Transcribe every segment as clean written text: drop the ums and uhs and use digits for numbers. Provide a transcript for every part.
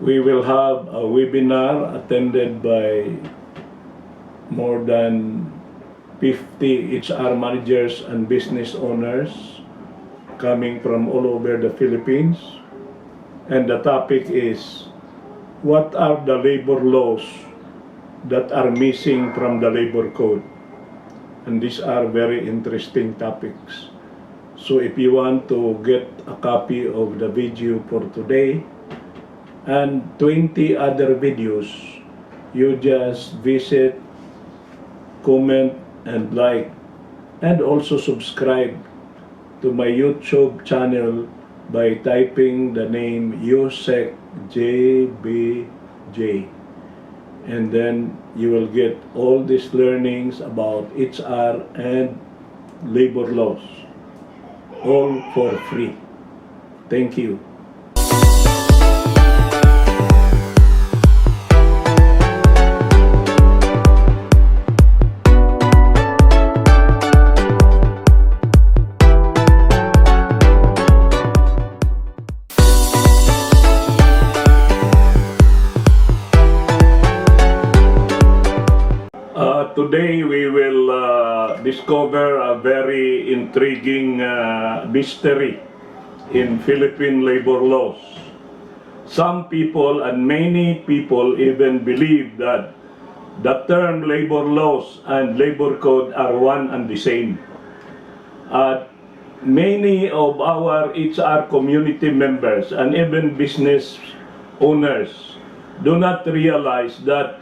We will have a webinar attended by more than 50 HR managers and business owners coming from all over the Philippines. And the topic is, what are the labor laws that are missing from the labor code? And these are very interesting topics. So if you want to get a copy of the video for today and 20 other videos, you just visit, comment, and like, and also subscribe to my YouTube channel by typing the name Yusek JBJ, and then you will get all these learnings about HR and labor laws, all for free. Thank you. Today we will discover a very intriguing mystery in Philippine labor laws. Some people and many people even believe that the term labor laws and labor code are one and the same. Many of our HR community members and even business owners do not realize that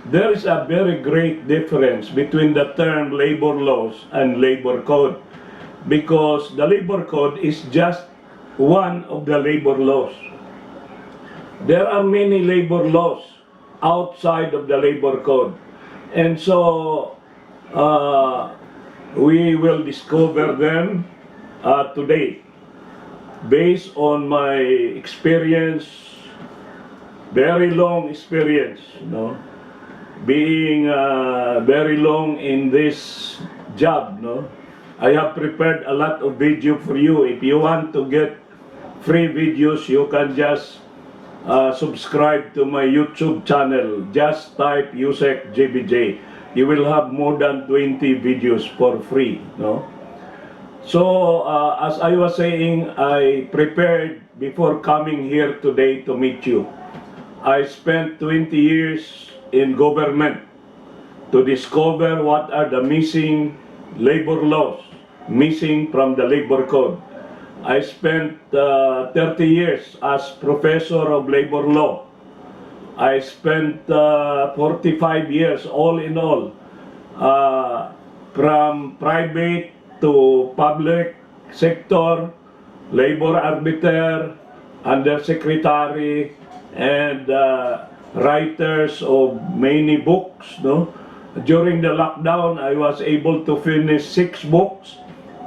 there is a very great difference between the term labor laws and labor code, because the labor code is just one of the labor laws. There are many labor laws outside of the labor code, and so we will discover them today based on my experience, very long experience, being very long in this job, I have prepared a lot of video for you. If you want to get free videos, you can just subscribe to my YouTube channel. Just type Yusek JBJ. You will have more than 20 videos for free, So as I was saying, I prepared before coming here today to meet you. I spent 20 years in government to discover what are the missing labor laws, missing from the labor code. I spent 30 years as professor of labor law. I spent 45 years all in all, from private to public sector, labor arbiter, undersecretary, and writers of many books. During the lockdown, I was able to finish 6 books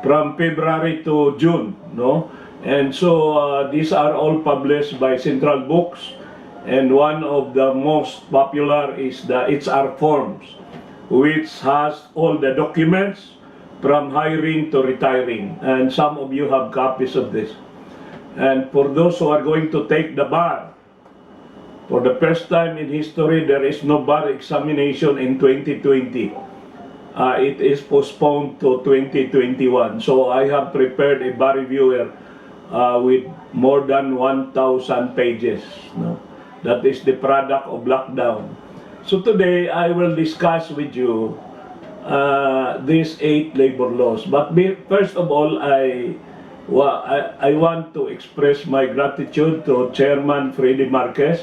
from February to June. And so these are all published by Central Books, and one of the most popular is the HR forms, which has all the documents from hiring to retiring, and some of you have copies of this. And for those who are going to take the bar, for the first time in history, there is no bar examination in 2020. It is postponed to 2021. So I have prepared a bar reviewer with more than 1,000 pages. That is the product of lockdown. So today I will discuss with you these 8 labor laws. But first of all, I want to express my gratitude to Chairman Freddy Marquez,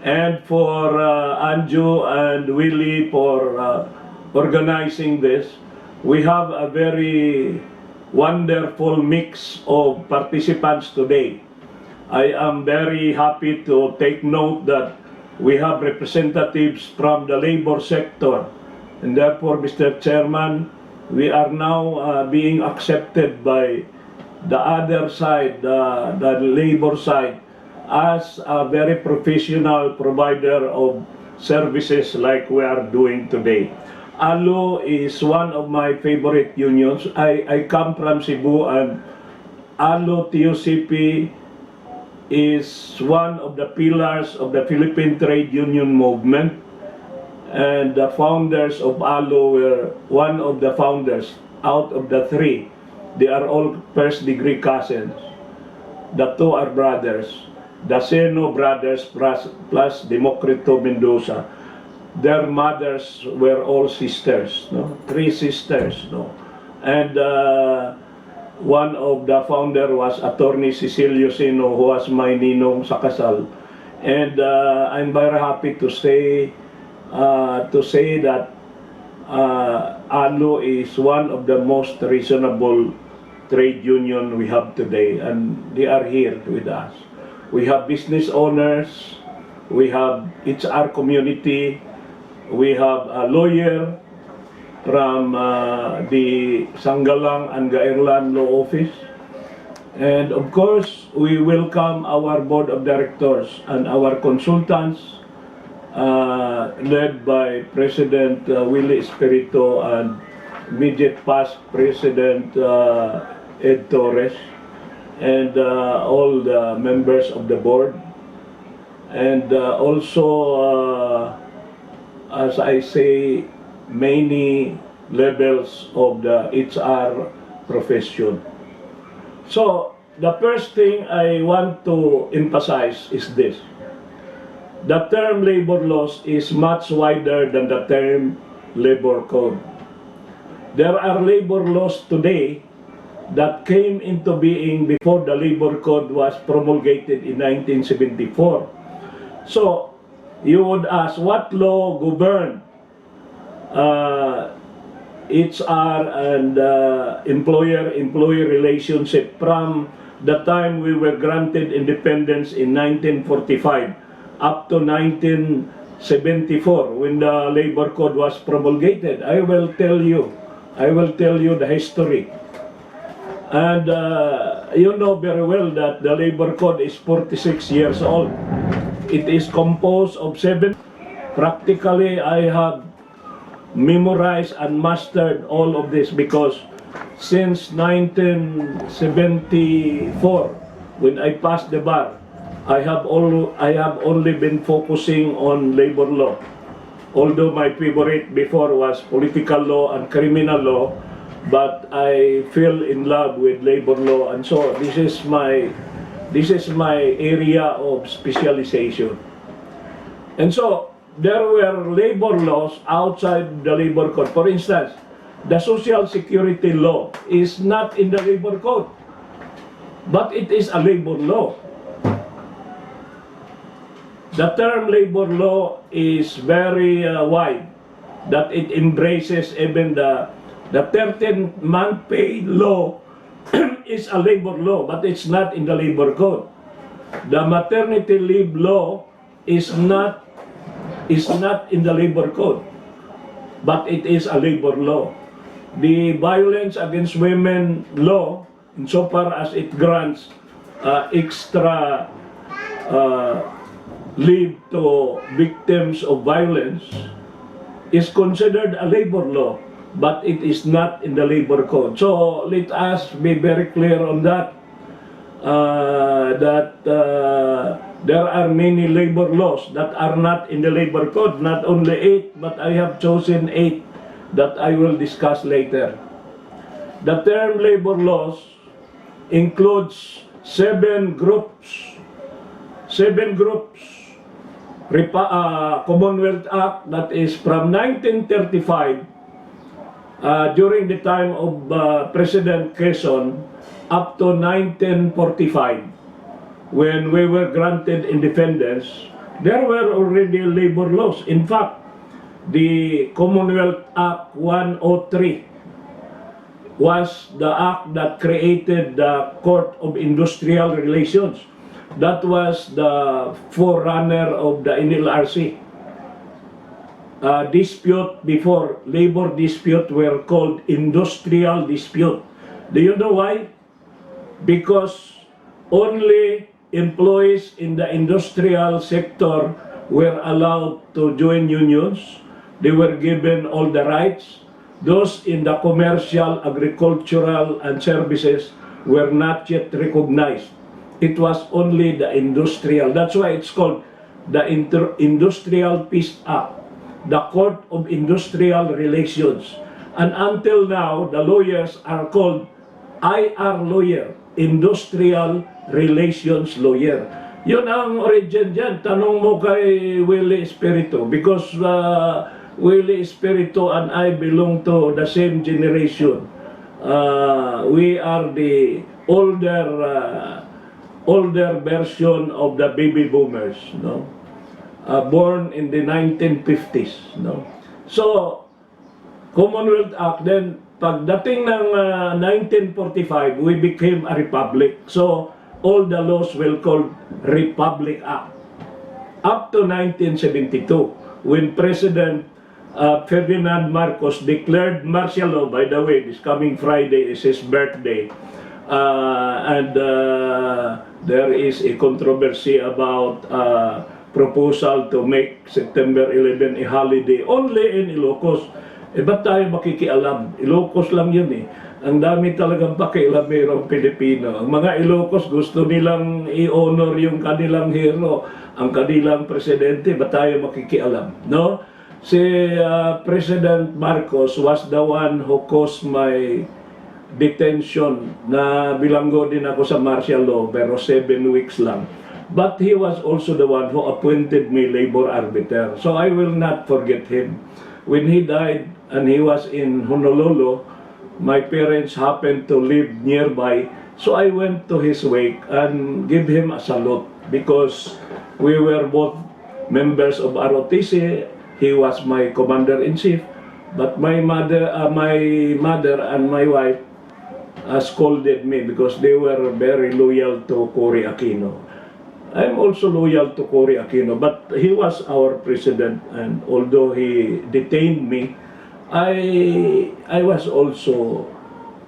and for Anju and Willie for organizing this. We have a very wonderful mix of participants today. I am very happy to take note that we have representatives from the labor sector, and therefore, Mr. Chairman, we are now being accepted by the other side, the labor side, as a very professional provider of services like we are doing today. ALO is one of my favorite unions. I come from Cebu, and ALO, TUCP, is one of the pillars of the Philippine trade union movement, and the founders of ALO were one of the founders out of the three. They are all first-degree cousins. The two are brothers. The Seno brothers plus Democrito Mendoza. Their mothers were all sisters, no? Three sisters, no? And one of the founder was Attorney Cecilio Seno, who was my ninong sa kasal. And I'm very happy to say that ALO is one of the most reasonable trade union we have today, and they are here with us. We have business owners, we have HR community, we have a lawyer from the Sanggalang and Gairlan Law Office, and of course we welcome our board of directors and our consultants, led by President Willie Espirito and immediate past President Ed Torres, and all the members of the board, and also, as I say, many levels of the HR profession. So, the first thing I want to emphasize is this. The term labor laws is much wider than the term labor code. There are labor laws today that came into being before the labor code was promulgated in 1974. So, you would ask, what law governed HR and employer-employee relationship from the time we were granted independence in 1945 up to 1974 when the labor code was promulgated? I will tell you the history. And you know very well that the labor code is 46 years old. It is composed of 7. Practically, I have memorized and mastered all of this because since 1974, when I passed the bar, I have only been focusing on labor law. Although my favorite before was political law and criminal law, but I fell in love with labor law, and so this is my area of specialization. And so there were labor laws outside the labor code. For instance, the Social Security law is not in the labor code, but it is a labor law. The term labor law is very wide, that it embraces even the 13-month pay law is a labor law, but it's not in the labor code. The maternity leave law is not in the labor code, but it is a labor law. The violence against women law, insofar as it grants extra leave to victims of violence, is considered a labor law, but it is not in the labor code. So let us be very clear on that, there are many labor laws that are not in the labor code, not only 8, but I have chosen 8 that I will discuss later. The term labor laws includes 7 groups. Commonwealth Act, that is from 1935, during the time of President Quezon, up to 1945, when we were granted independence. There were already labor laws. In fact, the Commonwealth Act 103 was the act that created the Court of Industrial Relations. That was the forerunner of the NLRC. Dispute before, labor dispute were called industrial dispute. Do you know why? Because only employees in the industrial sector were allowed to join unions. They were given all the rights. Those in the commercial, agricultural, and services were not yet recognized. it was only the industrial. That's why it's called the Industrial Peace Act, the Court of Industrial Relations. And until now, the lawyers are called IR lawyer, Industrial Relations Lawyer. Yun ang origin dyan. Tanong mo kay Willie Espiritu, because Willie Espiritu and I belong to the same generation. We are the older version of the baby boomers, no? Born in the 1950s, no? So, Commonwealth Act, then pagdating ng 1945, we became a republic. So, all the laws were called Republic Act. Up to 1972, when President Ferdinand Marcos declared martial law. By the way, this coming Friday is his birthday. There is a controversy about proposal to make September 11 a holiday only in Ilocos. Ba't tayo makikialam? Ilocos lang yun eh. Ang dami talagang pakialamerong Pilipino. Ang mga Ilocos gusto nilang i-honor yung kanilang hero, ang kanilang presidente. Ba't tayo makikialam? No? Si President Marcos was the one who caused my detention, na bilanggo din ako sa martial law, pero 7 weeks lang. But he was also the one who appointed me labor arbiter. So I will not forget him. When he died and he was in Honolulu, my parents happened to live nearby. So I went to his wake and give him a salute, because we were both members of ROTC. He was my commander-in-chief. But my mother and my wife scolded me because they were very loyal to Cory Aquino. I'm also loyal to Cory Aquino, but he was our president, and although he detained me, I was also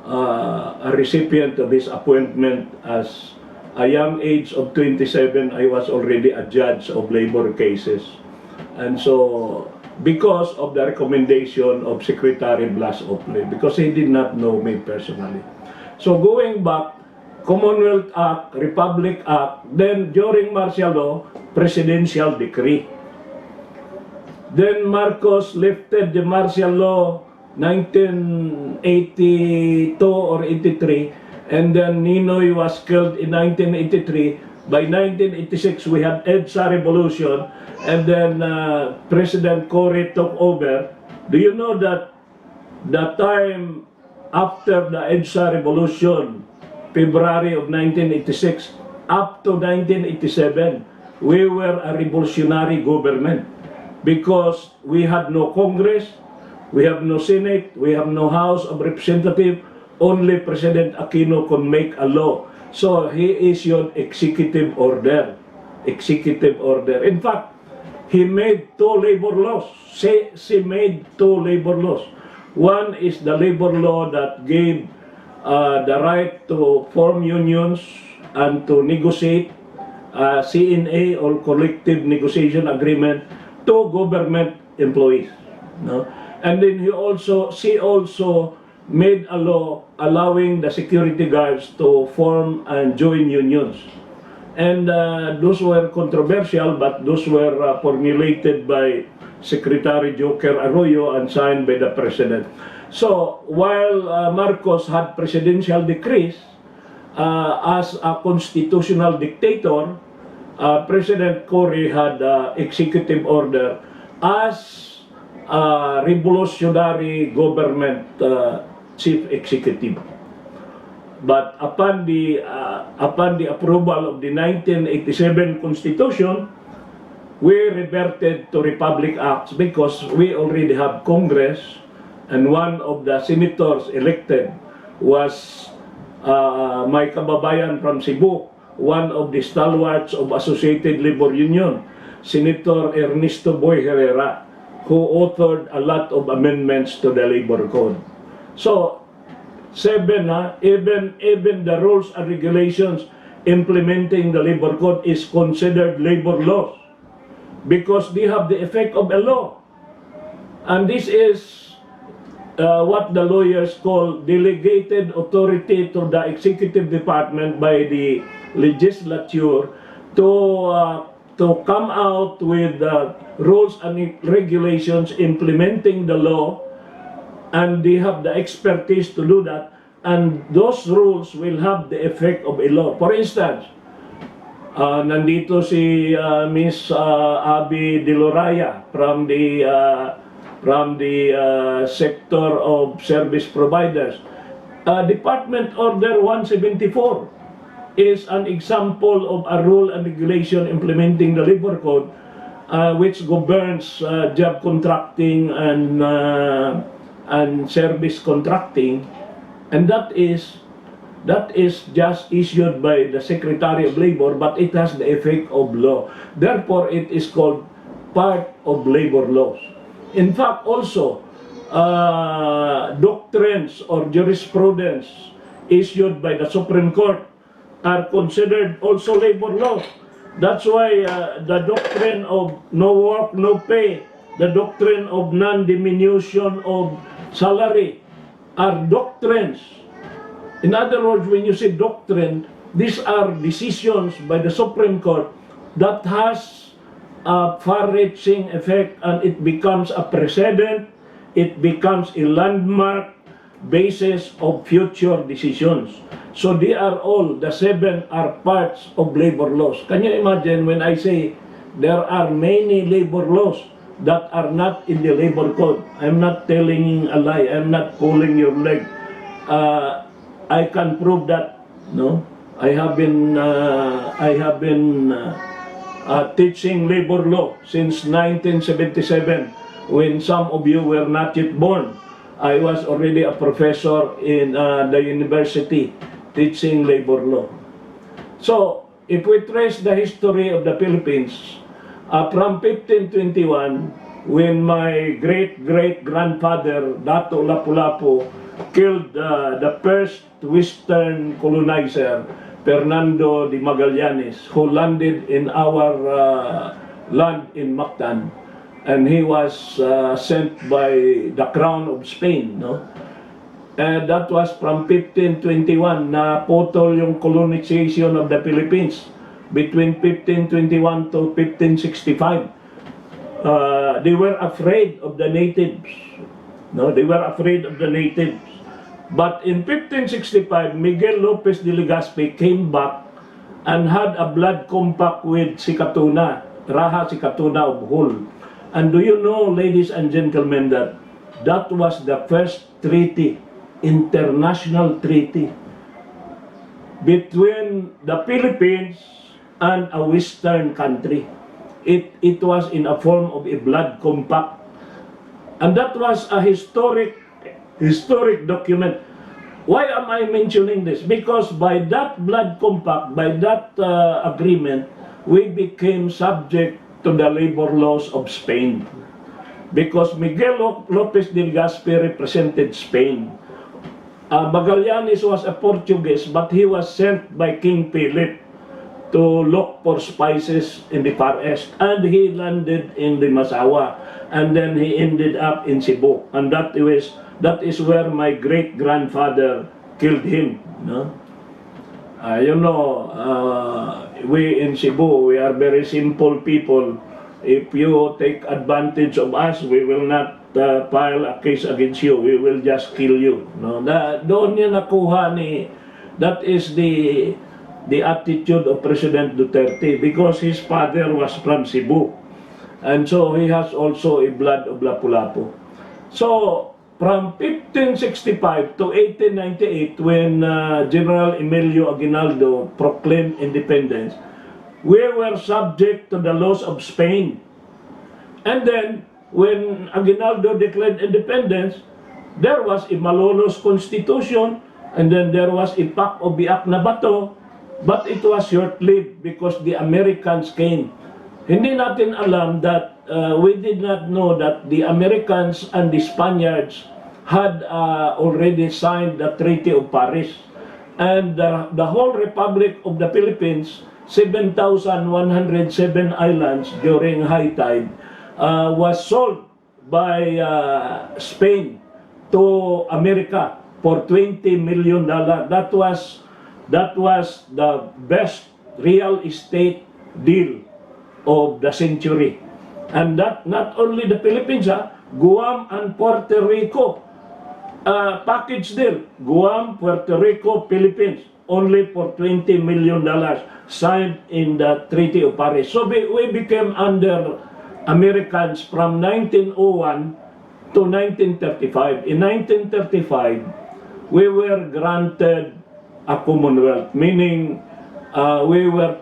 a recipient of his appointment. As a young age of 27, I was already a judge of labor cases. And so, because of the recommendation of Secretary Blas Ople, because he did not know me personally. So going back, Commonwealth Act, Republic Act, then during martial law, presidential decree. Then Marcos lifted the martial law 1982 or 83, and then Ninoy was killed in 1983. By 1986, we had EDSA revolution, and then President Cory took over. Do you know that the time after the EDSA revolution, February of 1986, up to 1987, we were a revolutionary government, because we had no Congress, we have no Senate, we have no House of Representatives. Only President Aquino could make a law. So he issued executive order. Executive order. In fact, he made 2 labor laws. She made 2 labor laws. One is the labor law that gave the right to form unions and to negotiate CNA, or collective negotiation agreement, to government employees. No? And then she also made a law allowing the security guards to form and join unions. And those were controversial, but those were formulated by Secretary Joker Arroyo and signed by the President. So, while Marcos had presidential decrees, as a constitutional dictator, President Cory had executive order as a revolutionary government chief executive. But upon the approval of the 1987 Constitution, we reverted to Republic Acts, because we already have Congress, and one of the senators elected was my kababayan from Cebu, one of the stalwarts of Associated Labor Union, Senator Ernesto Boy Herrera, who authored a lot of amendments to the Labor Code. So, 7, even the rules and regulations implementing the Labor Code is considered labor laws, because they have the effect of a law. And this is what the lawyers call delegated authority to the executive department by the legislature to come out with rules and regulations implementing the law, and they have the expertise to do that, and those rules will have the effect of a law. For instance, nandito si Miss Abby De Loraya from the sector of service providers. Department Order 174 is an example of a rule and regulation implementing the labor code, which governs job contracting and service contracting, and that is just issued by the Secretary of Labor, but it has the effect of law. Therefore, it is called part of labor laws. In fact, also, doctrines or jurisprudence issued by the Supreme Court are considered also labor laws. That's why the doctrine of no work, no pay, the doctrine of non-diminution of salary are doctrines. In other words, when you say doctrine, these are decisions by the Supreme Court that has a far-reaching effect, and it becomes a precedent, it becomes a landmark basis of future decisions. So they are all, the 7 are parts of labor laws. Can you imagine when I say there are many labor laws that are not in the labor code? I'm not telling a lie, I'm not pulling your leg. I can prove that. No, I have been teaching labor law since 1977, when some of you were not yet born. I was already a professor in the university teaching labor law. So, if we trace the history of the Philippines, from 1521, when my great-great-grandfather, Dato' Lapu-Lapu, killed the first Western colonizer, Fernando de Magallanes, who landed in our land in Mactan, and he was sent by the Crown of Spain, no? And that was from 1521 na putol yung colonization of the Philippines between 1521 to 1565. They were afraid of the natives. No, they were afraid of the natives. But in 1565, Miguel Lopez de Legazpi came back and had a blood compact with Sikatuna, Raha Sikatuna of Hull. And do you know, ladies and gentlemen, that that was the first treaty, international treaty, between the Philippines and a Western country. It was in a form of a blood compact. And that was a historic document. Why am I mentioning this? Because by that blood compact, by that agreement, we became subject to the labor laws of Spain. Because Miguel Lopez de Legazpi represented Spain. Magallanes was a Portuguese, but he was sent by King Philip to look for spices in the Far East, and he landed in the Masawa, and then he ended up in Cebu, and that is where my great-grandfather killed him. No? We in Cebu, we are very simple people. If you take advantage of us, we will not file a case against you. We will just kill you. No? Doon niya nakuha ni, that is the attitude of President Duterte, because his father was from Cebu. And so he has also a blood of Lapu-Lapu. So, from 1565 to 1898, when General Emilio Aguinaldo proclaimed independence, we were subject to the laws of Spain. And then, when Aguinaldo declared independence, there was a Malolos Constitution, and then there was a Pact of Biak na Bato, but it was short-lived because the Americans came. Hindi natin alam that we did not know that the Americans and the Spaniards had already signed the Treaty of Paris. And the whole Republic of the Philippines, 7,107 islands during high tide, was sold by Spain to America for $20 million. That was the best real estate deal of the century. And that not only the Philippines, Guam and Puerto Rico, package deal. Guam, Puerto Rico, Philippines, only for $20 million signed in the Treaty of Paris. So we became under Americans from 1901 to 1935. In 1935, we were granted a Commonwealth, meaning we were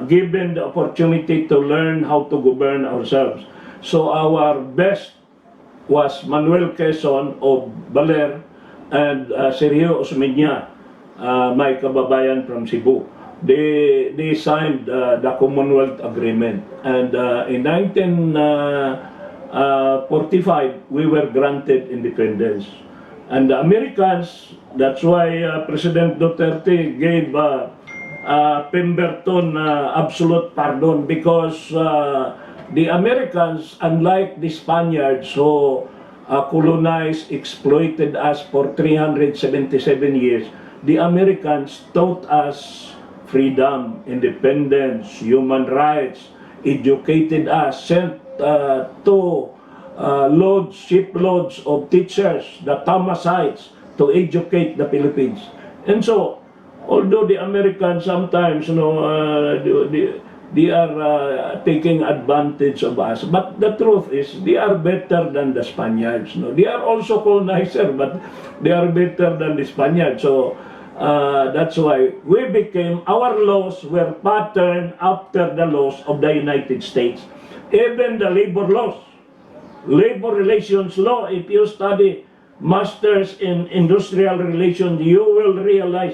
given the opportunity to learn how to govern ourselves. So our best was Manuel Quezon of Baler and Sergio Osmeña, my kababayan from Cebu. They signed the Commonwealth Agreement, and in 1945 we were granted independence. And the Americans, that's why President Duterte gave Pemberton absolute pardon, because the Americans, unlike the Spaniards who colonized, exploited us for 377 years, the Americans taught us freedom, independence, human rights, educated us, sent shiploads of teachers, the Thomasites, to educate the Philippines. And so, although the Americans sometimes, they are taking advantage of us, but the truth is they are better than the Spaniards. They are also colonizer, but they are better than the Spaniards. So that's why our laws were patterned after the laws of the United States. Even the labor laws, labor relations law, if you study masters in industrial relations, you will realize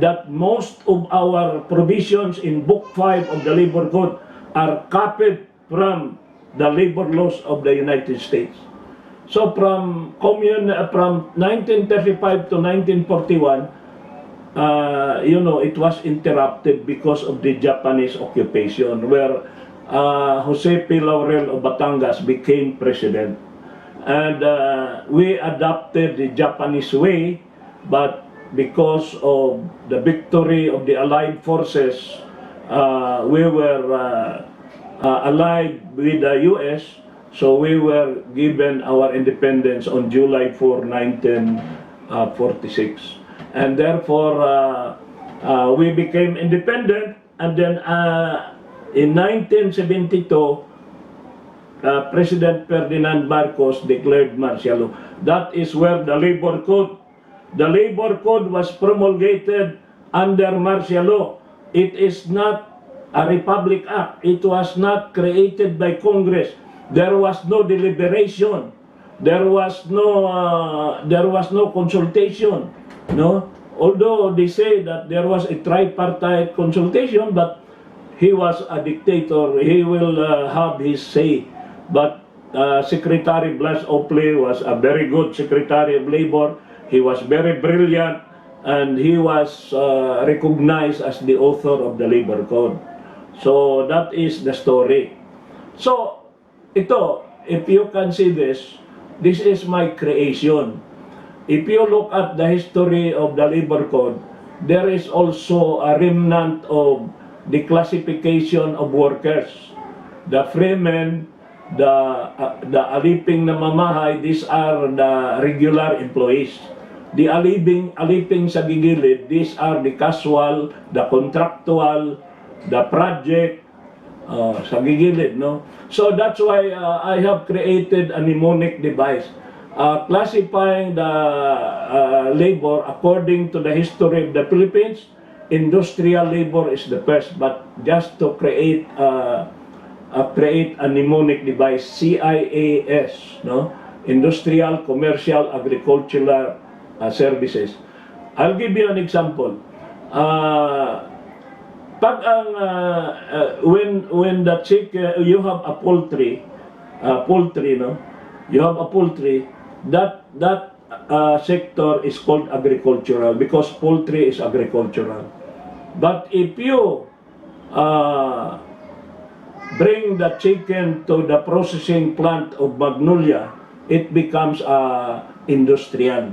that most of our provisions in Book 5 of the Labor Code are copied from the labor laws of the United States. So from 1935 to 1941, it was interrupted because of the Japanese occupation, where Jose P. Laurel of Batangas became president. And we adopted the Japanese way, but because of the victory of the Allied forces, we were allied with the U.S., so we were given our independence on July 4, 1946. And therefore, we became independent, and then in 1972, President Ferdinand Marcos declared martial law. That is where the Labor Code was promulgated under martial law. It is not a Republic Act. It was not created by Congress. There was no deliberation. There was no consultation. No, although they say that there was a tripartite consultation, but he was a dictator. He will have his say. But Secretary Blas Oakley was a very good Secretary of Labor. He was very brilliant, and he was recognized as the author of the Labor Code. So that is the story. So ito, if you can see this is my creation. If you look at the history of the Labor Code, there is also a remnant of the classification of workers. The freemen, the aliping na mamahay, these are the regular employees. The aliping sa gigilid, these are the casual, the contractual, the project, sa gigilid, no? So that's why I have created a mnemonic device, classifying the labor according to the history of the Philippines. Industrial labor is the first, but just to create a mnemonic device, CIAS, no? Industrial, Commercial, Agricultural Services. I'll give you an example. Pag ang when the you have a poultry, no? You have a poultry, that sector is called agricultural, because poultry is agricultural. But if you bring the chicken to the processing plant of Magnolia, it becomes industrial.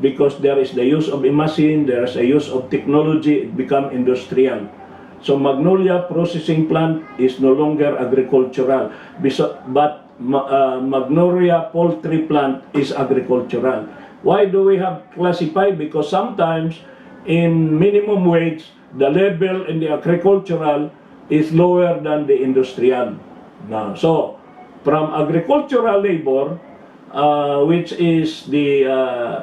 Because there is the use of a machine, there is a use of technology, it becomes industrial. So Magnolia processing plant is no longer agricultural, but Magnolia poultry plant is agricultural. Why do we have classified? Because sometimes in minimum wage, the level in the agricultural is lower than the industrial. Now, so from agricultural labor, which is the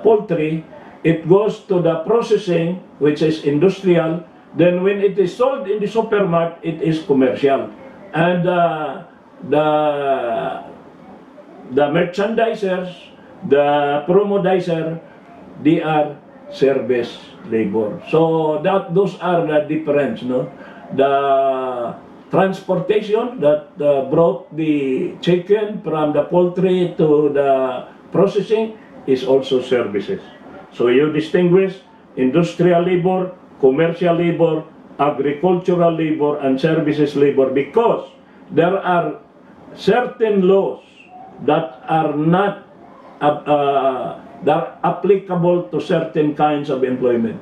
poultry, it goes to the processing, which is industrial. Then when it is sold in the supermarket, it is commercial. And the merchandisers, the promodizer, they are service labor. So those are the difference, no? The transportation that brought the chicken from the poultry to the processing is also services. So you distinguish industrial labor, commercial labor, agricultural labor, and services labor because there are certain laws that are not that are applicable to certain kinds of employment.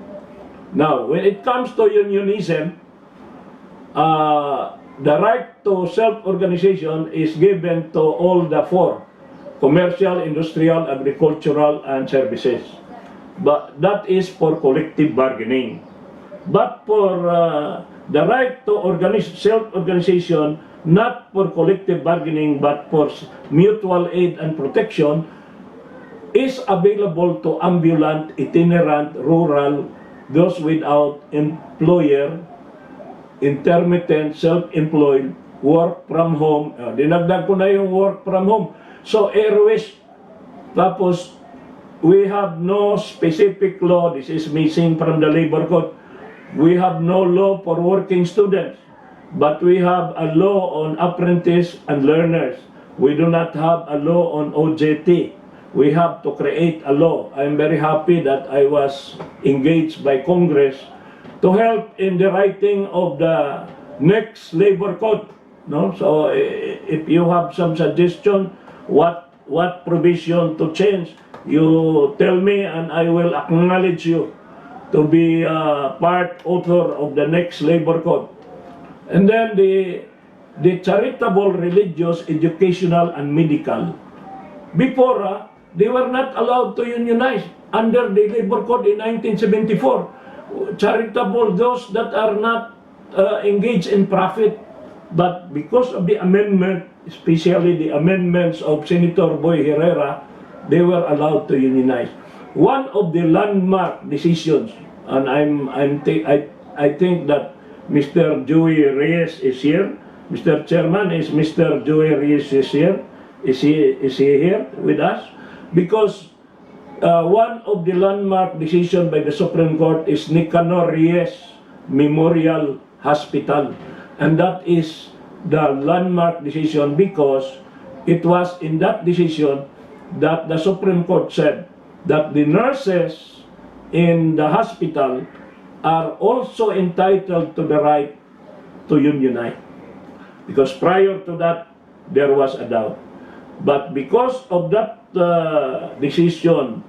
Now, when it comes to unionism, the right to self-organization is given to all the four: commercial, industrial, agricultural, and services. But that is for collective bargaining. But for the right to self-organization, not for collective bargaining, but for mutual aid and protection, is available to ambulant, itinerant, rural, those without employer, intermittent, self-employed, work from home. Dinagdag ko na yung work from home. So, airways, tapos, we have no specific law. This is missing from the labor code. We have no law for working students, but we have a law on apprentice and learners. We do not have a law on OJT. We have to create a law. I'm very happy that I was engaged by Congress to help in the writing of the next labor code. No? So if you have some suggestion, what provision to change, you tell me and I will acknowledge you to be part author of the next labor code. And then the charitable, religious, educational, and medical. Before, they were not allowed to unionize under the labor code in 1974. Charitable, those that are not engaged in profit. But because of the amendment, especially the amendments of Senator Boy Herrera, they were allowed to unionize. One of the landmark decisions, and I think that Mr. Joey Reyes is here. Mr. Chairman, is Mr. Joey Reyes is here? Is he here with us? Because one of the landmark decision by the Supreme Court is Nicanor Reyes Memorial Hospital, and that is the landmark decision because it was in that decision that the Supreme Court said that the nurses in the hospital are also entitled to the right to unionize. Because prior to that, there was a doubt. But because of that decision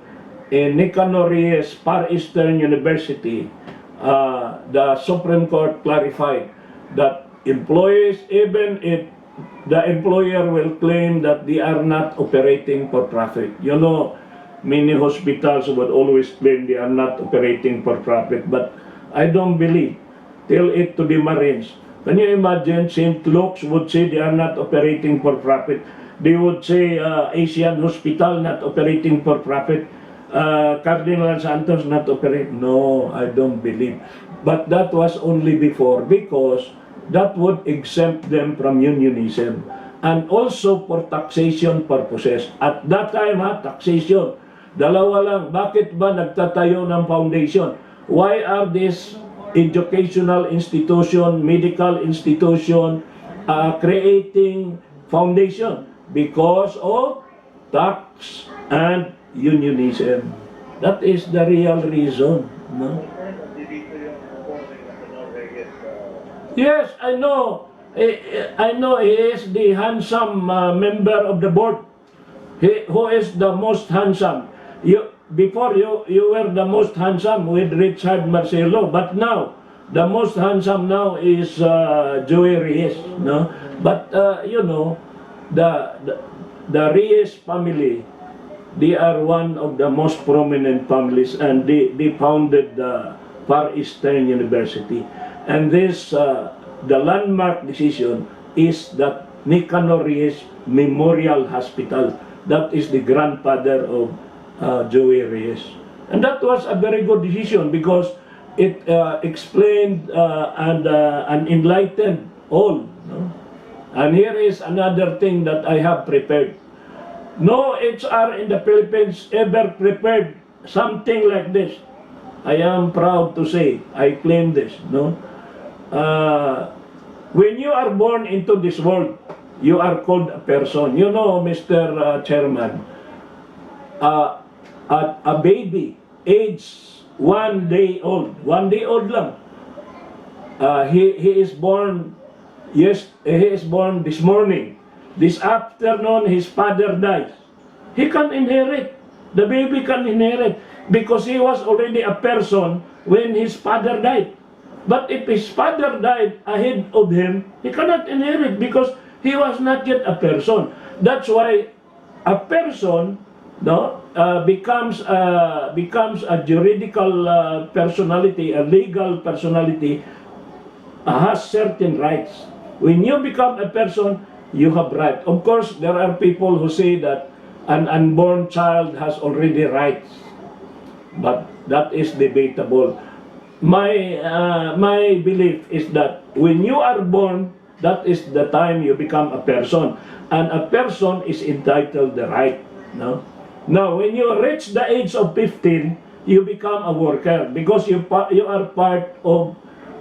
in Nicanor Reyes Far Eastern University, the Supreme Court clarified that employees, even if the employer will claim that they are not operating for profit. You know, many hospitals would always claim they are not operating for profit, but I don't believe. Tell it to the Marines. Can you imagine St. Luke's would say they are not operating for profit? They would say Asian Hospital not operating for profit. Cardinal Santos not operating. No, I don't believe. But that was only before because that would exempt them from unionism and also for taxation purposes. At that time, taxation. Dalawa lang. Bakit ba nagtatayo ng foundation? Why are these educational institution, medical institution creating foundation? Because of tax and unionism. That is the real reason. No? Yes, I know. I know he is the handsome member of the board. Who is the most handsome? Before you were the most handsome with Richard Marcelo, but now the most handsome now is Joey Reyes, no? But you know, the Reyes family, they are one of the most prominent families, and they founded the Far Eastern University. And this, the landmark decision is that Nicanor Reyes Memorial Hospital. That is the grandfather of Joey Reyes. And that was a very good decision because it explained and enlightened all. No? And here is another thing that I have prepared. No HR in the Philippines ever prepared something like this. I am proud to say, I claim this. No, when you are born into this world, you are called a person. You know, Mr. Chairman, a baby, age 1 day old, 1 day old lang. He is born. Yes, he is born this morning. This afternoon, his father dies. He can inherit. The baby can inherit because he was already a person when his father died. But if his father died ahead of him, he cannot inherit because he was not yet a person. That's why a person, no, becomes a juridical personality, a legal personality, has certain rights. When you become a person, you have rights. Of course, there are people who say that an unborn child has already rights, but that is debatable. My belief is that when you are born, that is the time you become a person, and a person is entitled the right. No? Now, when you reach the age of 15, you become a worker because you are part of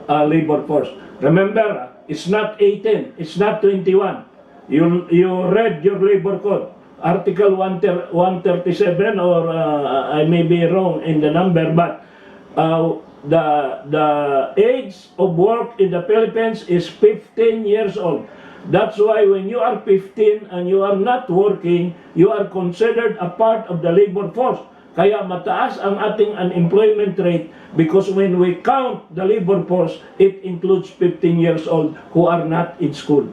a labor force. Remember, it's not 18, it's not 21. You read your labor code, Article 137, or I may be wrong in the number, but the age of work in the Philippines is 15 years old. That's why when you are 15 and you are not working, you are considered a part of the labor force. Kaya mataas ang ating unemployment rate because when we count the labor force, it includes 15 years old who are not in school.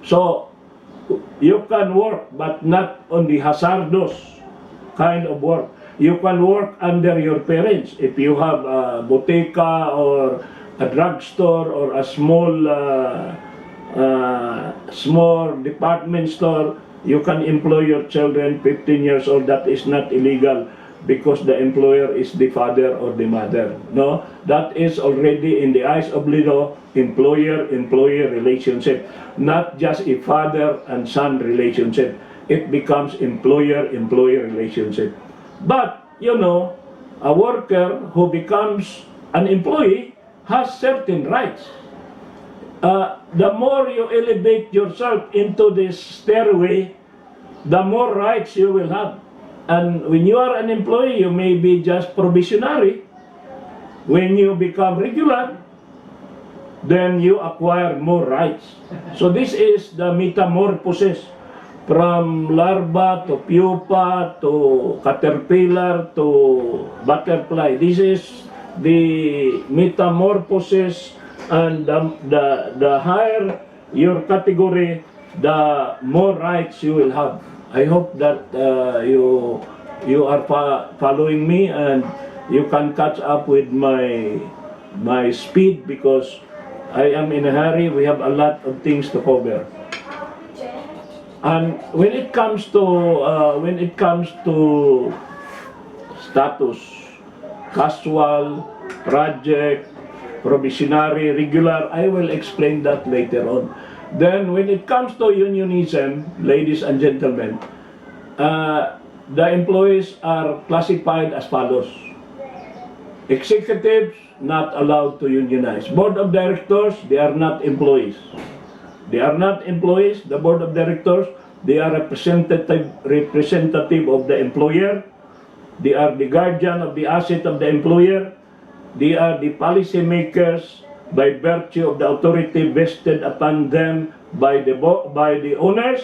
So, you can work but not on the hazardous kind of work. You can work under your parents. If you have a boteca or a drugstore or a small department store, you can employ your children 15 years old. That is not illegal because the employer is the father or the mother. No, that is already in the eyes of law, employer-employee relationship, not just a father and son relationship. It becomes employer-employee relationship. But, you know, a worker who becomes an employee has certain rights. The more you elevate yourself into this stairway, the more rights you will have. And when you are an employee, you may be just probationary. When you become regular, then you acquire more rights. So this is the metamorphosis from larva to pupa to caterpillar to butterfly. This is the metamorphosis, and the higher your category, the more rights you will have. I hope that you are following me and you can catch up with my speed because I am in a hurry. We have a lot of things to cover. And when it comes to status, casual, project, probationary, regular, I will explain that later on. Then when it comes to unionism, ladies and gentlemen, the employees are classified as follows. Executives, not allowed to unionize. Board of directors, they are not employees. They are not employees, the board of directors. They are representative of the employer. They are the guardian of the asset of the employer. They are the policy makers by virtue of the authority vested upon them by the owners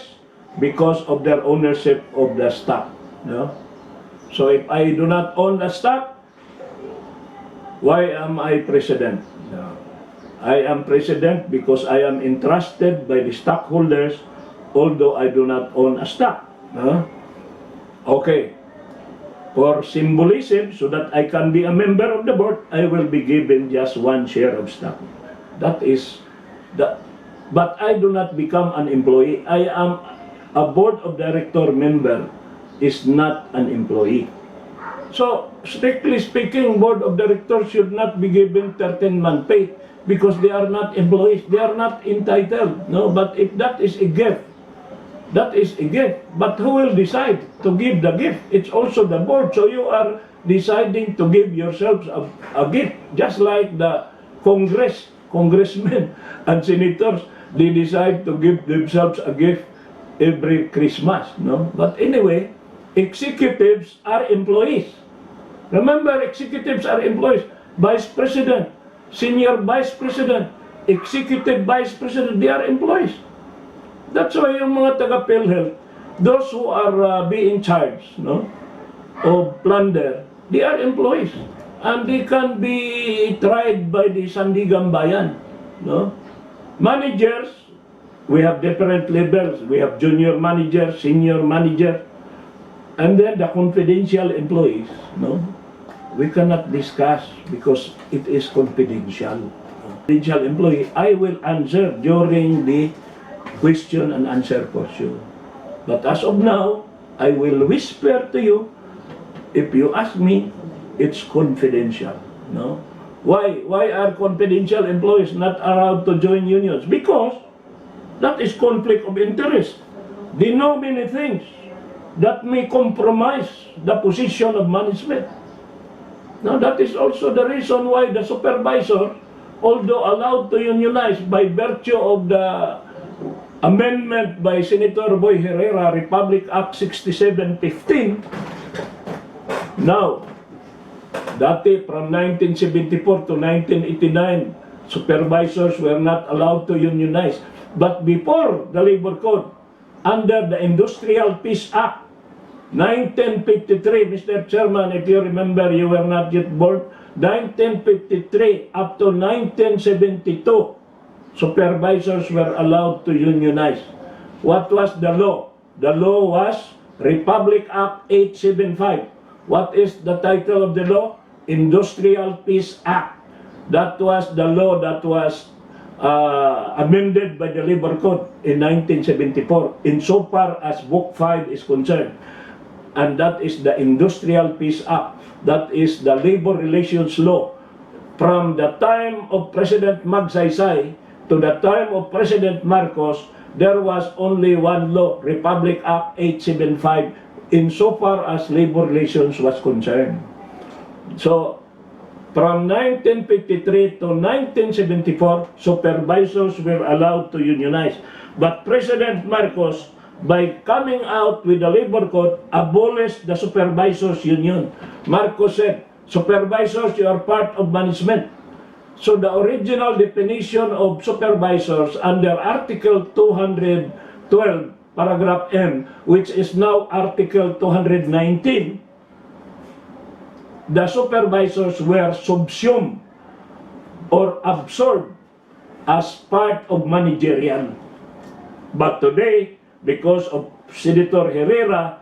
because of their ownership of the stock. No? So if I do not own the stock, why am I president? No. I am president because I am entrusted by the stockholders, although I do not own a stock. No? Okay. For symbolism, so that I can be a member of the board, I will be given just 1 share of stock. That is that. But I do not become an employee. I am a board of director member, is not an employee. So, strictly speaking, board of directors should not be given 13-month pay because they are not employees. They are not entitled. No, but if that is a gift, that is a gift. But who will decide to give the gift? It's also the board. So you are deciding to give yourselves a gift. Just like the congressmen and senators, they decide to give themselves a gift every Christmas. No? But anyway, executives are employees. Remember, executives are employees. Vice President, Senior Vice President, Executive Vice President, they are employees. That's why yung mga taga-PhilHealth, those who are being charged, no, of plunder, they are employees. And they can be tried by the Sandigan Bayan. No? Managers, we have different levels. We have junior manager, senior manager, and then the confidential employees. No? We cannot discuss because it is confidential. Confidential employee, I will answer during the question and answer portion. But as of now, I will whisper to you, if you ask me, it's confidential. No? Why are confidential employees not allowed to join unions? Because that is conflict of interest. They know many things that may compromise the position of management. Now that is also the reason why the supervisor, although allowed to unionize by virtue of the amendment by Senator Boy Herrera, Republic Act 6715, now, dati from 1974 to 1989, supervisors were not allowed to unionize. But before the Labor Code, under the Industrial Peace Act, 1953, Mr. Chairman, if you remember, you were not yet born, 1953 up to 1972, supervisors were allowed to unionize. What was the law? The law was Republic Act 875. What is the title of the law? Industrial Peace Act. That was the law that was amended by the Labor Code in 1974, insofar as Book 5 is concerned. And that is the Industrial Peace Act. That is the labor relations law. From the time of President Magsaysay to the time of President Marcos, there was only one law, Republic Act 875, insofar as labor relations was concerned. So, from 1953 to 1974, supervisors were allowed to unionize. But President Marcos, by coming out with the Labor Code, abolished the supervisors union. Marcos said, supervisors, you are part of management. So the original definition of supervisors under Article 212, paragraph M, which is now Article 219, the supervisors were subsumed or absorbed as part of managerial. But today, because of Senator Herrera,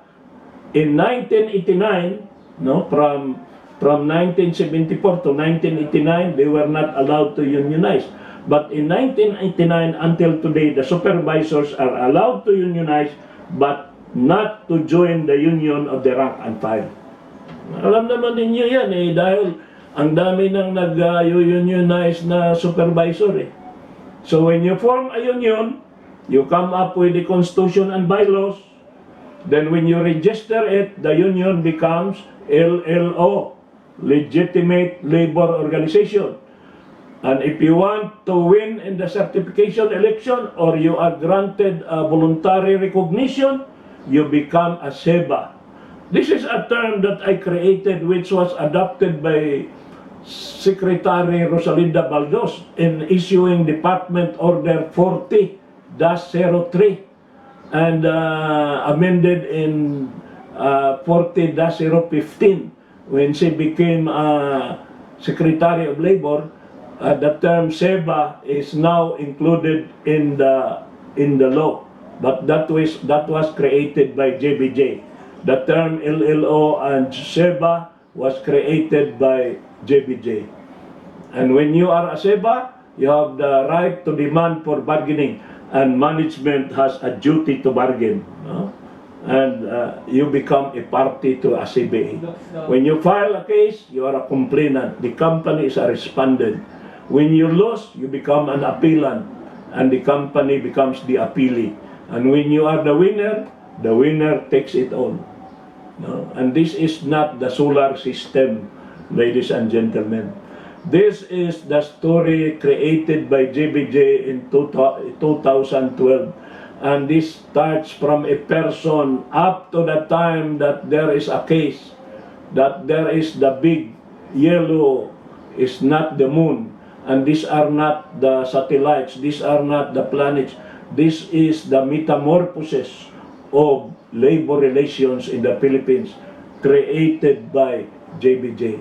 in 1989, no, from 1974 to 1989, they were not allowed to unionize. But in 1989 until today, the supervisors are allowed to unionize, but not to join the union of the rank and file. Alam naman ninyo yan dahil ang dami nang nag-unionize na supervisor So when you form a union, you come up with the constitution and bylaws, then when you register it, the union becomes LLO, Legitimate Labor Organization. And if you want to win in the certification election or you are granted a voluntary recognition, you become a SEBA. This is a term that I created which was adopted by Secretary Rosalinda Baldos in issuing Department Order 40-03 and amended in 40-015 when she became Secretary of Labor. The term SEBA is now included in the law, but that was created by JBJ. The term LLO and SEBA was created by JBJ. And when you are a SEBA, you have the right to demand for bargaining, and management has a duty to bargain. And you become a party to a CBA. When you file a case, you are a complainant. The company is a respondent. When you lose, you become an appellant, and the company becomes the appealee. And when you are the winner takes it all. No? And this is not the solar system, ladies and gentlemen. This is the story created by JBJ in 2012. And this starts from a person up to the time that there is a case, that there is the big yellow is not the moon, and these are not the satellites, these are not the planets. This is the metamorphosis of labor relations in the Philippines created by JBJ.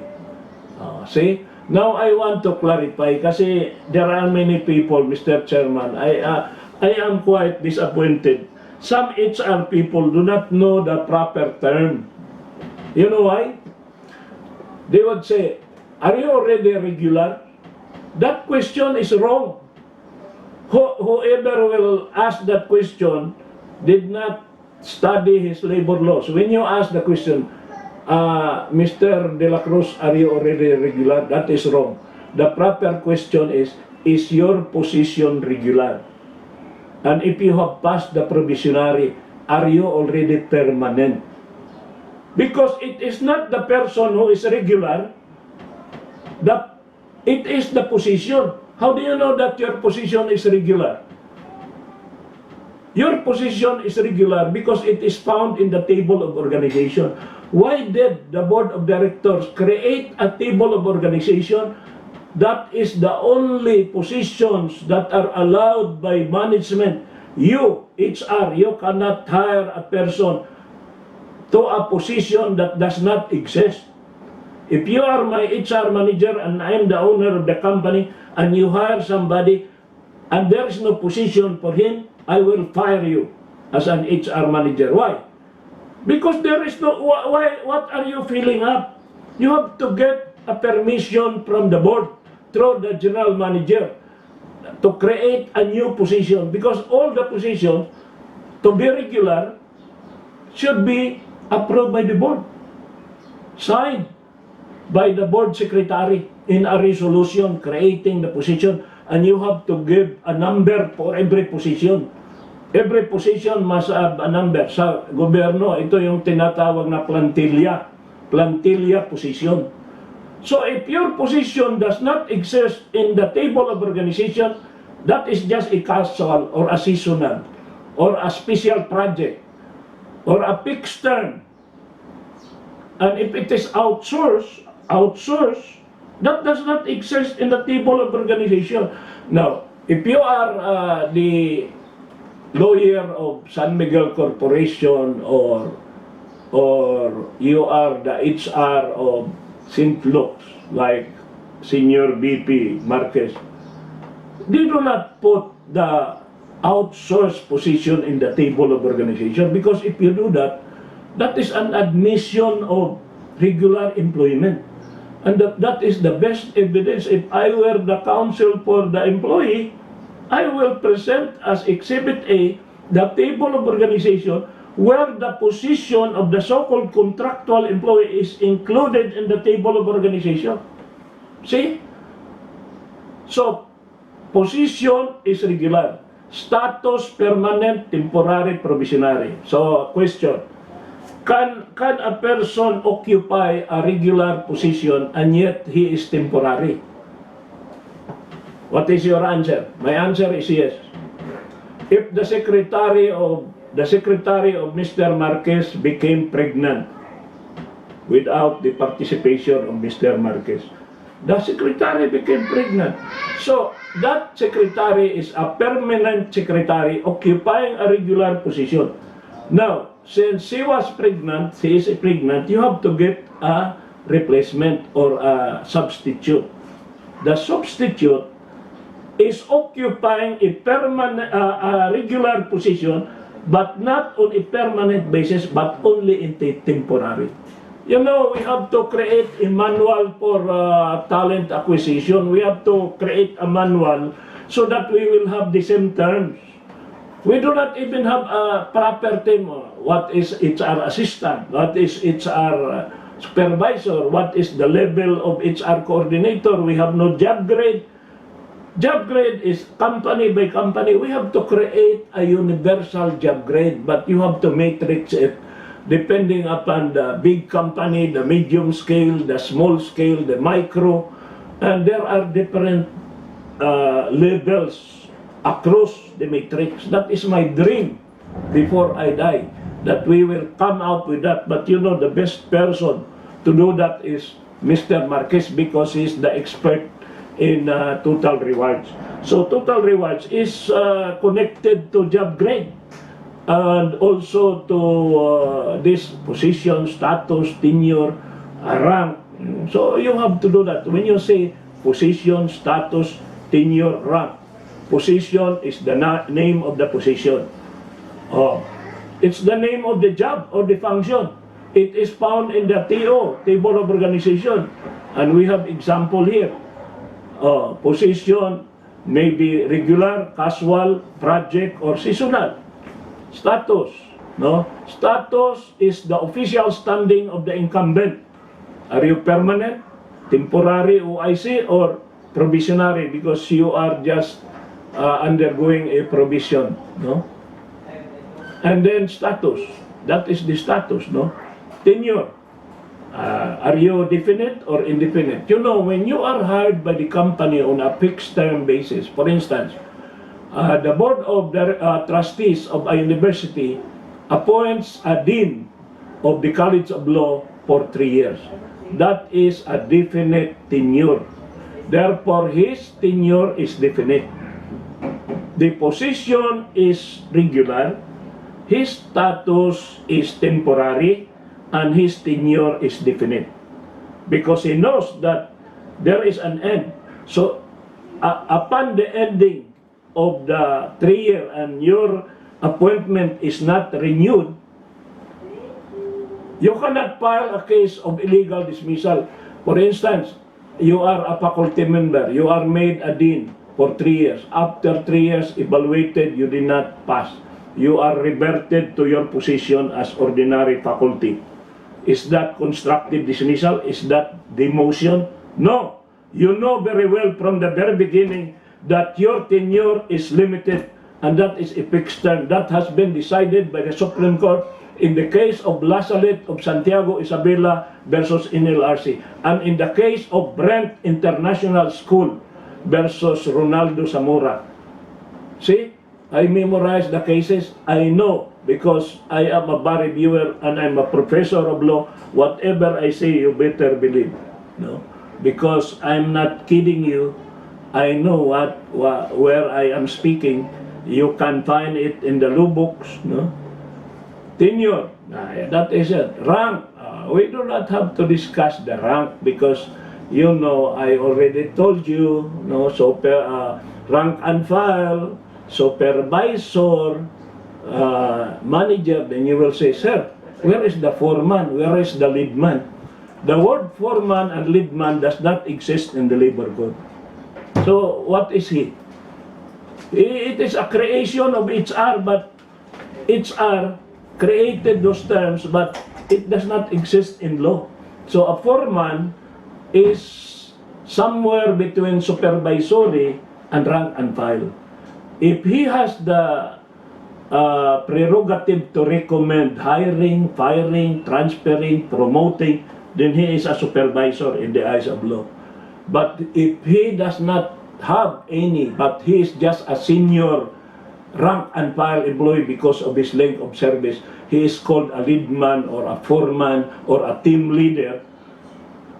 See? Now I want to clarify kasi there are many people, Mr. Chairman, I am quite disappointed. Some HR people do not know the proper term. You know why? They would say, are you already regular? That question is wrong. Whoever will ask that question did not study his labor laws. When you ask the question, Mr. De La Cruz, are you already regular? That is wrong. The proper question is your position regular? And if you have passed the probationary, are you already permanent? Because it is not the person who is regular, it is the position. How do you know that your position is regular? Your position is regular because it is found in the table of organization. Why did the board of directors create a table of organization? That is the only positions that are allowed by management. You, HR, you cannot hire a person to a position that does not exist. If you are my HR manager and I am the owner of the company and you hire somebody and there is no position for him, I will fire you as an HR manager. Why? Because there is no, what are you filling up? You have to get a permission from the board through the general manager to create a new position, because all the positions to be regular should be approved by the board, signed by the board secretary in a resolution creating the position, and you have to give a number for every position. Every position must have a number. Sa gobyerno, ito yung tinatawag na plantilla position. So if your position does not exist in the table of organization, that is just a casual or a seasonal or a special project or a fixed term. And if it is outsourced, that does not exist in the table of organization. Now, if you are the lawyer of San Miguel Corporation or you are the HR of St. Luke's, like Senior VP Marquez, they do not put the outsourced position in the table of organization, because if you do that, that is an admission of regular employment. And that is the best evidence. If I were the counsel for the employee, I will present as Exhibit A the table of organization where the position of the so-called contractual employee is included in the table of organization. See? So, position is regular. Status, permanent, temporary, probationary. So, question. Can a person occupy a regular position and yet he is temporary? What is your answer? My answer is yes. If the secretary of Mr. Marquez became pregnant without the participation of Mr. Marquez, the secretary became pregnant. So that secretary is a permanent secretary occupying a regular position. Now, since she was pregnant, she is pregnant, you have to get a replacement or a substitute. The substitute is occupying a permanent, a regular position, but not on a permanent basis, but only in the temporary. You know, we have to create a manual for talent acquisition. We have to create a manual so that we will have the same terms. We do not even have a proper term. What is HR assistant? What is HR supervisor? What is the level of HR coordinator? We have no job grade. Job grade is company by company. We have to create a universal job grade, but you have to matrix it depending upon the big company, the medium scale, the small scale, the micro, and there are different levels across the matrix. That is my dream before I die, that we will come out with that. But you know, the best person to do that is Mr. Marquez, because he's the expert in total rewards. So total rewards is connected to job grade and also to this position, status, tenure, rank. So you have to do that. When you say position, status, tenure, rank, position is the name of the position. Oh, it's the name of the job or the function. It is found in the TO, Table of Organization, and we have example here. Position may be regular, casual, project, or seasonal. Status, no? Status is the official standing of the incumbent. Are you permanent, temporary OIC, or probationary because you are just undergoing a probation, no? And then status, that is the status, no? Tenure. Are you definite or indefinite? You know, when you are hired by the company on a fixed term basis, for instance, the board of the trustees of a university appoints a dean of the College of Law for 3 years. That is a definite tenure. Therefore, his tenure is definite. The position is regular, his status is temporary, and his tenure is definite. Because he knows that there is an end. So, upon the ending of the 3 year and your appointment is not renewed, you cannot file a case of illegal dismissal. For instance, you are a faculty member, you are made a dean for 3 years. After 3 years evaluated, you did not pass. You are reverted to your position as ordinary faculty. Is that constructive dismissal? Is that demotion? No. You know very well from the very beginning that your tenure is limited and that is a fixed term. That has been decided by the Supreme Court in the case of La Salette of Santiago Isabela versus NLRC, and in the case of Brent International School versus Ronaldo Zamora. See, I memorized the cases. I know because I am a bar reviewer and I'm a professor of law. Whatever I say, you better believe. No, because I'm not kidding you. I know where I am speaking. You can find it in the law books. No, tenure. That is it. Rank. We do not have to discuss the rank because you know I already told you. No, so rank and file, supervisor, manager. Then you will say, sir, where is the foreman? Where is the lead man? The word foreman and lead man does not exist in the labor code. So what is he? It is a creation of HR, but HR created those terms, but it does not exist in law. So a foreman is somewhere between supervisory and rank and file. If he has the prerogative to recommend hiring, firing, transferring, promoting, then he is a supervisor in the eyes of law. But if he does not have any, but he is just a senior rank and file employee because of his length of service, he is called a lead man or a foreman or a team leader.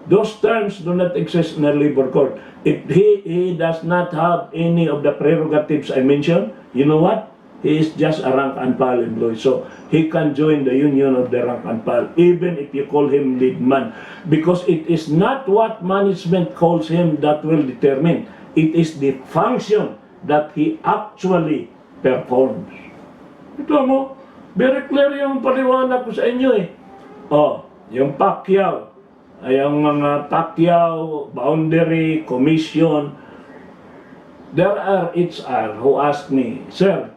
Those terms do not exist in a labor court. If he does not have any of the prerogatives I mentioned, you know what? He is just a rank and file employee. So he can join the union of the rank and file, even if you call him lead man. Because it is not what management calls him that will determine. It is the function that he actually performs. Ito mo, very clear yung paliwanag ko sa inyo eh. Oh, yung Pacquiao, ay ang mga Pacquiao, boundary, commission. There are HR who ask me, Sir,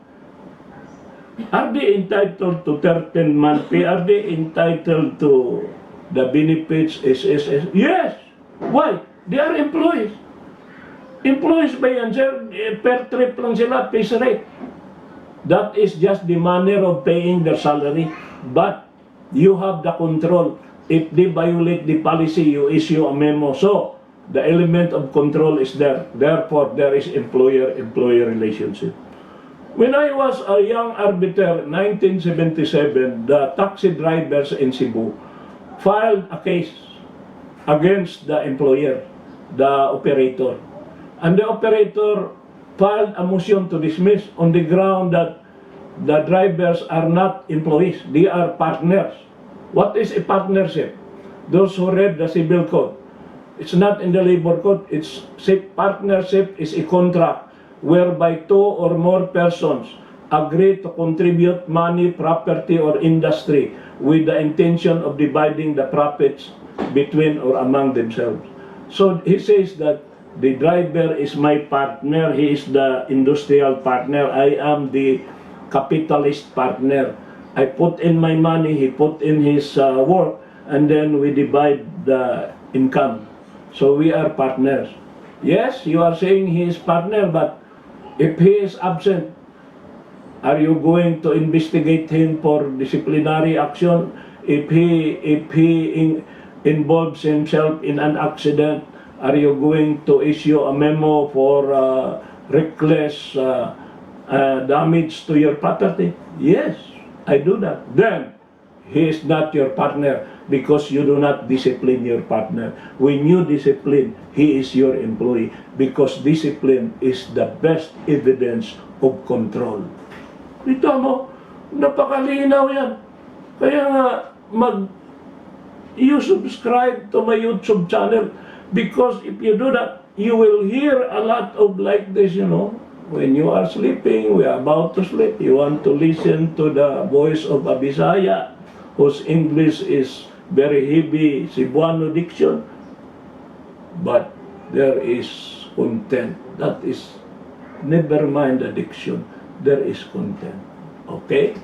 are they entitled to 13-month pay? Are they entitled to the benefits SSS? Yes! Why? They are employees. Employees ba yan, sir? Per trip lang sila, piece rate. That is just the manner of paying their salary. But you have the control. If they violate the policy, you issue a memo. So, the element of control is there. Therefore, there is employer-employee relationship. When I was a young arbiter, 1977, the taxi drivers in Cebu filed a case against the employer, the operator. And the operator filed a motion to dismiss on the ground that the drivers are not employees, they are partners. What is a partnership? Those who read the civil code, it's not in the labor code, it's partnership is a contract whereby two or more persons agree to contribute money, property, or industry with the intention of dividing the profits between or among themselves. So he says that the driver is my partner, he is the industrial partner, I am the capitalist partner. I put in my money, he put in his work, and then we divide the income. So we are partners. Yes, you are saying he is partner, but if he is absent, are you going to investigate him for disciplinary action? If he involves himself in an accident, are you going to issue a memo for reckless damage to your property? Yes, I do that. Then, he is not your partner because you do not discipline your partner. When you discipline, he is your employee because discipline is the best evidence of control. Ito mo, napakalinaw yan. Kaya nga, you subscribe to my YouTube channel because if you do that, you will hear a lot of like this, you know. When you are sleeping, we are about to sleep, you want to listen to the voice of a Bisaya whose English is very heavy Cebuano diction, but there is content. That is, never mind the diction, there is content. Okay?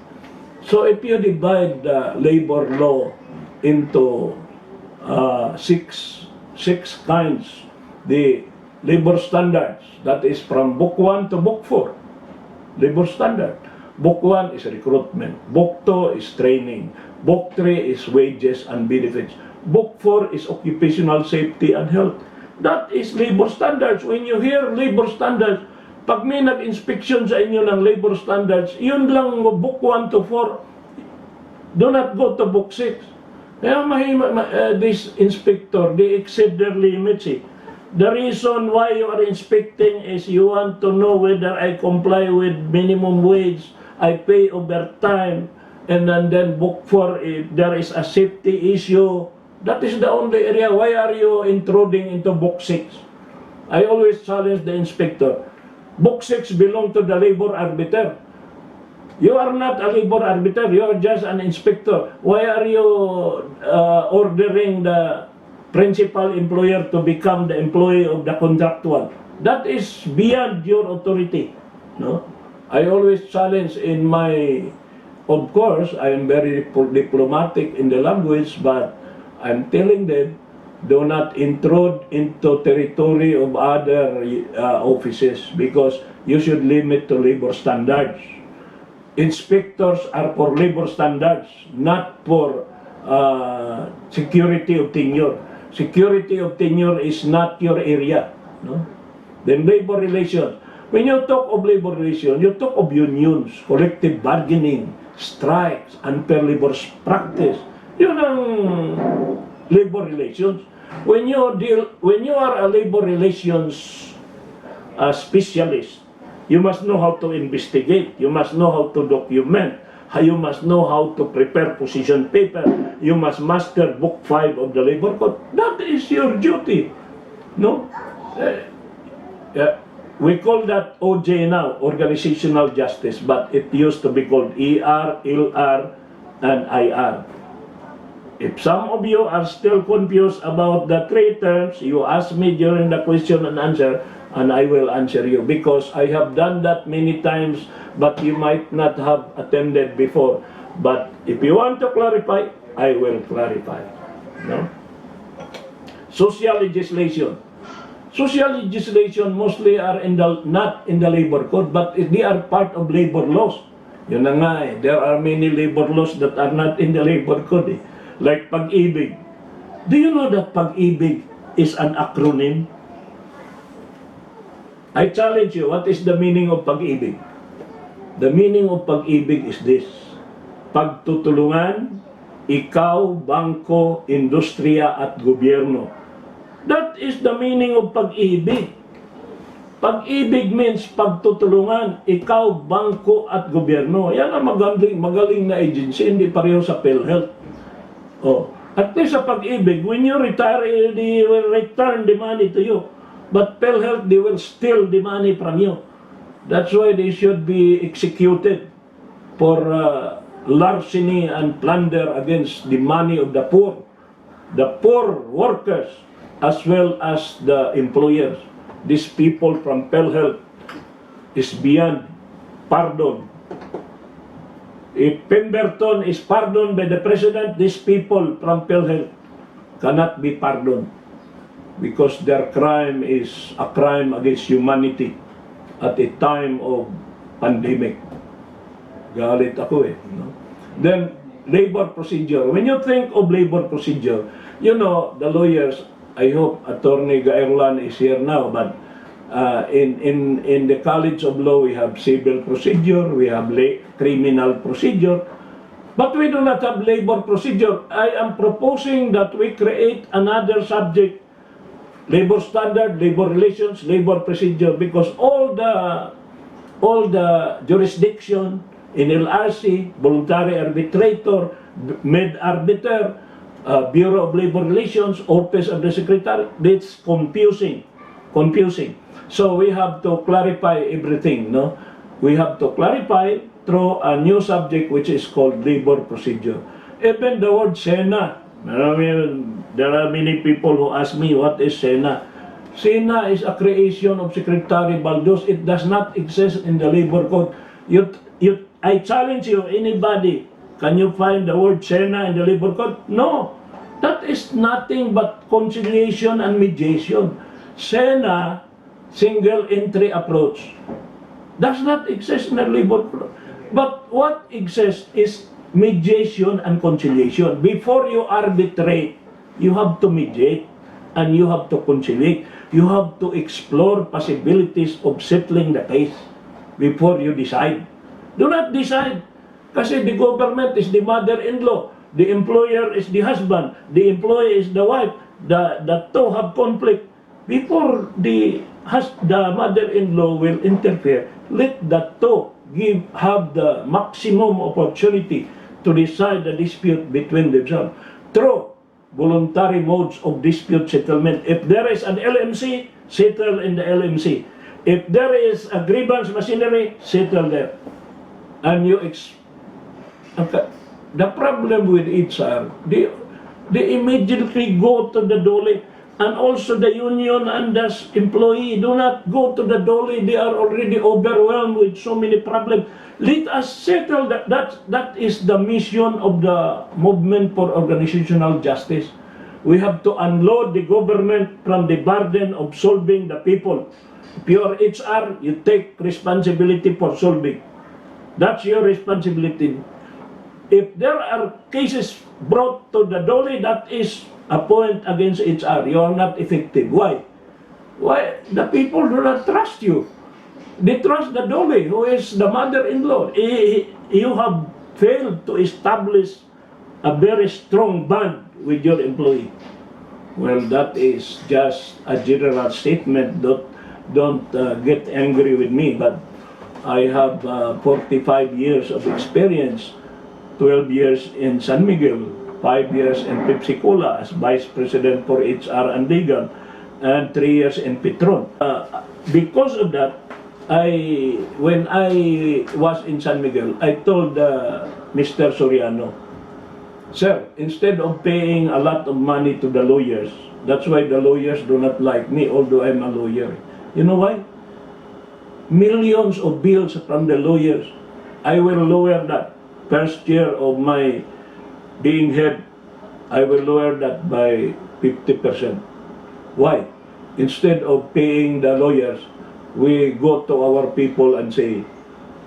So if you divide the labor law into six kinds, the labor standards, that is from Book 1 to Book 4, labor standard. Book 1 is recruitment, Book 2 is training, Book 3 is wages and benefits, Book 4 is occupational safety and health. That is labor standards. When you hear labor standards, pag may nag-inspection sa inyo ng labor standards, yun lang Book 1 to 4. Do not go to Book 6. Kaya this inspector, they exceed their limits eh. The reason why you are inspecting is you want to know whether I comply with minimum wage, I pay overtime, and then Book 4, if there is a safety issue, that is the only area. Why are you intruding into Book 6? I always challenge the inspector. Book 6 belongs to the labor arbiter. You are not a labor arbiter, you are just an inspector. Why are you ordering the principal employer to become the employee of the contractual? That is beyond your authority. No? I always challenge in my, of course, I am very diplomatic in the language, but I'm telling them, do not intrude into territory of other offices because you should limit to labor standards. Inspectors are for labor standards, not for security of tenure. Security of tenure is not your area. No? Then labor relations. When you talk of labor relations, you talk of unions, collective bargaining, strikes, unfair labor practice. Yun ang labor relations. When you are a labor relations specialist, you must know how to investigate, you must know how to document, you must know how to prepare position paper, you must master Book 5 of the Labor Code. That is your duty. No? We call that OJ now, Organizational Justice, but it used to be called ER, LR, and IR. If some of you are still confused about the three terms, you ask me during the question and answer, and I will answer you, because I have done that many times, but you might not have attended before. But if you want to clarify, I will clarify. No? Social legislation. Social legislation mostly are not in the labor code, but they are part of labor laws. Yun na nga eh. There are many labor laws that are not in the labor code eh. Like pag-ibig. Do you know that pag-ibig is an acronym? I challenge you, what is the meaning of pag-ibig? The meaning of pag-ibig is this: pagtutulungan, ikaw, bangko, industriya at gobyerno. That is the meaning of pag-ibig. Pag-ibig means pagtutulungan, ikaw, bangko at gobyerno. Yan ang magaling na agency, hindi pareho sa PhilHealth. Oh, at least sa pag-ibig, when you retire, they will return the money to you. But PhilHealth, they will steal the money from you. That's why they should be executed for larceny and plunder against the money of the poor workers, as well as the employers. These people from PhilHealth is beyond pardon. If Pemberton is pardoned by the President, these people from PhilHealth cannot be pardoned, because their crime is a crime against humanity at a time of pandemic. Galit ako eh. No? Then, labor procedure. When you think of labor procedure, you know, the lawyers, I hope Attorney Gaerlan is here now, but in the College of Law, we have civil procedure, we have criminal procedure, but we do not have labor procedure. I am proposing that we create another subject: labor standard, labor relations, labor procedure, because all the jurisdiction in LRC, voluntary arbitrator, med-arbiter, Bureau of Labor Relations, Office of the Secretary, it's confusing. So we have to clarify everything, no? We have to clarify through a new subject which is called labor procedure. Even the word SENA, there are many people who ask me, what is SENA? SENA is a creation of Secretary Baldos. It does not exist in the labor code. I challenge you, anybody, can you find the word SENA in the labor code? No. That is nothing but conciliation and mediation. SENA, single entry approach, does not exist in the labor code. But what exists is mediation and conciliation. Before you arbitrate, you have to mediate and you have to conciliate. You have to explore possibilities of settling the case before you decide. Do not decide, kasi the government is the mother-in-law, the employer is the husband, the employee is the wife, the two have conflict. Before the mother-in-law will interfere, let the two have the maximum opportunity to decide the dispute between themselves through voluntary modes of dispute settlement. If there is an LMC, settle in the LMC. If there is a grievance machinery, settle there. And the problem with HR, they immediately go to the dole, and also the union and the employee do not go to the dole. They are already overwhelmed with so many problems. Let us settle that. That is the mission of the movement for organizational justice. We have to unload the government from the burden of solving the people. If you are HR, you take responsibility for solving. That's your responsibility. If there are cases brought to the dole, that is a point against HR. You are not effective. Why? Why? The people do not trust you. They trust the dole, who is the mother-in-law. You have failed to establish a very strong bond with your employee. Well, that is just a general statement. Don't get angry with me, but I have 45 years of experience, 12 years in San Miguel, 5 years in Pepsi Cola as Vice President for HR and Legal, and 3 years in Petron. Because of that, when I was in San Miguel, I told Mr. Soriano, "Sir, instead of paying a lot of money to the lawyers, that's why the lawyers do not like me, although I'm a lawyer. You know why? Millions of bills from the lawyers. I will lower that. First year of my being head, I will lower that by 50%. Why? Instead of paying the lawyers, we go to our people and say,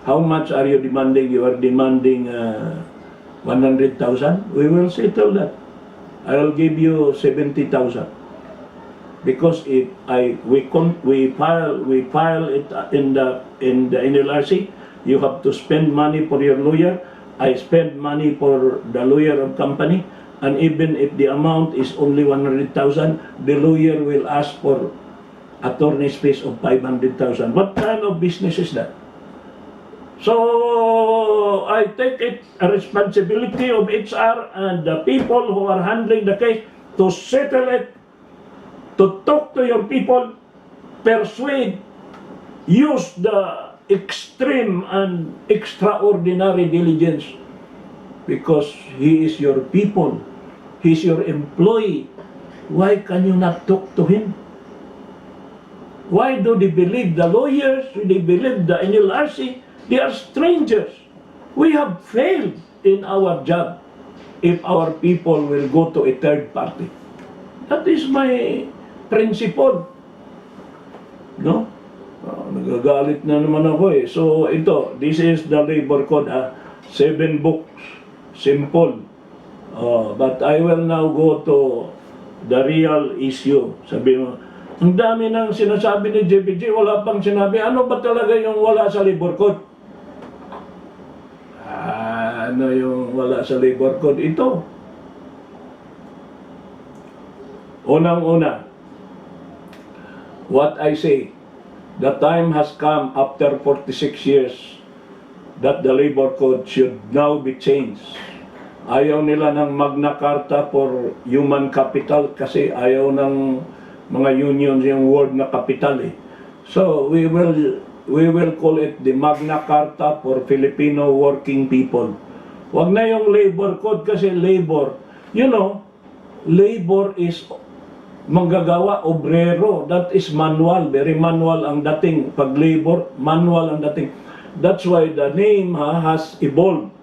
how much are you demanding? You are demanding 100,000. We will settle that. I will give you 70,000. Because if we file it in the NLRC, you have to spend money for your lawyer. I spend money for the lawyer of company, and even if the amount is only 100,000, the lawyer will ask for attorney's fees of 500,000. What kind of business is that? So I take it a responsibility of HR and the people who are handling the case to settle it, to talk to your people, persuade, use the extreme and extraordinary diligence, because he is your people, he is your employee. Why can you not talk to him? Why do they believe the lawyers? Do they believe the NLRC? They are strangers. We have failed in our job if our people will go to a third party. That is my principle. No? Nagagalit na naman ako eh. So ito, this is the labor code. 7 books. Simple. But I will now go to the real issue. Sabi mo, ang dami nang sinasabi ni JPG, wala pang sinabi. Ano ba talaga yung wala sa labor code? Ano yung wala sa labor code? Ito. Unang-una, what I say, the time has come after 46 years that the labor code should now be changed. Ayaw nila ng Magna Carta for human capital kasi ayaw ng mga unions yung word na capital eh. So we will call it the Magna Carta for Filipino working people. Wag na yung labor code kasi labor, you know, labor is manggagawa, obrero. That is manual, very manual ang dating. Pag labor, manual ang dating. That's why the name has evolved.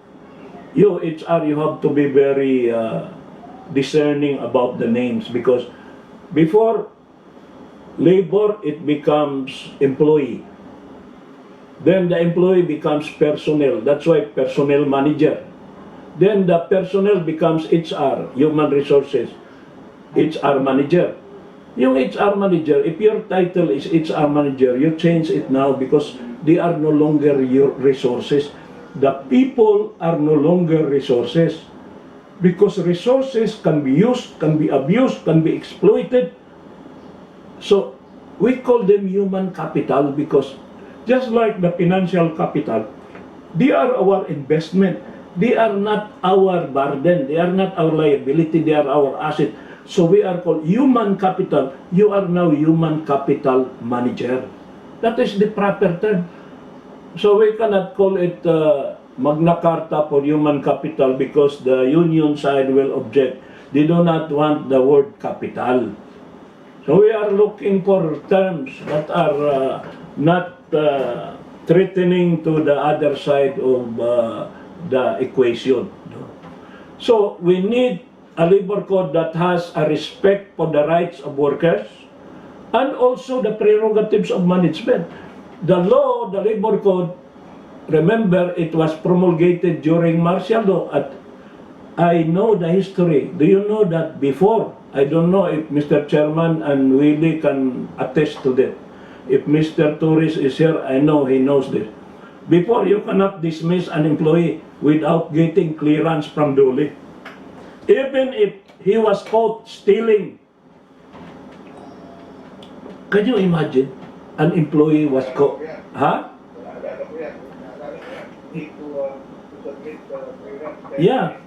You, HR, you have to be very discerning about the names, because before labor, it becomes employee. Then the employee becomes personnel. That's why personnel manager. Then the personnel becomes HR, human resources, HR manager. Yung HR manager, if your title is HR manager, you change it now because they are no longer your resources. The people are no longer resources, because resources can be used, can be abused, can be exploited. So we call them human capital because just like the financial capital, they are our investment. They are not our burden. They are not our liability. They are our asset. So we are called human capital. You are now human capital manager. That is the proper term. So we cannot call it Magna Carta for human capital because the union side will object. They do not want the word capital. So we are looking for terms that are not threatening to the other side of the equation. So we need a labor code that has a respect for the rights of workers and also the prerogatives of management. The law, the labor code, remember, it was promulgated during martial law. I know the history. Do you know that before? I don't know if Mr. Chairman and Willie can attest to that. If Mr. Torres is here, I know he knows this. Before, you cannot dismiss an employee without getting clearance from Dole. Even if he was caught stealing Can you imagine? An employee was huh? Yeah.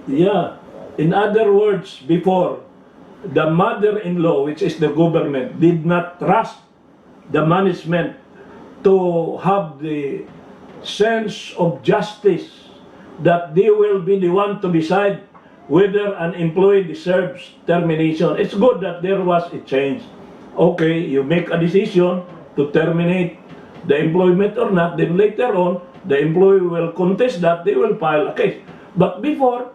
Yeah. In other words, before, the mother-in-law, which is the government, did not trust the management to have the sense of justice that they will be the one to decide whether an employee deserves termination. It's good that there was a change. Okay, you make a decision to terminate the employment or not, then later on, the employee will contest that, they will file a case. But before,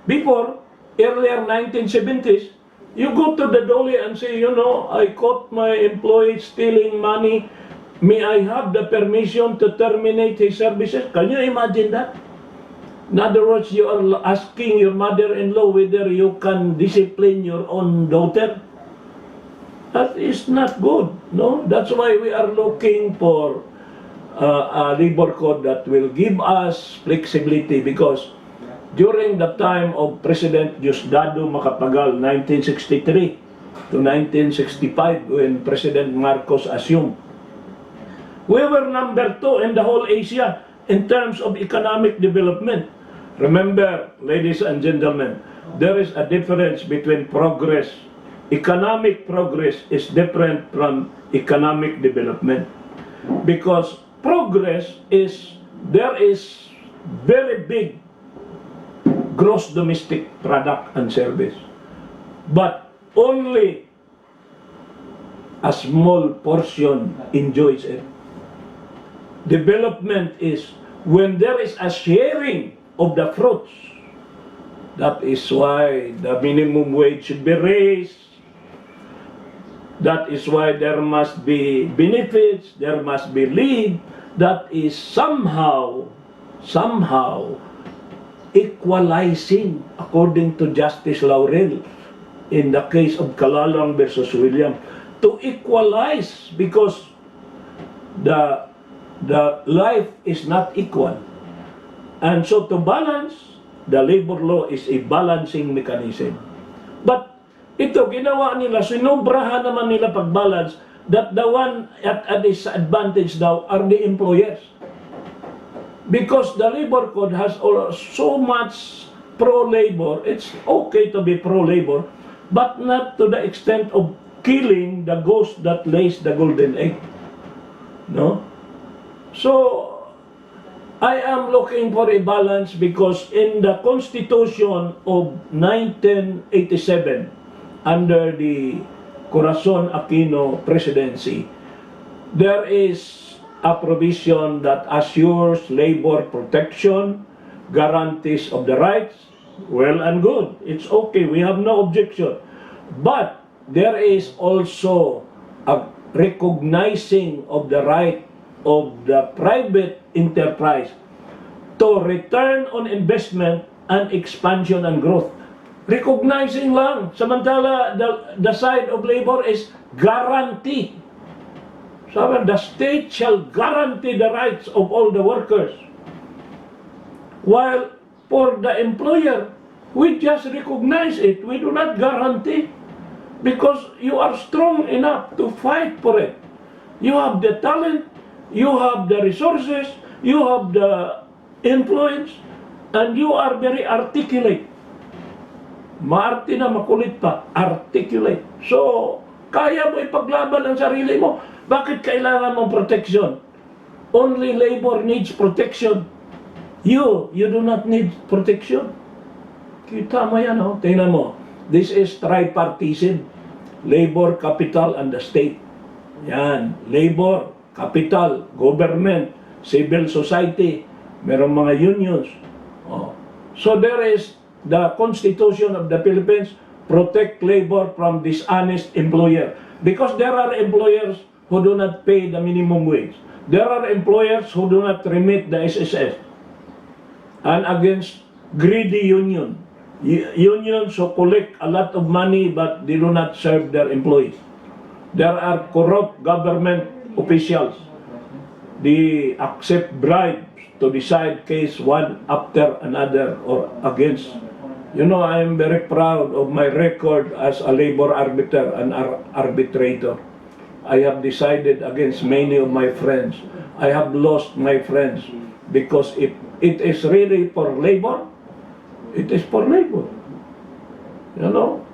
earlier 1970s, you go to the Dole and say, you know, I caught my employee stealing money. May I have the permission to terminate his services? Can you imagine that? In other words, you are asking your mother-in-law whether you can discipline your own daughter. That is not good, no? That's why we are looking for a labor code that will give us flexibility, because during the time of President Diosdado Macapagal, 1963 to 1965, when President Marcos assumed, we were number 2 in the whole Asia in terms of economic development. Remember, ladies and gentlemen, there is a difference between progress. Economic progress is different from economic development, because progress is, there is very big gross domestic product and service, but only a small portion enjoys it. Development is when there is a sharing of the fruits. That is why the minimum wage should be raised. That is why there must be benefits, there must be leave. That is somehow equalizing, according to Justice Laurel in the case of Colonial versus William, to equalize, because the life is not equal. And so to balance, the labor law is a balancing mechanism. But ito, ginawa nila, sinobrahan naman nila pag-balance, that the one at a disadvantage daw are the employers. Because the labor code has so much pro-labor, it's okay to be pro-labor, but not to the extent of killing the ghost that lays the golden egg. No? So, I am looking for a balance, because in the Constitution of 1987, under the Corazon Aquino presidency, there is a provision that assures labor protection, guarantees of the rights. Well and good. It's okay. We have no objection. But there is also a recognizing of the right of the private enterprise to return on investment and expansion and growth. Recognizing lang. Samantala, the side of labor is guarantee. Sabi, the state shall guarantee the rights of all the workers. While for the employer, we just recognize it. We do not guarantee, because you are strong enough to fight for it. You have the talent, you have the resources, you have the influence, and you are very articulate. Maarte na, makulit pa, articulate. So, kaya mo ipaglaban ang sarili mo. Bakit kailangan mong protection? Only labor needs protection. You do not need protection. Kita mo yan, oh. Tingnan mo. This is tripartism. Labor, capital, and the state. Yan. Labor, capital, government, civil society, merong mga unions. Oh. So there is the Constitution of the Philippines, protect labor from dishonest employer. Because there are employers who do not pay the minimum wage. There are employers who do not remit the SSS. And against greedy unions who collect a lot of money but they do not serve their employees. There are corrupt government officials. They accept bribes to decide case one after another or against You know, I am very proud of my record as a labor arbiter and arbitrator. I have decided against many of my friends. I have lost my friends because if it is really for labor, it is for labor. You know,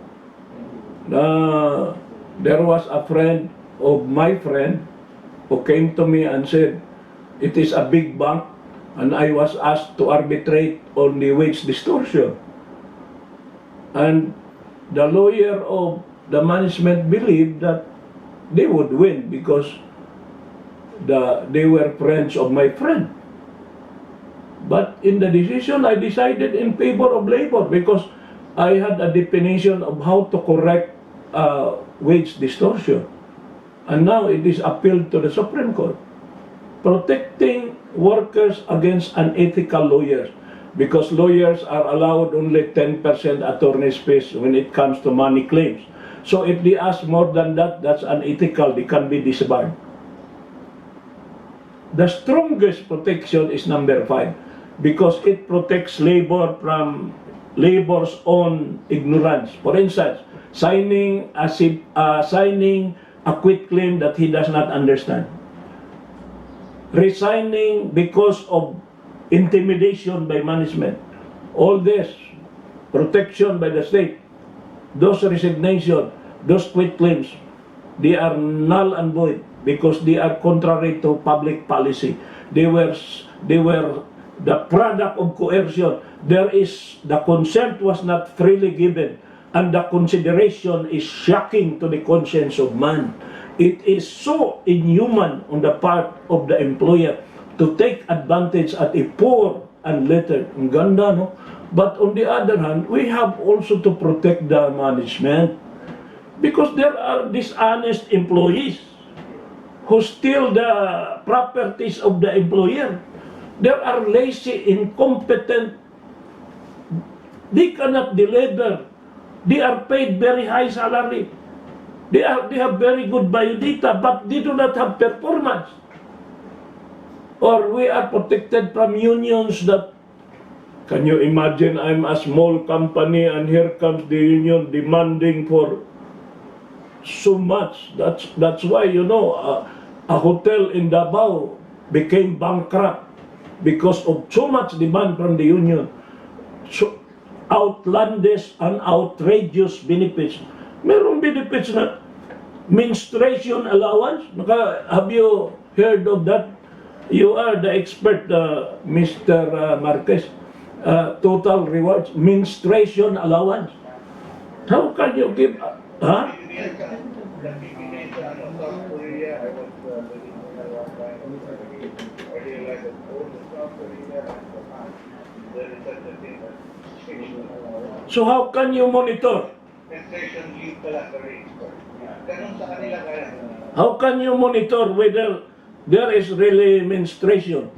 there was a friend of my friend who came to me and said, it is a big bank and I was asked to arbitrate on the wage distortion. And the lawyer of the management believed that they would win because they were friends of my friend. But in the decision, I decided in favor of labor because I had a definition of how to correct wage distortion. And now it is appealed to the Supreme Court. Protecting workers against unethical lawyers, because lawyers are allowed only 10% attorney's fees when it comes to money claims. So if they ask more than that, that's unethical. They can be disbarred. The strongest protection is number 5 because it protects labor from labor's own ignorance. For instance, signing a quit claim that he does not understand. Resigning because of intimidation by management. All this protection by the state. Those resignation, those quit claims, they are null and void because they are contrary to public policy. They were the product of coercion. The consent was not freely given, and the consideration is shocking to the conscience of man. It is so inhuman on the part of the employer to take advantage at a poor and lettered. Ang ganda, no? But on the other hand, we have also to protect the management because there are dishonest employees who steal the properties of the employer. There are lazy, incompetent. They cannot deliver. They are paid very high salary. They have very good biodata, but they do not have performance. Or we are protected from unions that, can you imagine, I'm a small company and here comes the union demanding for so much. That's why, you know, a hotel in Davao became bankrupt because of so much demand from the union. So outlandish and outrageous benefits. Merong benefits na menstruation allowance. Have you heard of that? You are the expert, Mr. Marquez. Total rewards, menstruation allowance. How can you give? Huh? So how can you monitor? How can you monitor whether there is really menstruation?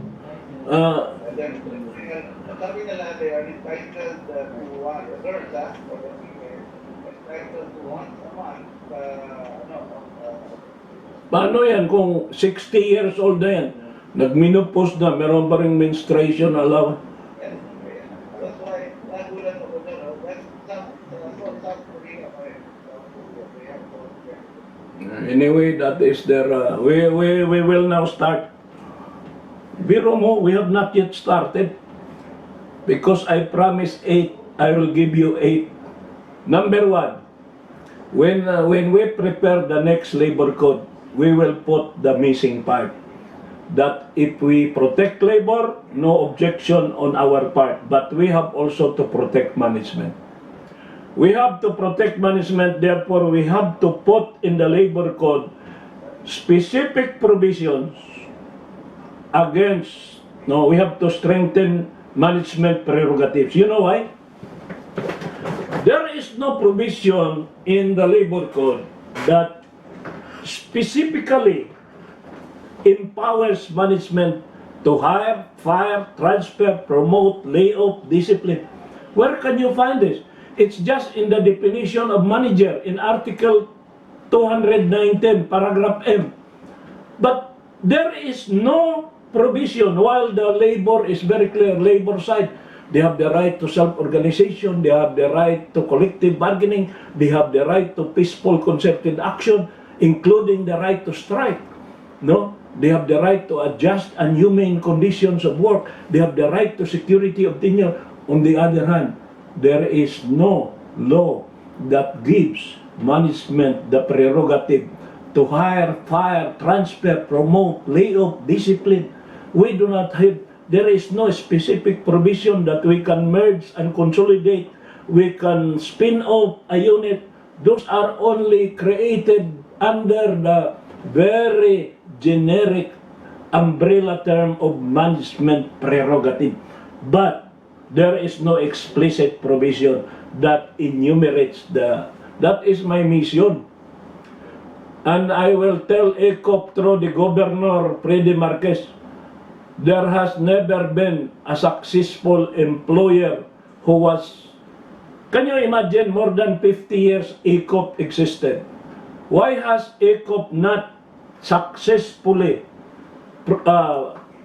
Sabi nila, they are entitled to one, the girls, or the female, entitled to once a month, Paano yan kung 60 years old na yan? Nag-menopause na, meron pa rin menstruation allowance? That's why, nagulat ako doon, South Korea pa rin. Anyway, that is their, we will now start. Biro mo, we have not yet started. Because I promised 8, I will give you 8. Number 1, when we prepare the next labor code, we will put the missing part. That if we protect labor, no objection on our part. But we have also to protect management. We have to protect management, therefore we have to put in the labor code specific provisions against, no, we have to strengthen management prerogatives. You know why? There is no provision in the labor code that specifically empowers management to hire, fire, transfer, promote, lay off, discipline. Where can you find this? It's just in the definition of manager in Article 219, paragraph M. But there is no provision, while the labor is very clear, labor side, They have the right to self-organization. They have the right to collective bargaining. They have the right to peaceful concerted action, including the right to strike. No? They have the right to adjust inhumane conditions of work. They have the right to security of tenure. On the other hand, there is no law that gives management the prerogative to hire, fire, transfer, promote, lay off, discipline. We do not have, there is no specific provision that we can merge and consolidate. We can spin off a unit. Those are only created under the very generic umbrella term of management prerogative. But there is no explicit provision that enumerates that is my mission. And I will tell ECOP through the Governor Freddy Marquez, there has never been a successful employer who was, can you imagine, more than 50 years ECOP existed. Why has ECOP not successfully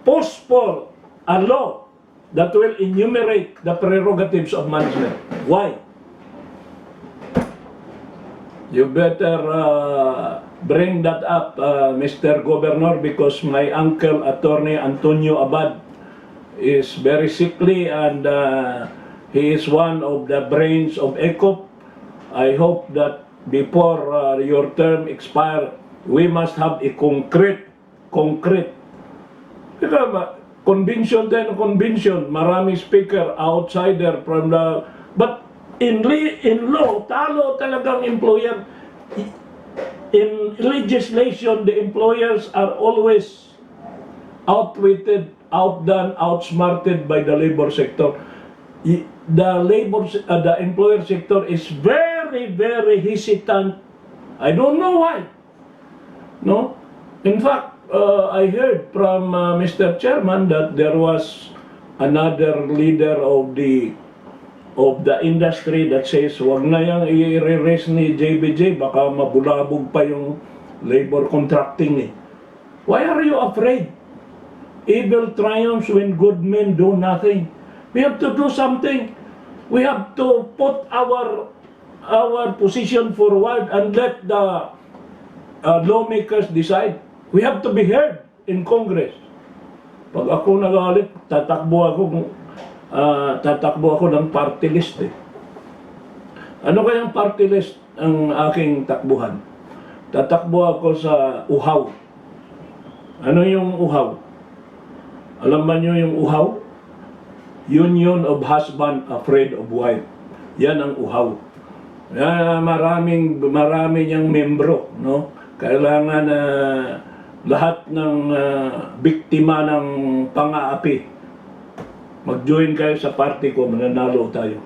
postponed a law that will enumerate the prerogatives of management? Why? You better bring that up, Mr. Governor, because my uncle, Attorney Antonio Abad, is very sickly and he is one of the brains of ECOP. I hope that before your term expire, we must have a concrete, convention then convention, maraming speaker, outsider from the, but in law, talo talagang employer. In legislation, the employers are always outwitted, outdone, outsmarted by the labor sector. The employer sector is very, very hesitant. I don't know why. No? In fact, I heard from Mr. Chairman that there was another leader of the industry that says, wag na yang i-re-raise ni JBJ, baka mabulabog pa yung labor contracting eh. Why are you afraid? Evil triumphs when good men do nothing. We have to do something. We have to put our position forward and let the lawmakers decide. We have to be heard in Congress. Pag ako nagalit, tatakbo ako ng party list eh. Ano kayang party list ang aking takbuhan? Tatakbo ako sa uhaw. Ano yung uhaw? Alam ba nyo yung uhaw? Union of Husband Afraid of Wife. Yan ang uhaw. Marami niyang membro, no? Kailangan lahat ng biktima ng pang-aapi mag-join kayo sa party ko, mananalo tayo.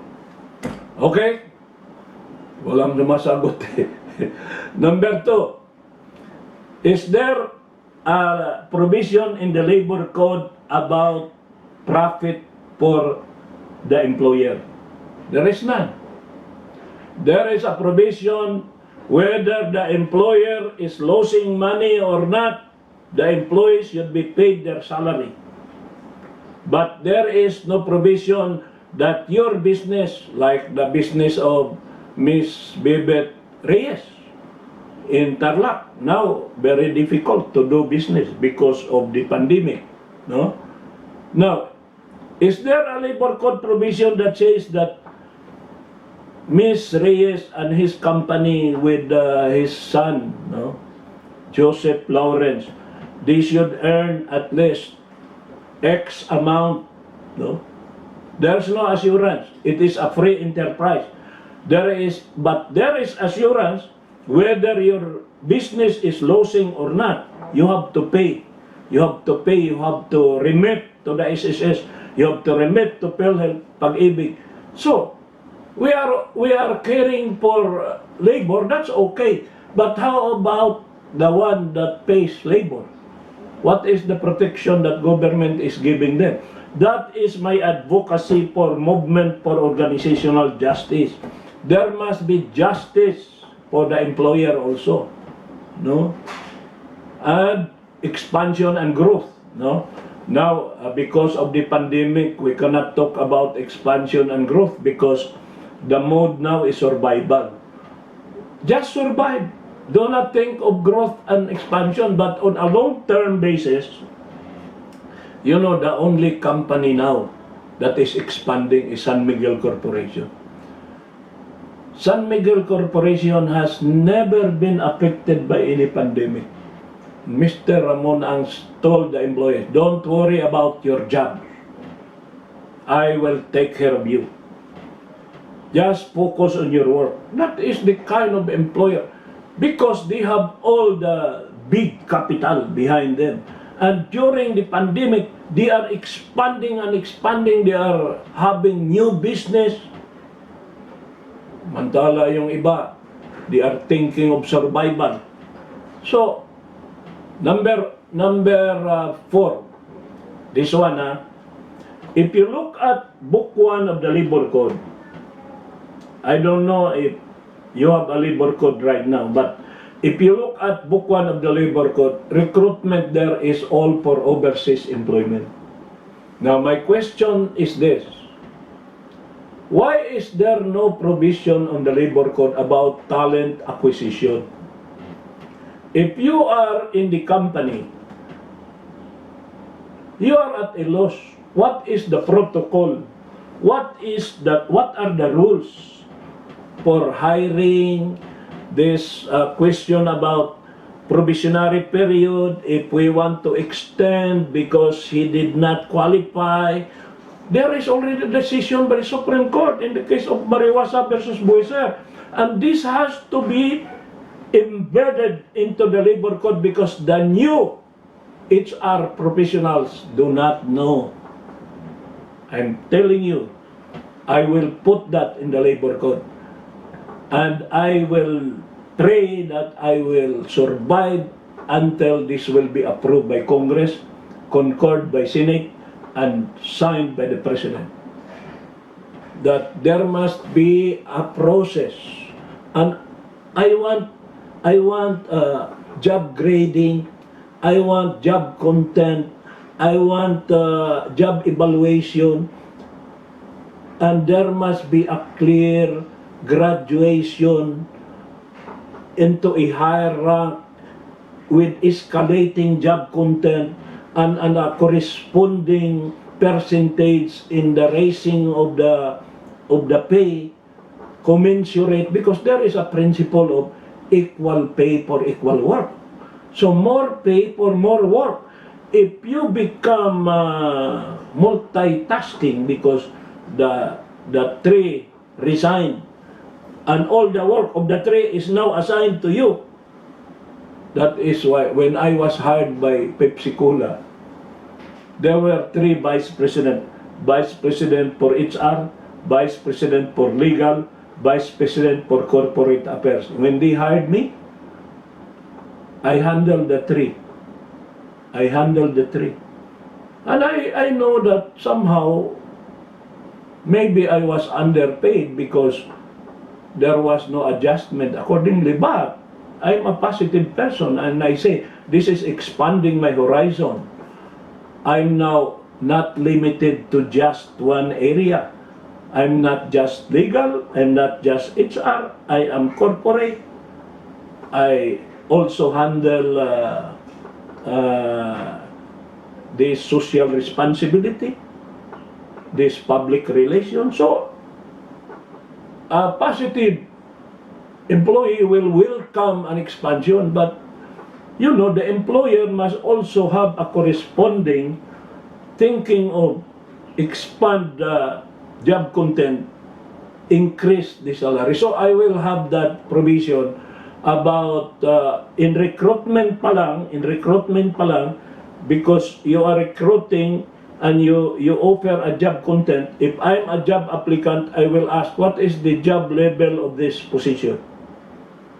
Okay? Walang sumasagot eh. Number 2, is there a provision in the labor code about profit for the employer? There is none. There is a provision whether the employer is losing money or not, the employees should be paid their salary. But there is no provision that your business, like the business of Miss Bebet Reyes in Tarlac, now very difficult to do business because of the pandemic. No? Now, is there a labor code provision that says that Miss Reyes and his company with his son, no, Joseph Lawrence, they should earn at least X amount, no? There's no assurance. It is a free enterprise. But there is assurance whether your business is losing or not. You have to pay. You have to pay. You have to remit to the SSS. You have to remit to PhilHealth, Pag-ibig. So, we are caring for labor. That's okay. But how about the one that pays labor? What is the protection that government is giving them? That is my advocacy for movement for organizational justice. There must be justice for the employer also, no? And expansion and growth, no? Now, because of the pandemic, we cannot talk about expansion and growth because the mode now is survival. Just survive. Do not think of growth and expansion, but on a long-term basis, you know, the only company now that is expanding is San Miguel Corporation. San Miguel Corporation has never been affected by any pandemic. Mr. Ramon Ang told the employees, don't worry about your job. I will take care of you. Just focus on your work. That is the kind of employer, because they have all the big capital behind them. And during the pandemic, they are expanding and expanding. They are having new business. Mantala yung iba, they are thinking of survival. So, Number 4, this one, if you look at Book 1 of the Labor Code, I don't know if you have a Labor Code right now, but if you look at Book 1 of the Labor Code, recruitment there is all for overseas employment. Now, my question is this. Why is there no provision on the Labor Code about talent acquisition? If you are in the company, you are at a loss. What is the protocol? What are the rules for hiring? This question about probationary period, if we want to extend because he did not qualify, there is already a decision by the Supreme Court in the case of Mariwasa versus Buiser. And this has to be embedded into the Labor Code because the new HR professionals do not know. I'm telling you, I will put that in the Labor Code. And I will pray that I will survive until this will be approved by Congress, concurred by Senate, and signed by the President. That there must be a process. And I want job grading, I want job content, I want job evaluation, and there must be a clear graduation into a higher rank with escalating job content and a corresponding percentage in the raising of the pay commensurate, because there is a principle of equal pay for equal work. So more pay for more work. If you become multitasking because the three resigned and all the work of the three is now assigned to you, that is why when I was hired by Pepsi Cola, there were 3 vice president for HR, vice president for legal, vice president for corporate affairs. When they hired me, I handled the 3. And I know that somehow, maybe I was underpaid because there was no adjustment accordingly, but I'm a positive person and I say, this is expanding my horizon. I'm now not limited to just one area. I'm not just legal, I'm not just HR, I am corporate. I also handle this social responsibility, this public relations. So, a positive employee will welcome an expansion, but you know, the employer must also have a corresponding thinking of expand the job content, increase the salary. So I will have that provision about in recruitment pa lang, because you are recruiting and you offer a job content. If I'm a job applicant, I will ask what is the job level of this position,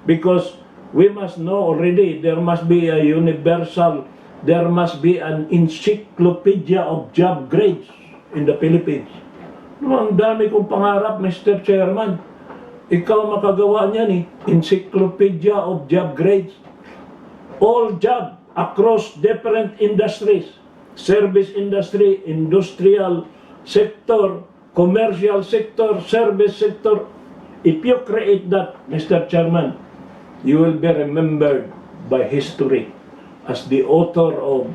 because we must know already there must be a universal, there must be an encyclopedia of job grades in the Philippines. No, ang dami kong pangarap, Mr. Chairman. Ikaw makagawa niyan eh. Encyclopedia of job grades. All job across different industries. service industry, industrial sector, commercial sector, service sector. If you create that, Mr. Chairman, you will be remembered by history as the author of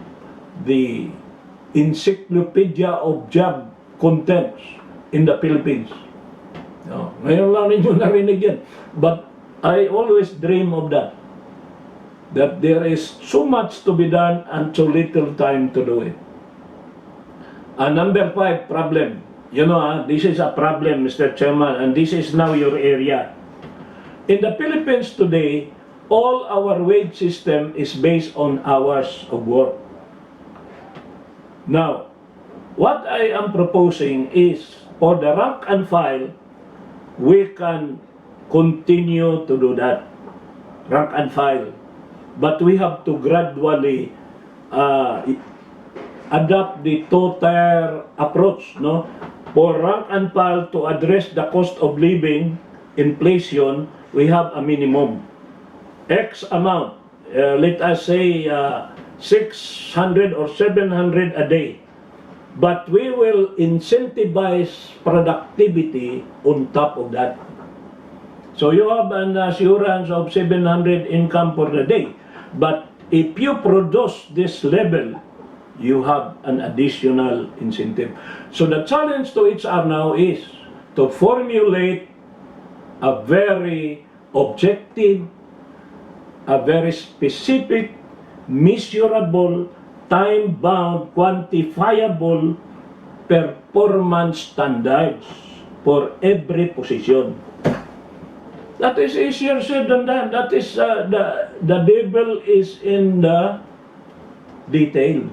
the encyclopedia of job contents in the Philippines. No, ngayon lang ninyo narinig yan. But I always dream of that. That there is so much to be done and so little time to do it. Number 5, problem. You know, this is a problem, Mr. Chairman, and this is now your area. In the Philippines today, all our wage system is based on hours of work. Now, what I am proposing is for the rank and file, we can continue to do that, rank and file. But we have to gradually adopt the total approach, no? For rank and file to address the cost of living, inflation, we have a minimum. X amount, let us say 600 or 700 a day. But we will incentivize productivity on top of that. So you have an assurance of 700 income for the day. But if you produce this level, you have an additional incentive. So the challenge to HR now is to formulate a very objective, a very specific, measurable, time-bound, quantifiable performance standards for every position. That is easier said than that. That is the devil is in the detail.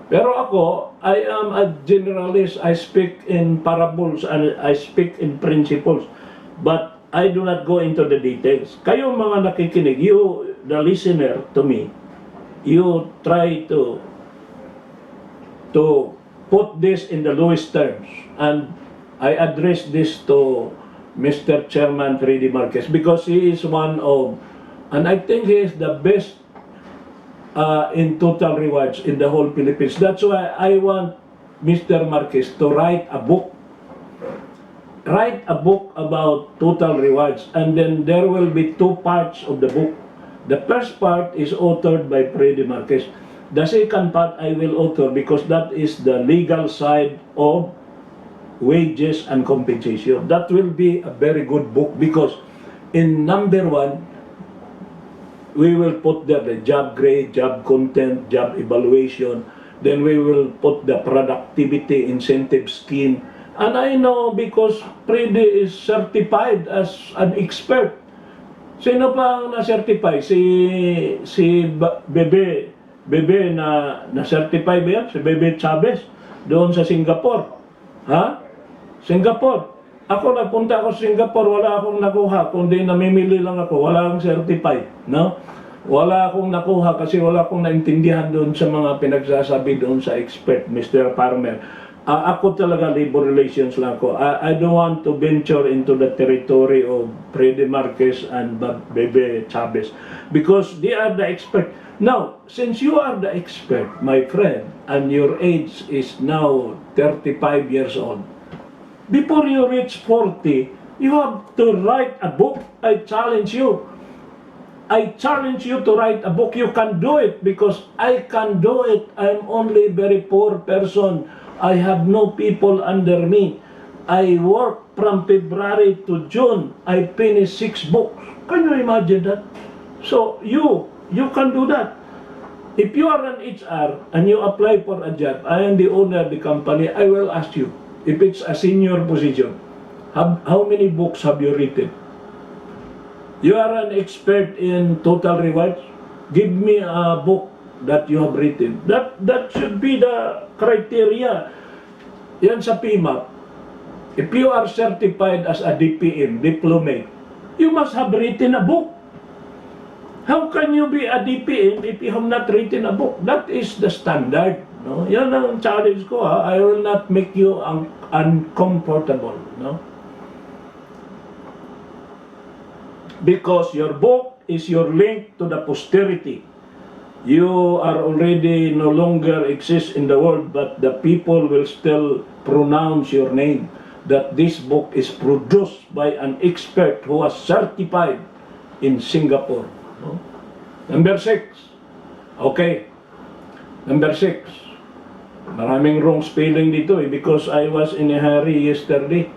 Pero ako, I am a generalist. I speak in parables and I speak in principles. But I do not go into the details. Kayo mga nakikinig, you, the listener to me, you try to put this in the lowest terms. And I address this to Mr. Chairman Freddy Marquez because he is one of, and I think he is the best in total rewards in the whole Philippines. That's why I want Mr. Marquez to write a book. Write a book about total rewards, and then there will be 2 parts of the book. The first part is authored by Freddy Marquez. The second part I will author because that is the legal side of wages and compensation. That will be a very good book because in number 1, we will put there the job grade, job content, job evaluation. Then we will put the productivity incentive scheme. And I know because Freddy is certified as an expert. Sino pa ang na-certify? Si Bebe na-certify ba yan? Si Bebe Chavez doon sa Singapore. Ha? Singapore. Ako nagpunta ako sa Singapore, wala akong nakuha. Kundi namimili lang ako, wala akong certified. No? Wala akong nakuha kasi wala akong naintindihan doon sa mga pinagsasabi doon sa expert, Mr. Farmer. Ako talaga labor relations lang ako. I don't want to venture into the territory of Freddy Marquez and Bebe Chavez because they are the expert. Now, since you are the expert, my friend, and your age is now 35 years old, before you reach 40, you have to write a book. I challenge you. I challenge you to write a book. You can do it because I can do it. I'm only a very poor person. I have no people under me. I work from February to June. I finished 6 books. Can you imagine that? So you can do that. If you are an HR and you apply for a job, I am the owner of the company, I will ask you, if it's a senior position, how many books have you written? You are an expert in total rewards. Give me a book that you have written. That should be the criteria. Yan sa PMAP. If you are certified as a DPM, diplomate, you must have written a book. How can you be a DPM if you have not written a book? That is the standard. No? Yan ang challenge ko. Ha? I will not make you uncomfortable. No? Because your book is your link to the posterity. You are already no longer exist in the world, but the people will still pronounce your name. That this book is produced by an expert who was certified in Singapore. No? Number 6. Okay. Number 6. Maraming wrong spelling dito because I was in a hurry yesterday.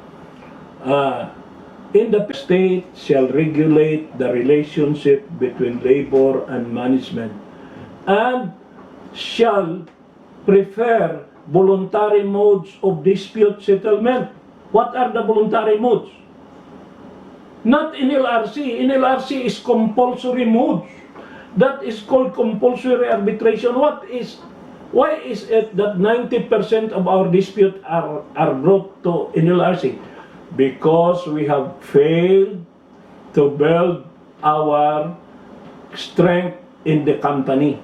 In the state shall regulate the relationship between labor and management and shall prefer voluntary modes of dispute settlement. What are the voluntary modes? Not in LRC. In LRC is compulsory modes. That is called compulsory arbitration. Why is it that 90% of our disputes are brought to in LRC? Because we have failed to build our strength in the company.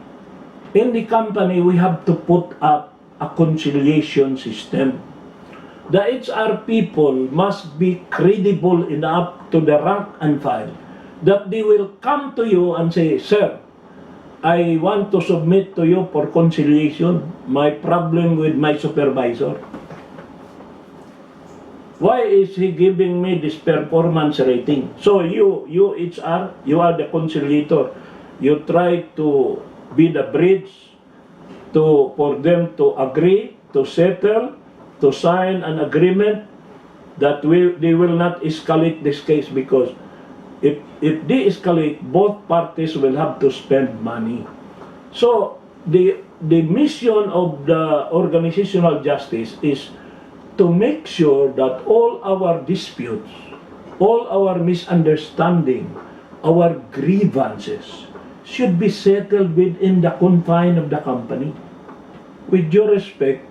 In the company, we have to put up a conciliation system. The HR people must be credible enough to the rank and file that they will come to you and say, "Sir, I want to submit to you for conciliation my problem with my supervisor. Why is he giving me this performance rating?" So you HR, you are the conciliator. You try to be the bridge for them to agree, to settle, to sign an agreement that they will not escalate this case, because if they escalate, both parties will have to spend money. So the mission of the organizational justice is to make sure that all our disputes, all our misunderstanding, our grievances should be settled within the confine of the company. With due respect,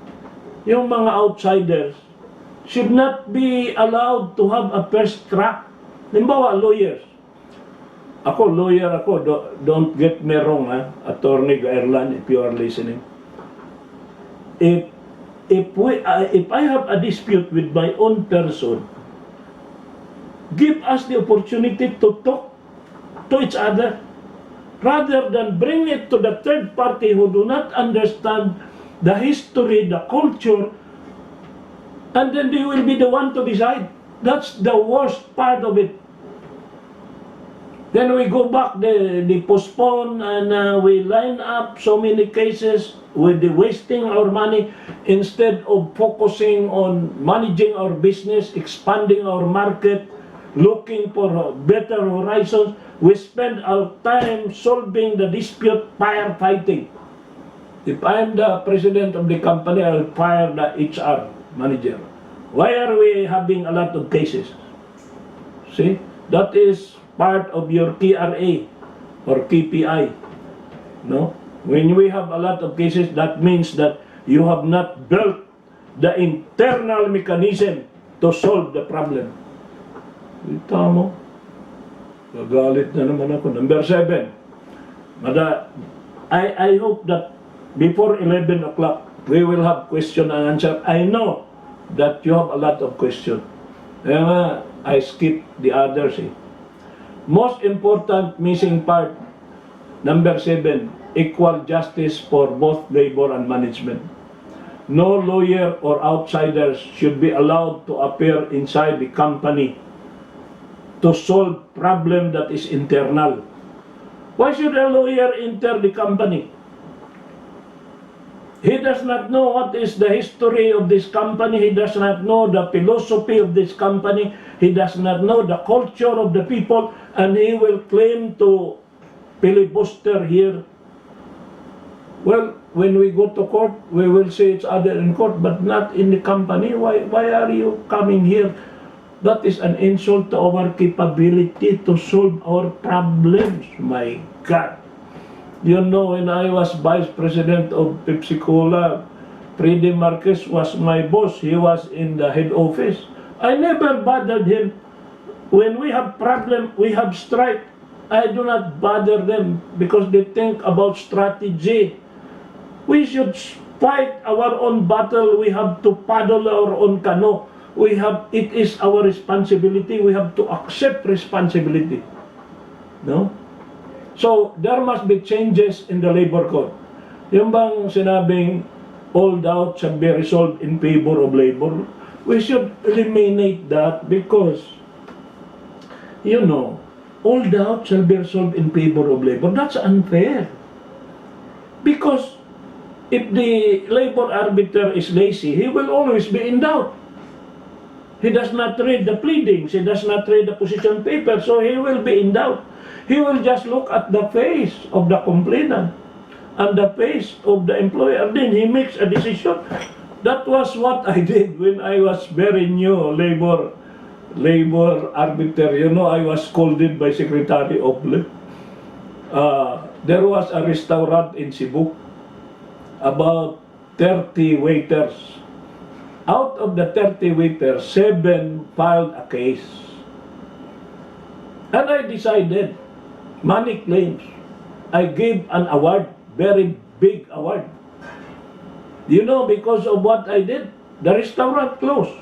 yung mga outsiders should not be allowed to have a first track. Halimbawa, lawyers. Ako, lawyer ako. Don't get me wrong, Attorney Gaerlan, if you are listening. If I have a dispute with my own person, give us the opportunity to talk to each other, rather than bring it to the third party who do not understand the history, the culture, and then they will be the one to decide. That's the worst part of it. Then we go back, they postpone, and we line up so many cases with the wasting our money instead of focusing on managing our business, expanding our market, looking for better horizons. We spend our time solving the dispute, firefighting. If I'm the president of the company, I'll fire the HR manager. Why are we having a lot of cases? See, that is part of your KRA or KPI. No? When we have a lot of cases, that means that you have not built the internal mechanism to solve the problem. Kita mo? Gagalit na naman ako. Number 7. I hope that before 11 o'clock, we will have question and answer. I know that you have a lot of questions. I skip the others. Most important missing part, number 7, equal justice for both labor and management. No lawyer or outsiders should be allowed to appear inside the company to solve problem that is internal. Why should a lawyer enter the company? He does not know what is the history of this company. He does not know the philosophy of this company. He does not know the culture of the people, and he will claim to filibuster here. Well, when we go to court, we will see each other in court, but not in the company. Why are you coming here? That is an insult to our capability to solve our problems. My God. You know, when I was vice president of Pepsi Cola, Freddy Marquez was my boss. He was in the head office. I never bothered him. When we have problem, we have strike, I do not bother them because they think about strategy. We should fight our own battle. We have to paddle our own canoe. It is our responsibility. We have to accept responsibility. No? So, there must be changes in the labor code. Yung bang sinabing all doubt shall be resolved in favor of labor, we should eliminate that because, you know, all doubt shall be resolved in favor of labor. That's unfair. Because if the labor arbiter is lazy, he will always be in doubt. He does not read the pleadings, he does not read the position paper, so he will be in doubt. He will just look at the face of the complainant and the face of the employer, and then he makes a decision. That was what I did when I was very new labor arbiter. You know, I was scolded by Secretary of Labor. There was a restaurant in Cebu, about 30 waiters. Out of the 30 waiters, 7 filed a case. And I decided, money claims. I gave an award, very big award. You know, because of what I did, the restaurant closed.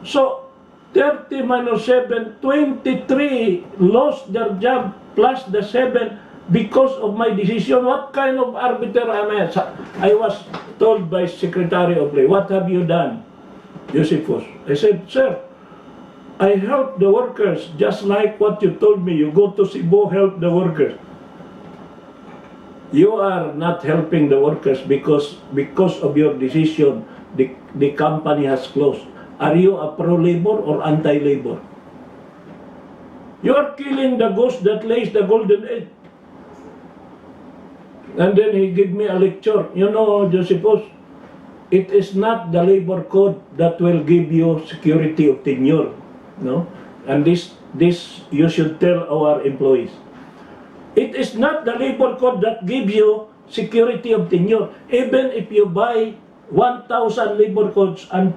So, 30 minus 7, 23 lost their job, plus the 7 because of my decision. What kind of arbiter am I? I was told by Secretary of Labor, what have you done, Josephus? I said, sir, I help the workers just like what you told me. You go to Cebu, help the workers. You are not helping the workers because of your decision, the company has closed. Are you a pro-labor or anti-labor? You are killing the goose that lays the golden egg. And then he gave me a lecture. You know, Josephus, it is not the labor code that will give you security of tenure, no? And this you should tell our employees. It is not the labor code that gives you security of tenure. Even if you buy 1,000 labor codes and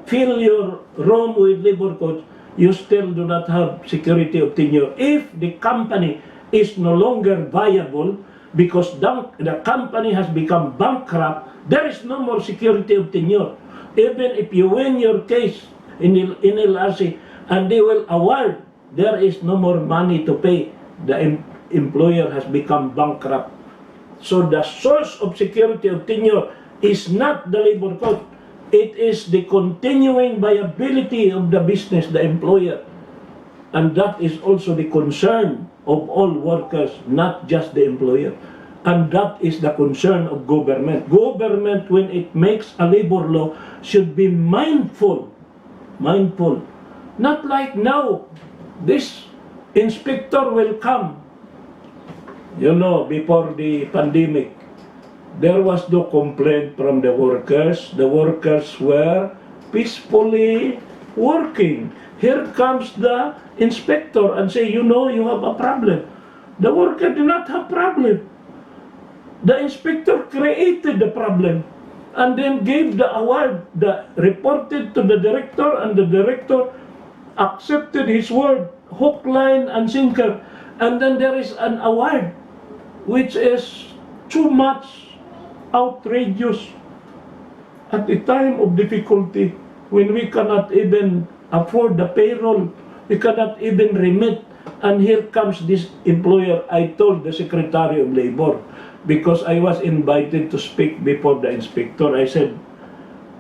fill your room with labor codes, you still do not have security of tenure. If the company is no longer viable because the company has become bankrupt, there is no more security of tenure. Even if you win your case in LRC and they will award, there is no more money to pay. The employer has become bankrupt. So the source of security of tenure is not the labor code. It is the continuing viability of the business, the employer. And that is also the concern of all workers, not just the employer. And that is the concern of government. Government, when it makes a labor law, should be mindful. Not like now, this inspector will come. You know, before the pandemic, there was no complaint from the workers. The workers were peacefully working. Here comes the inspector and say, you know, you have a problem. The worker did not have problem. The inspector created the problem and then gave the award, reported to the director, and the director accepted his word, hook, line, and sinker. And then there is an award which is too much outrageous at the time of difficulty when we cannot even afford the payroll, we cannot even remit, and here comes this employer. I told the Secretary of Labor, because I was invited to speak before the inspector, I said,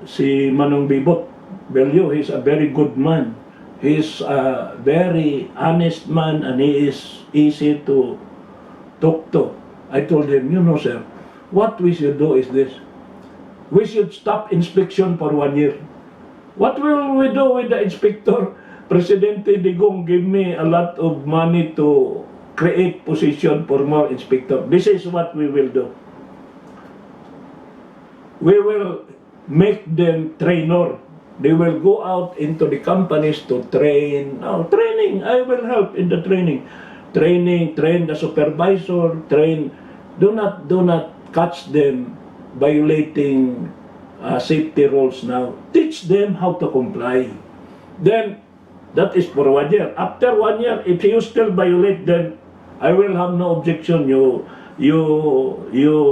si Manong Bibot Bello, he's a very good man, he's a very honest man, and he is easy to talk to. I told him, you know, sir, what we should do is this. We should stop inspection for 1 year. What will we do with the inspector? Presidente Digong gave me a lot of money to create position for more inspector. This is what we will do. We will make them trainer. They will go out into the companies to train. Training, I will help in the training. Train the supervisor, do not catch them violating safety rules now. Teach them how to comply. Then, that is for 1 year. After 1 year, if you still violate, then I will have no objection. You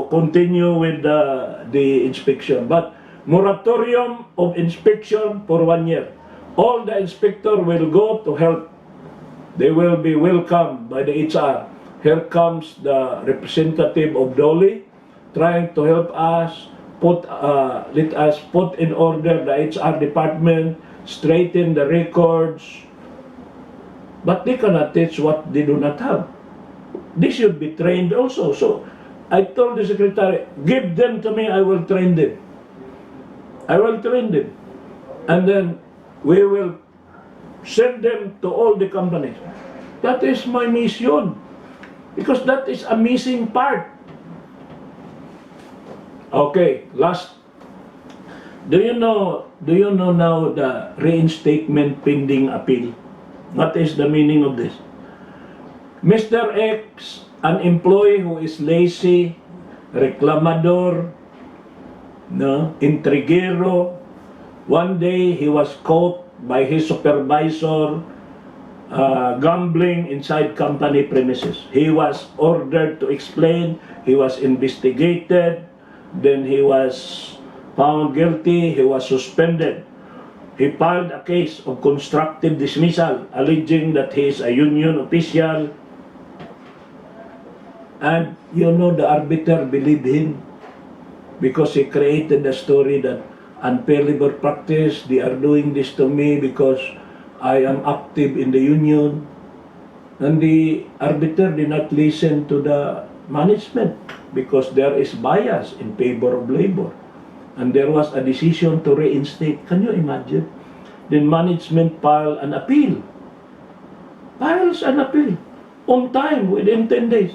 continue with the inspection. But moratorium of inspection for 1 year. All the inspector will go to help. They will be welcomed by the HR. here comes the representative of Dolly trying to help us let us put in order the HR department, straighten the records, but they cannot teach what they do not have. They should be trained also. So I told the secretary, give them to me, I will train them. I will train them. And then we will send them to all the companies. That is my mission. Because that is a missing part. Okay, last. Do you know now the reinstatement pending appeal? What is the meaning of this? Mr. X, an employee who is lazy, reclamador, no, intriguero, one day he was caught by his supervisor gambling inside company premises. He was ordered to explain, he was investigated, then he was found guilty, he was suspended. He filed a case of constructive dismissal, alleging that he is a union official. And you know, the arbiter believed him because he created a story that unfair labor practice, they are doing this to me because I am active in the union. And the arbiter did not listen to the management because there is bias in favor of labor. And there was a decision to reinstate. Can you imagine? Then management filed an appeal. Files an appeal on time, within 10 days.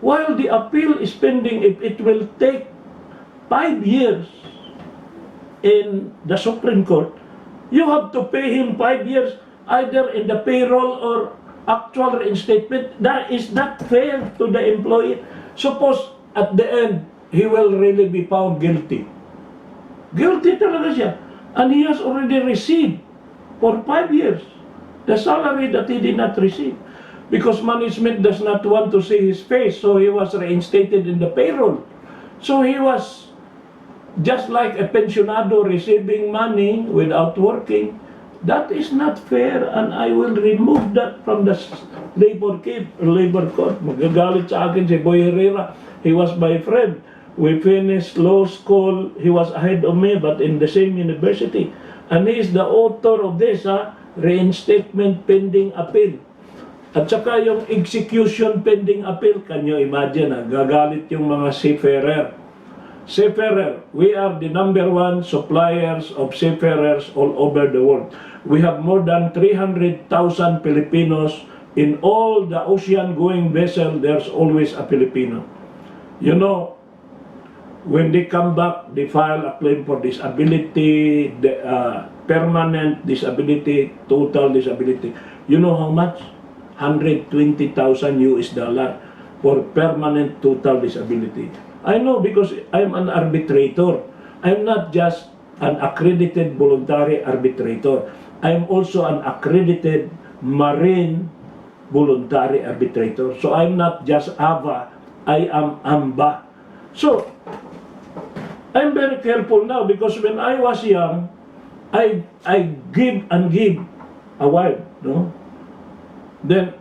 While the appeal is pending, if it will take 5 years in the Supreme Court, you have to pay him 5 years either in the payroll or actual reinstatement. That is not fair to the employee. Suppose at the end, he will really be found guilty. Guilty talaga siya. And he has already received for 5 years the salary that he did not receive. Because management does not want to see his face, so he was reinstated in the payroll. So he was just like a pensionado receiving money without working. That is not fair, and I will remove that from the labor court. Magagalit sa akin si Boy Herrera. He was my friend. We finished law school. He was ahead of me, but in the same university. And he is the author of this, reinstatement pending appeal. At saka yung execution pending appeal, can you imagine, gagalit yung mga seafarer. Seafarer, we are the #1 suppliers of seafarers all over the world. We have more than 300,000 Filipinos. In all the ocean-going vessel, there's always a Filipino. You know, when they come back, they file a claim for disability, permanent disability, total disability. You know how much? $120,000 for permanent total disability. I know because I'm an arbitrator. I'm not just an accredited voluntary arbitrator. I'm also an accredited marine voluntary arbitrator. So I'm not just AVA, I am AMBA. So I'm very careful now because when I was young, I give and give a while, no? Then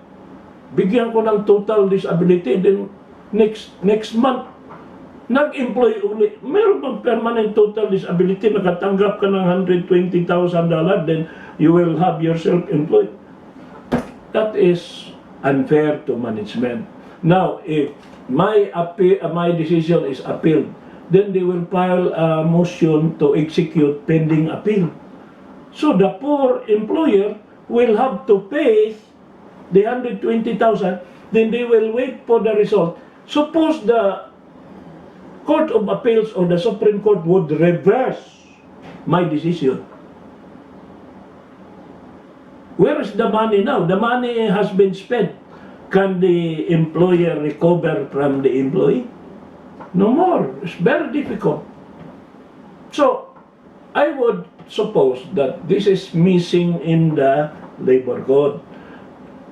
bigyan ko ng total disability, then next month nag-employ uli. Meron bang permanent total disability, nakatanggap ka ng $120,000, then you will have yourself employed. That is unfair to management. Now, if my decision is appealed, then they will file a motion to execute pending appeal. So the poor employer will have to pay the $120,000, then they will wait for the result. Suppose the Court of Appeals or the Supreme Court would reverse my decision. Where is the money now? The money has been spent. Can the employer recover from the employee? No more. It's very difficult. So, I would suppose that this is missing in the labor code.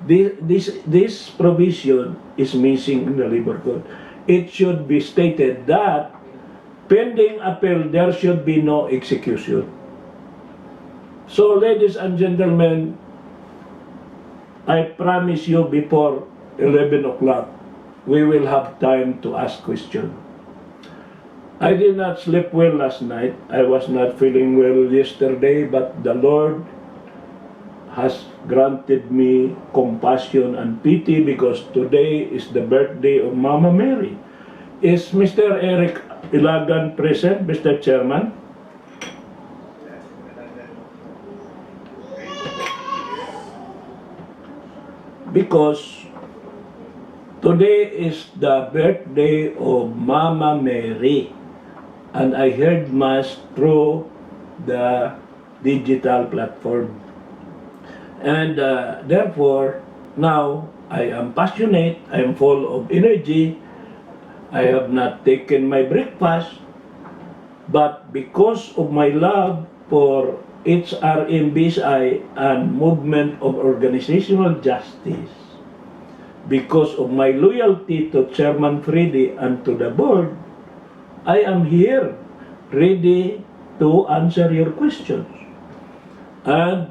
This provision is missing in the labor code. It should be stated that pending appeal, there should be no execution. So, ladies and gentlemen, I promise you before 11 o'clock, we will have time to ask questions. I did not sleep well last night. I was not feeling well yesterday, but the Lord has granted me compassion and pity because today is the birthday of Mama Mary. Is Mr. Eric Ilagan present, Mr. Chairman? Yes, Because today is the birthday of Mama Mary, and I heard Mass through the digital platform. And therefore, now I am passionate, I am full of energy, I have not taken my breakfast, but because of my love for HRMBSI and movement of organizational justice, because of my loyalty to Chairman Freddy and to the board, I am here ready to answer your questions. And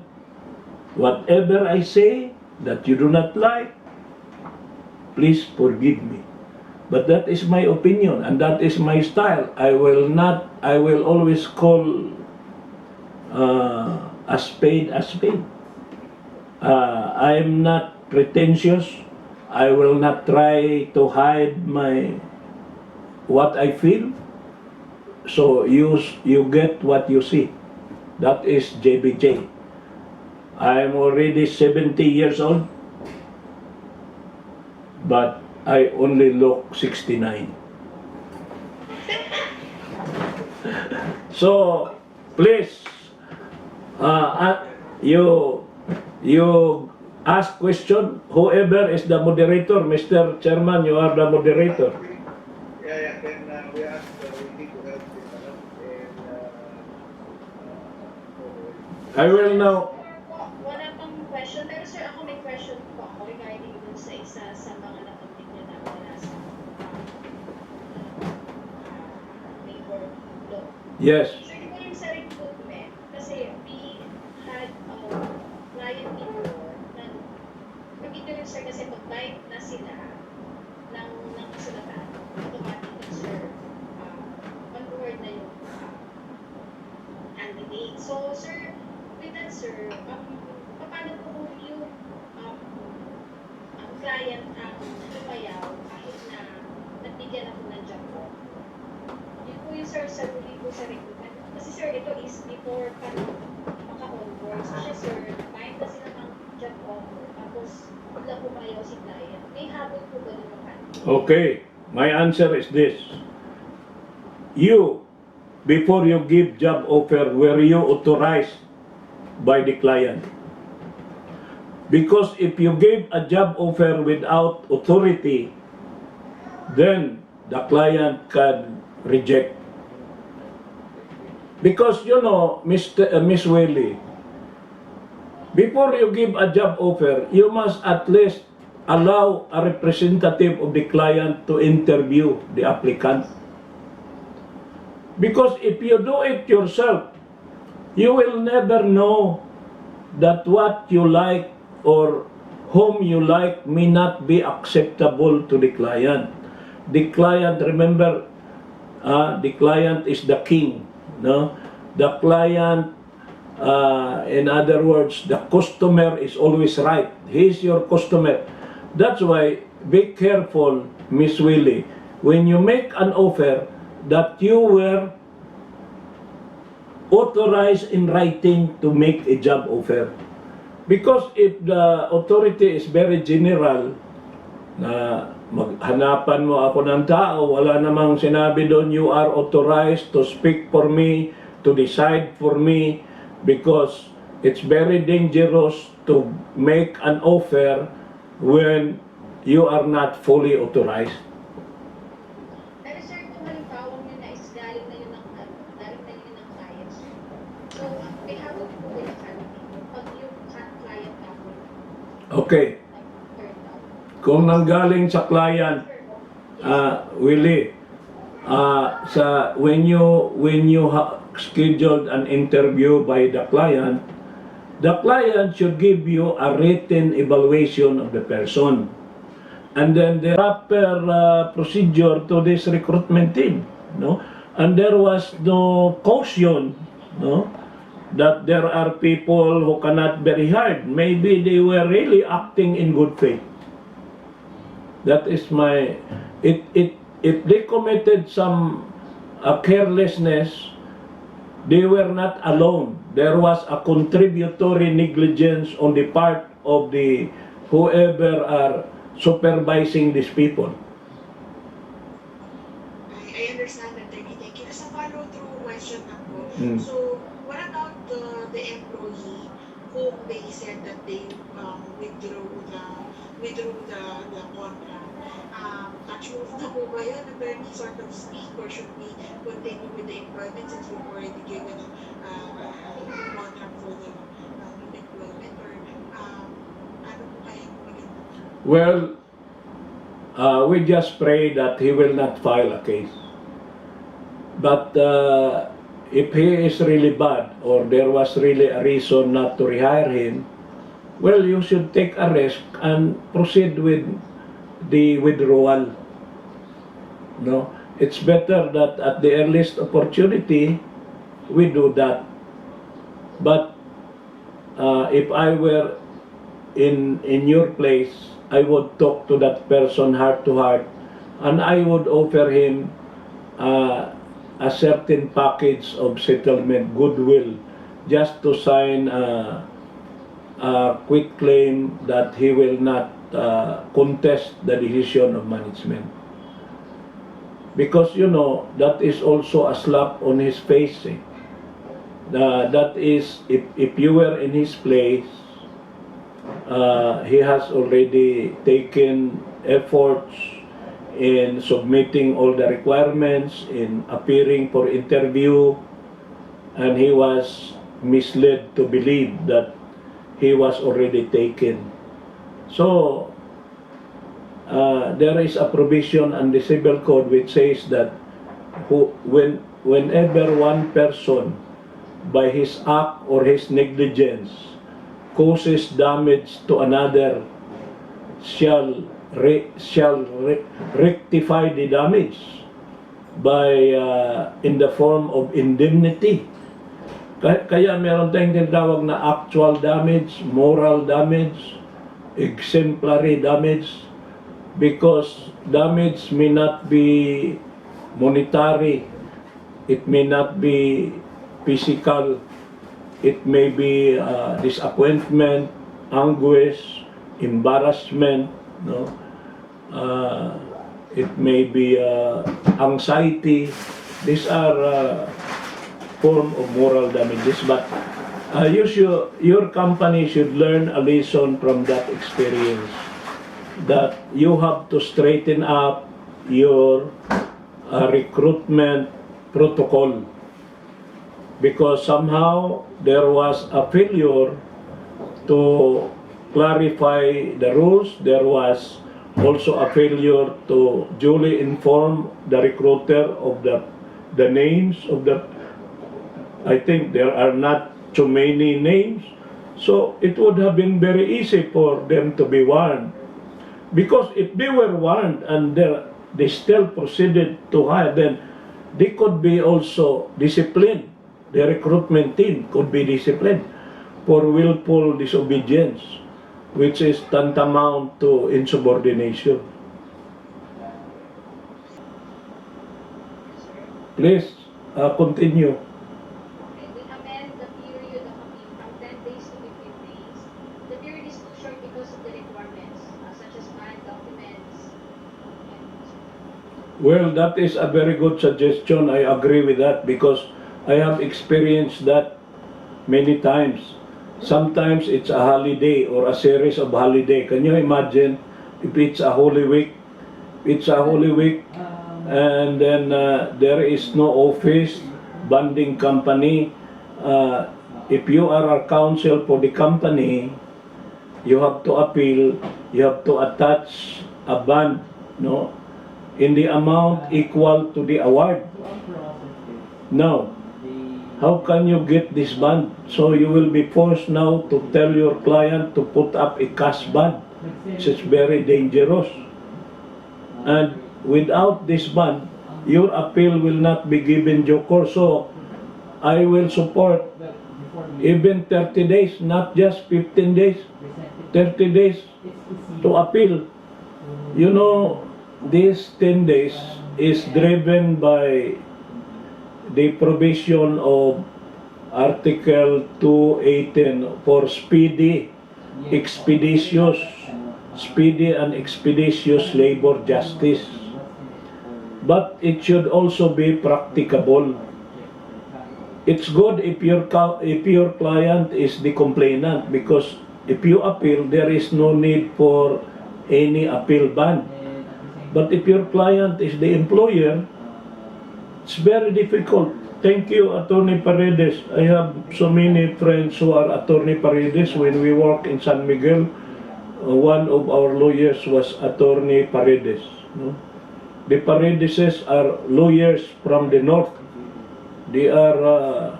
whatever I say that you do not like, please forgive me. But that is my opinion and that is my style. I will always call a spade a spade. I am not pretentious. I will not try to hide what I feel. So you get what you see. That is JBJ. I am already 70 years old, but I only look 69. So please, you ask question. Whoever is the moderator, Mr. Chairman, you are the moderator. Yeah, then we ask Wendy to help with and I will now. Wala pang question, pero sir, ako may question po ako regarding dun sa isa sa mga nabanggit niyo na wala sa labor law. Yes. Sir, di ba yung sa recruitment, kasi we had client before na nabito rin sir kasi mag-bind na sila ng kasulatan, automatic na sir, on board na yung candidate. So sir, with that sir, paano po kung yung ang client ang lumayaw kahit na nabigyan ako ng job po? Yun po yung sir sa huli po sa recruitment. Kasi sir, ito is before pa maka-onboard. So siya sir, bind na sila ng job offer. Tapos bigla pumayaw si client. May habol po ba ng candidate? Okay. My answer is this. You, before you give job offer, were you authorized by the client? Because if you gave a job offer without authority, then the client can reject. Because you know, Miss Willie, before you give a job offer, you must at least allow a representative of the client to interview the applicant. Because if you do it yourself, you will never know that what you like or whom you like may not be acceptable to the client. The client, remember, the client is the king. No? The client, in other words, the customer is always right. He is your customer. That's why, be careful, Miss Willie, when you make an offer that you were authorized in writing to make a job offer. Because if the authority is very general, na maghanapan mo ako ng tao, wala namang sinabi doon, you are authorized to speak for me, to decide for me, because it's very dangerous to make an offer when you are not fully authorized. Pero sir, kung halimbawa nyo na is galing na yun ng client, sir. So, may habol po ba yung candidate pag yung client habol? Okay. Kung nanggaling sa client, Willie, when you scheduled an interview by the client should give you a written evaluation of the person. and then the proper procedure to this recruitment team, no? And there was no caution, no, that there are people who cannot be rehired. Maybe they were really acting in good faith. That is my, if they committed some carelessness, they were not alone. There was a contributory negligence on the part of the whoever are supervising these people. I understand that, Attorney. Thank you. Just a follow-through question lang po. Mm. So, what about the employee whom they said that they withdrew the contract? Touch move na po ba yun, attorney, sort of speak, or should we continue with the employment since we've already given a contract for the new employment, or ano po kaya maganda? Well, we just pray that he will not file a case. But if he is really bad, or there was really a reason not to rehire him, well, you should take a risk and proceed with the withdrawal. No, it's better that at the earliest opportunity we do that. But if I were in your place, I would talk to that person heart to heart, and I would offer him a certain package of settlement, goodwill, just to sign a quit claim that he will not contest the decision of management. Because, you know, that is also a slap on his face. That is, if you were in his place, he has already taken efforts in submitting all the requirements, in appearing for interview, and he was misled to believe that he was already taken. So, there is a provision in the Civil Code which says that whenever one person, by his act or his negligence, causes damage to another, shall rectify the damage by in the form of indemnity. Kaya meron tayong tinatawag na actual damage, moral damage, exemplary damage, because damage may not be monetary, it may not be physical, it may be disappointment, anguish, embarrassment, no? It may be anxiety. These are form of moral damages, but your company should learn a lesson from that experience, that you have to straighten up your recruitment protocol, because somehow there was a failure to clarify the rules. There was also a failure to duly inform the recruiter of the names of the, I think there are not too many names, so it would have been very easy for them to be warned. Because if they were warned and they still proceeded to hire, then they could be also disciplined. The recruitment team could be disciplined for willful disobedience, which is tantamount to insubordination. Please continue. Okay, we amend the period of appeal from 10 days to 15 days. The period is too short because of the requirements, such as bond documents. Well, that is a very good suggestion. I agree with that because I have experienced that many times. Sometimes it's a holiday or a series of holiday. Can you imagine if it's a Holy Week? It's a Holy Week, and then there is no office, bonding company. If you are a counsel for the company, you have to appeal, you have to attach a bond, no, in the amount equal to the award. Now, how can you get this bond? So you will be forced now to tell your client to put up a cash bond, which is very dangerous. And without this bond, your appeal will not be given due course. So I will support even 30 days, not just 15 days, 30 days to appeal. You know, these 10 days is driven by the provision of Article 218 for expeditious, speedy and expeditious labor justice. But it should also be practicable. It's good if your client is the complainant, because if you appeal, there is no need for any appeal ban. But if your client is the employer, it's very difficult. Thank you, Attorney Paredes. I have so many friends who are Attorney Paredes. When we work in San Miguel, one of our lawyers was Attorney Paredes. No? The Paredeses are lawyers from the north. They are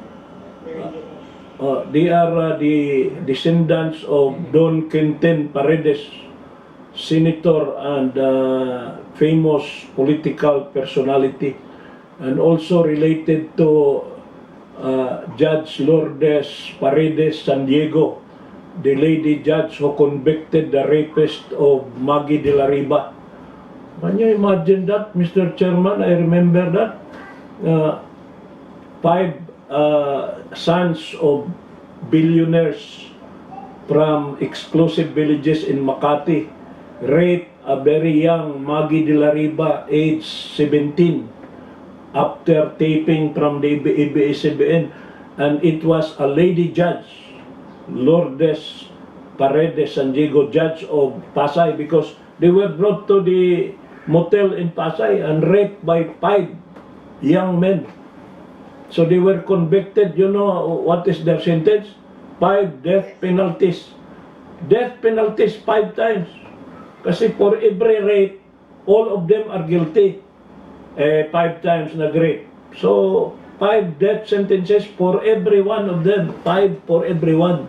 the descendants of Don Quintin Paredes, senator and famous political personality, and also related to Judge Lourdes Paredes San Diego, the lady judge who convicted the rapist of Maggie de la Riva. Can you imagine that, Mr. Chairman? I remember that. 5 sons of billionaires from exclusive villages in Makati raped a very young Maggie de la Riva, age 17, after taping from the ABS-CBN, and it was a lady judge, Lourdes Paredes San Diego, judge of Pasay, because they were brought to the motel in Pasay and raped by 5 young men. So they were convicted. You know what is their sentence? 5 death penalties. Death penalties 5 times. Kasi for every rape, all of them are guilty. 5 times nag-rape. So 5 death sentences for every one of them. 5 for every one.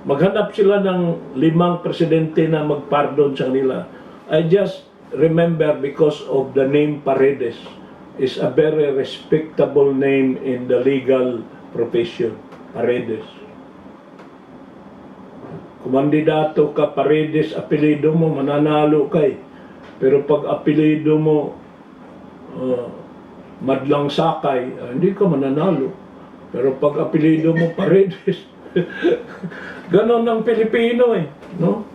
Maghanap sila ng 5 presidente na magpardon sa kanila. I just remember because of the name Paredes. Is a very respectable name in the legal profession, Paredes. Kumandidato ka Paredes, apelido mo, mananalo kay. Pero pag apelido mo, Madlang Sakay, hindi ka mananalo. Pero pag apelido mo Paredes, ganon ang Pilipino eh, no?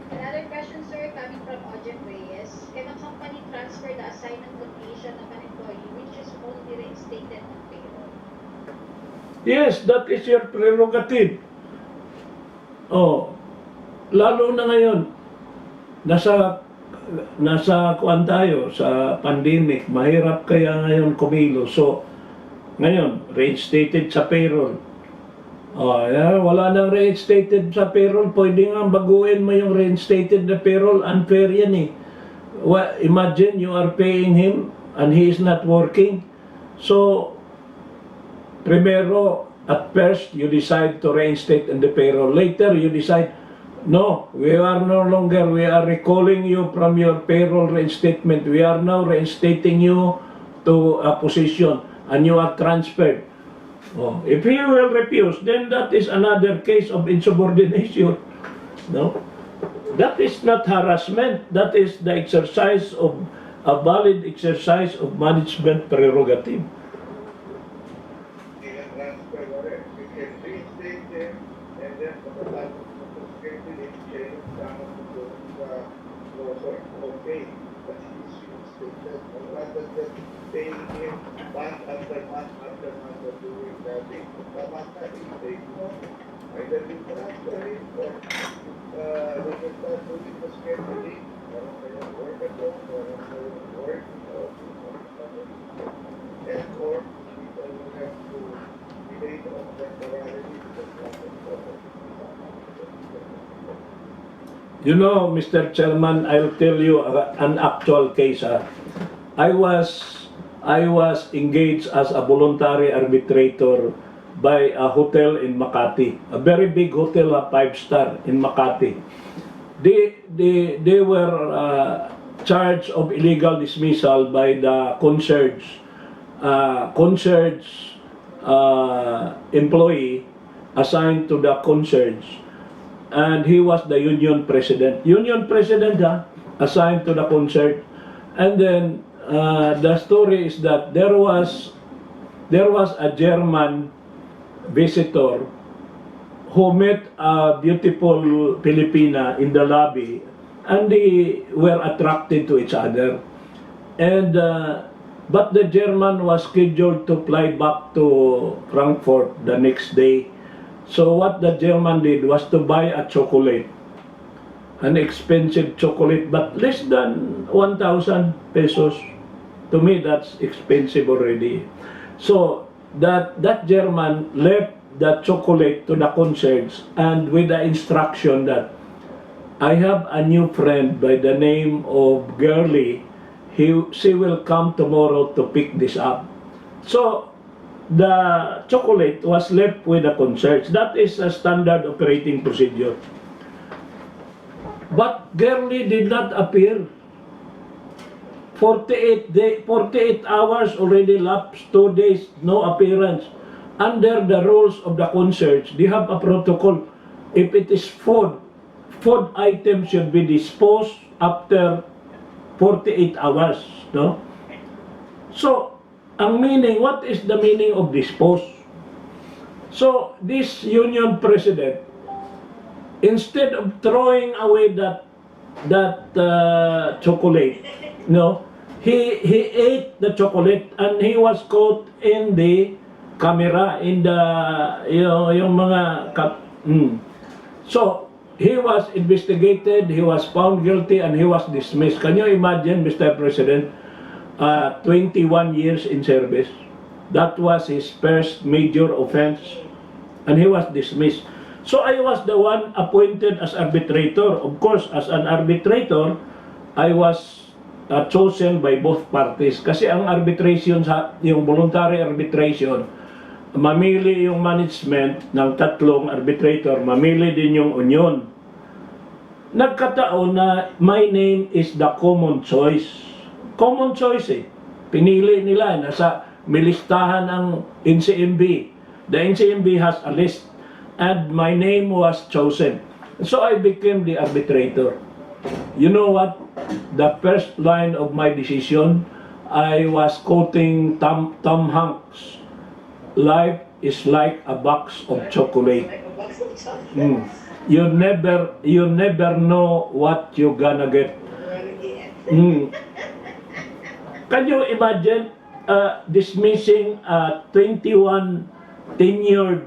Another question, sir, coming from Ojen Reyes. Can a company transfer the assignment location of an employee which is only reinstated on payroll? Yes, that is your prerogative. Oh, lalo na ngayon, nasa kuan tayo sa pandemic, mahirap kaya ngayon kumilos. So, ngayon, reinstated sa payroll. Oh, wala nang reinstated sa payroll, pwede nga baguhin mo yung reinstated na payroll, unfair yan eh. Well, imagine you are paying him and he is not working. So, primero, at first, you decide to reinstate in the payroll. Later, you decide, no, we are no longer, we are recalling you from your payroll reinstatement. We are now reinstating you to a position and you are transferred. Oh, if he will refuse, then that is another case of insubordination. No? That is not harassment. That is the exercise of a valid exercise of management prerogative. They can transfer whatever. You can reinstate them, and then pagkatapos ng schedule, change sama mo sa lower. Okay, that's reinstated. Rather than paying him month after month after month of doing that thing. Tama ka, reinstate mo. Either you transfer him or when you start doing the scheduling, meron kayong work at home, meron kayong work, and or people will have to relate on temporarily because You know, Mr. Chairman, I'll tell you an actual case. I was engaged as a voluntary arbitrator by a hotel in Makati, a very big hotel, a 5-star in Makati. they were charged of illegal dismissal by the concierge employee assigned to the concierge, and he was the union president. Union president, assigned to the concert. And then the story is that there was a German visitor who met a beautiful Filipina in the lobby, and they were attracted to each other. And but the German was scheduled to fly back to Frankfurt the next day. So what the German did was to buy a chocolate, an expensive chocolate, but less than 1,000 pesos. To me, that's expensive already. So that German left the chocolate to the concierge, and with the instruction that I have a new friend by the name of Girly. She will come tomorrow to pick this up. So the chocolate was left with the concierge. That is a standard operating procedure. But Girly did not appear. 48 hours already lapsed, 2 days, no appearance. Under the rules of the concierge, they have a protocol. If it is food items should be disposed after 48 hours, no? So, ang meaning, what is the meaning of dispose? So, this union president, instead of throwing away that chocolate, no, he ate the chocolate, and he was caught in the camera, in the yung mga So he was investigated, he was found guilty, and he was dismissed. Can you imagine, Mr. President, 21 years in service? That was his first major offense, and he was dismissed. So I was the one appointed as arbitrator. Of course, as an arbitrator, I was chosen by both parties. Kasi ang arbitration, yung voluntary arbitration, mamili yung management ng tatlong arbitrator, mamili din yung union. Nagkataon na my name is the common choice. Common choice eh. Pinili nila, nasa milistahan ng NCMB. The NCMB has a list, and my name was chosen. So I became the arbitrator. You know what? The first line of my decision, I was quoting Tom Hanks. Life is like a box of chocolate. You never know what you're gonna get. Can you imagine dismissing a 21 tenured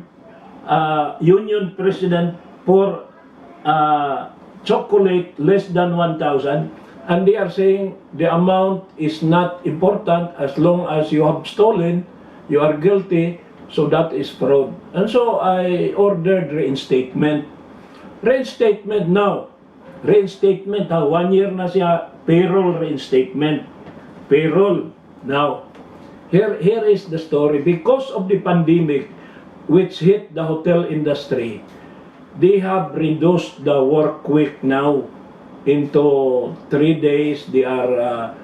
union president for chocolate less than 1,000, and they are saying the amount is not important as long as you have stolen, you are guilty, so that is fraud. And so I ordered reinstatement. Reinstatement now. Reinstatement, 1 year na siya, payroll reinstatement. Payroll. Now, here is the story. Because of the pandemic, which hit the hotel industry, they have reduced the work week now into 3 days. They are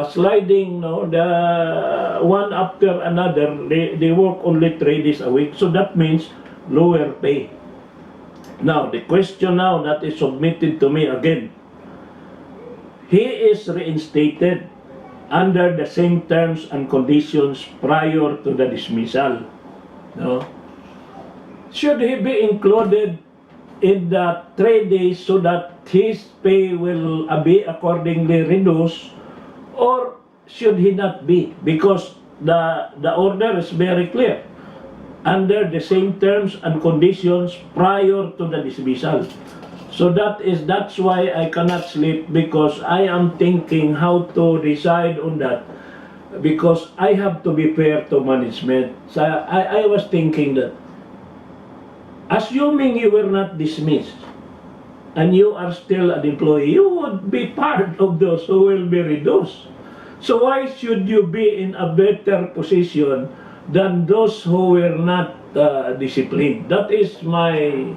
sliding, no, the one after another. They work only 3 days a week. So that means lower pay. Now, the question now that is submitted to me again, he is reinstated under the same terms and conditions prior to the dismissal. No? Should he be included in the 3 days so that his pay will be accordingly reduced, or should he not be? Because the order is very clear. Under the same terms and conditions prior to the dismissal. So that's why I cannot sleep, because I am thinking how to decide on that, because I have to be fair to management. So I was thinking that, assuming you were not dismissed and you are still an employee, you would be part of those who will be reduced. So why should you be in a better position than those who were not disciplined? That is my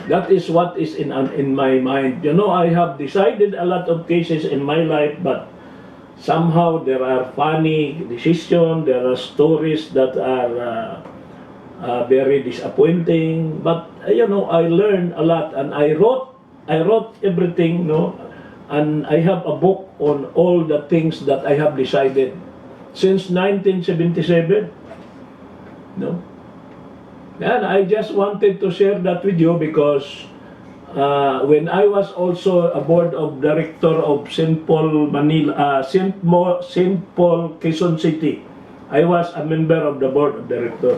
That is what is in my mind. You know, I have decided a lot of cases in my life, but somehow there are funny decisions, there are stories that are very disappointing. But you know, I learned a lot, and I wrote everything, no, and I have a book on all the things that I have decided since 1977, no. And I just wanted to share that with you because when I was also a board of director of St. Paul, Manila, St. Paul, Quezon City, I was a member of the board of director.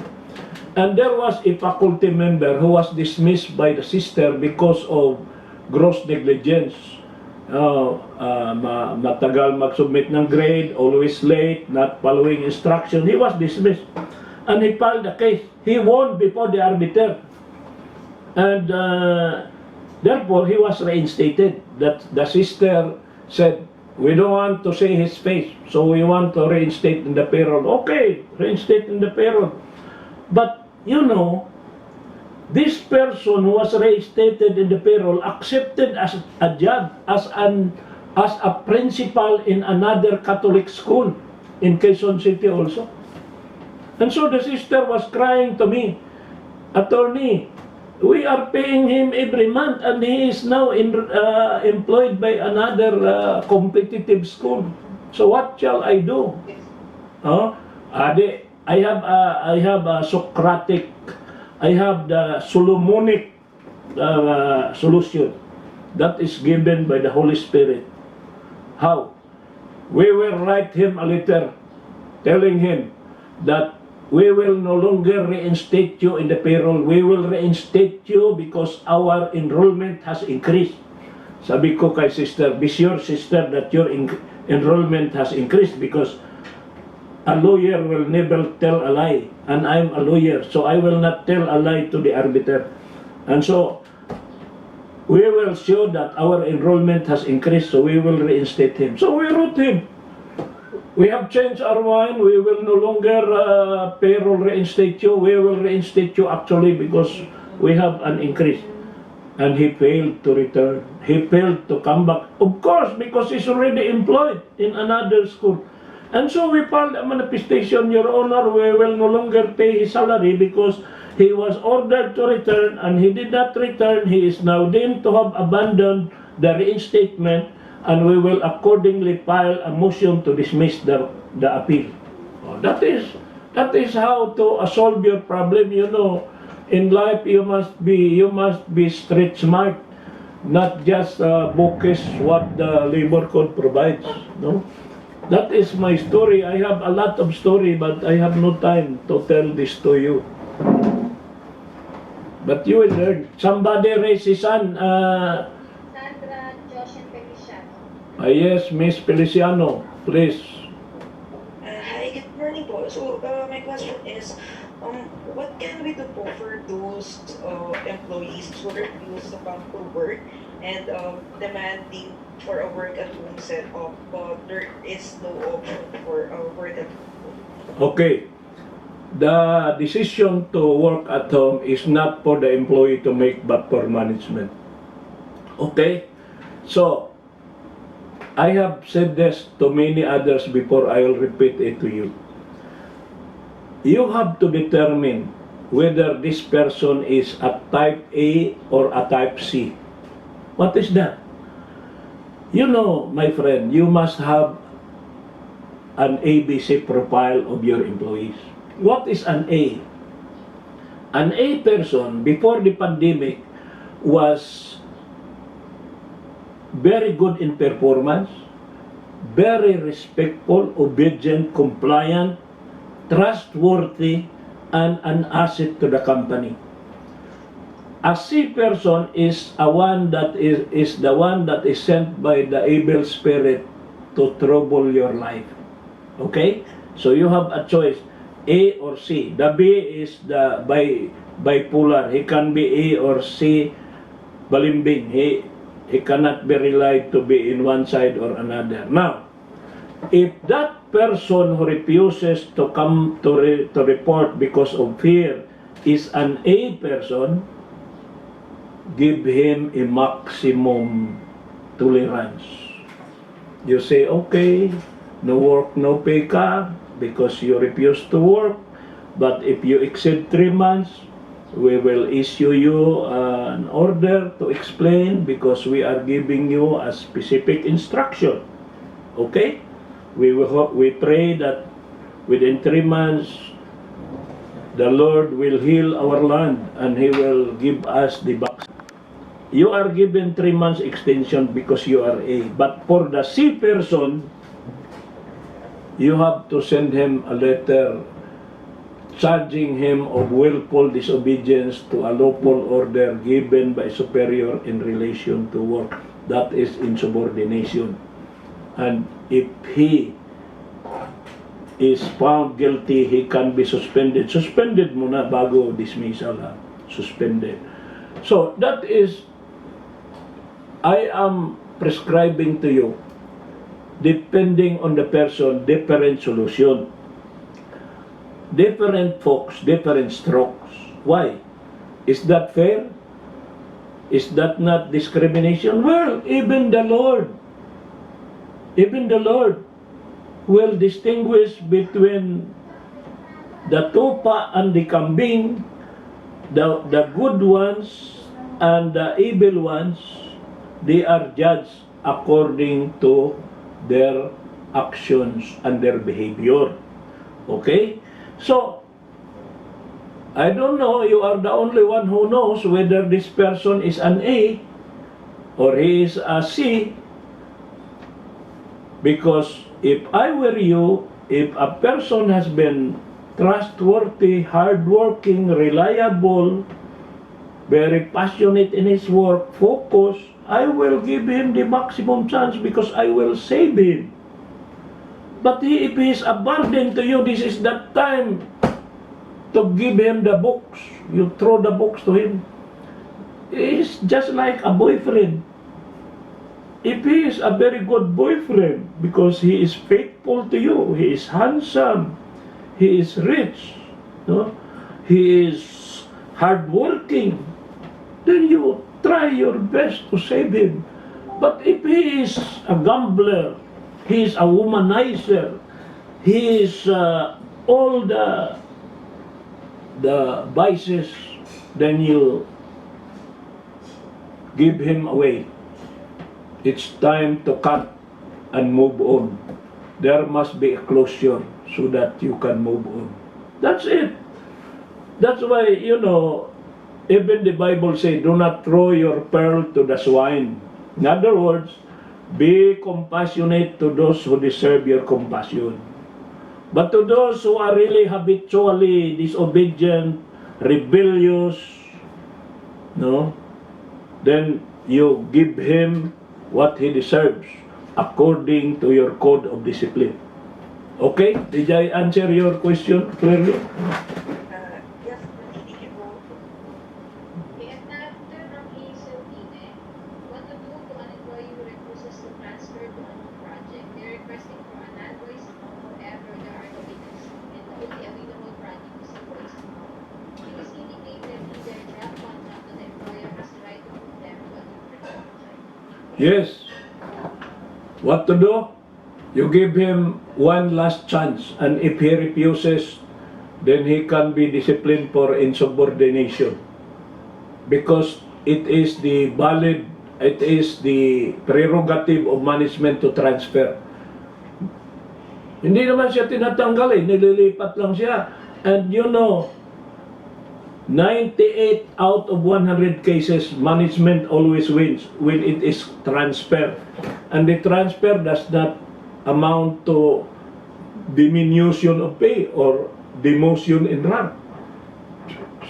And there was a faculty member who was dismissed by the sister because of gross negligence. Matagal mag-submit ng grade, always late, not following instruction. He was dismissed. And he filed a case. He won before the arbiter. And therefore, he was reinstated. That the sister said, we don't want to see his face, so we want to reinstate in the payroll. Okay, reinstate in the payroll. But, you know, this person who was reinstated in the payroll accepted as a job, as a principal in another Catholic school in Quezon City also. And so the sister was crying to me, attorney, we are paying him every month and he is now employed by another competitive school. So what shall I do? I have a Socratic, I have the Solomonic solution that is given by the Holy Spirit. How? We will write him a letter telling him that we will no longer reinstate you in the payroll. We will reinstate you because our enrollment has increased. Sabi ko kay sister, be sure sister that your enrollment has increased because a lawyer will never tell a lie. And I'm a lawyer, so I will not tell a lie to the arbiter. And so, we will show that our enrollment has increased, so we will reinstate him. So we wrote him. We have changed our mind. We will no longer payroll reinstate you. We will reinstate you actually because we have an increase. And he failed to return. He failed to come back. Of course, because he's already employed in another school. And so we filed a manifestation, Your Honor, we will no longer pay his salary because he was ordered to return and he did not return. He is now deemed to have abandoned the reinstatement, and we will accordingly file a motion to dismiss the appeal. That is how to solve your problem. You know, in life you must be street smart, not just bookish what the labor code provides. No, that is my story. I have a lot of story, but I have no time to tell this to you. But you will learn. Somebody raise his hand. Yes, Miss Feliciano, please. Hi, good morning po. So, my question is, what can we do po for those employees who refuse to come to work and demanding for a work at home setup, but there is no option for a work at home? Okay. The decision to work at home is not for the employee to make, but for management. Okay? So, I have said this to many others before. I will repeat it to you. You have to determine whether this person is a type A or a type C. What is that? You know, my friend, you must have an ABC profile of your employees. What is an A? An A person before the pandemic was very good in performance, very respectful, obedient, compliant, trustworthy, and an asset to the company. A C person is the one that is sent by the evil spirit to trouble your life. Okay? So you have a choice, A or C. The B is the bipolar. He can be A or C, balimbing. He cannot be relied to be in one side or another. Now, if that person who refuses to come to report because of fear is an A person, give him a maximum tolerance. You say, okay, no work, no pay ka because you refuse to work. But if you exceed 3 months, we will issue you an order to explain because we are giving you a specific instruction. Okay? We pray that within 3 months, the Lord will heal our land and He will give us the box. You are given 3 months extension because you are A. But for the C person, you have to send him a letter charging him of willful disobedience to a lawful order given by superior in relation to work. That is insubordination. And if he is found guilty, he can be suspended. Suspended muna bago dismissal. Suspended. So that is, I am prescribing to you, depending on the person, different solution. Different folks, different strokes. Why? Is that fair? Is that not discrimination? Well, even the Lord will distinguish between the tupa and the kambing, the good ones and the evil ones. They are judged according to their actions and their behavior. Okay? So, I don't know, you are the only one who knows whether this person is an A or he is a C. Because if I were you, if a person has been trustworthy, hardworking, reliable, very passionate in his work, focused, I will give him the maximum chance because I will save him. But if he is a burden to you, this is that time to give him the books. You throw the books to him. He is just like a boyfriend. If he is a very good boyfriend because he is faithful to you, he is handsome, he is rich, no? He is hardworking, then you try your best to save him. But if he is a gambler, he is a womanizer, he is all the vices, then you give him away. It's time to cut and move on. There must be a closure so that you can move on. That's it. That's why, even the Bible says, do not throw your pearl to the swine. In other words, be compassionate to those who deserve your compassion. But to those who are really habitually disobedient, rebellious, then you give him what he deserves according to your code of discipline. Okay? Did I answer your question clearly? Yes, thank you po. And after from Philippine, what to do to an employee who refuses to transfer to a new project? They're requesting for an invoice, however, there are no witnesses, and the only available project is invoice. It is indicated in their draft contract that the employer has the right to move them to a different project. Yes. What to do? You give him one last chance, and if he refuses, then he can be disciplined for insubordination. Because it is the prerogative of management to transfer. Hindi naman siya tinatanggal nililipat lang siya. And 98 out of 100 cases, management always wins when it is transfer. And the transfer does not amount to diminution of pay or demotion in rank.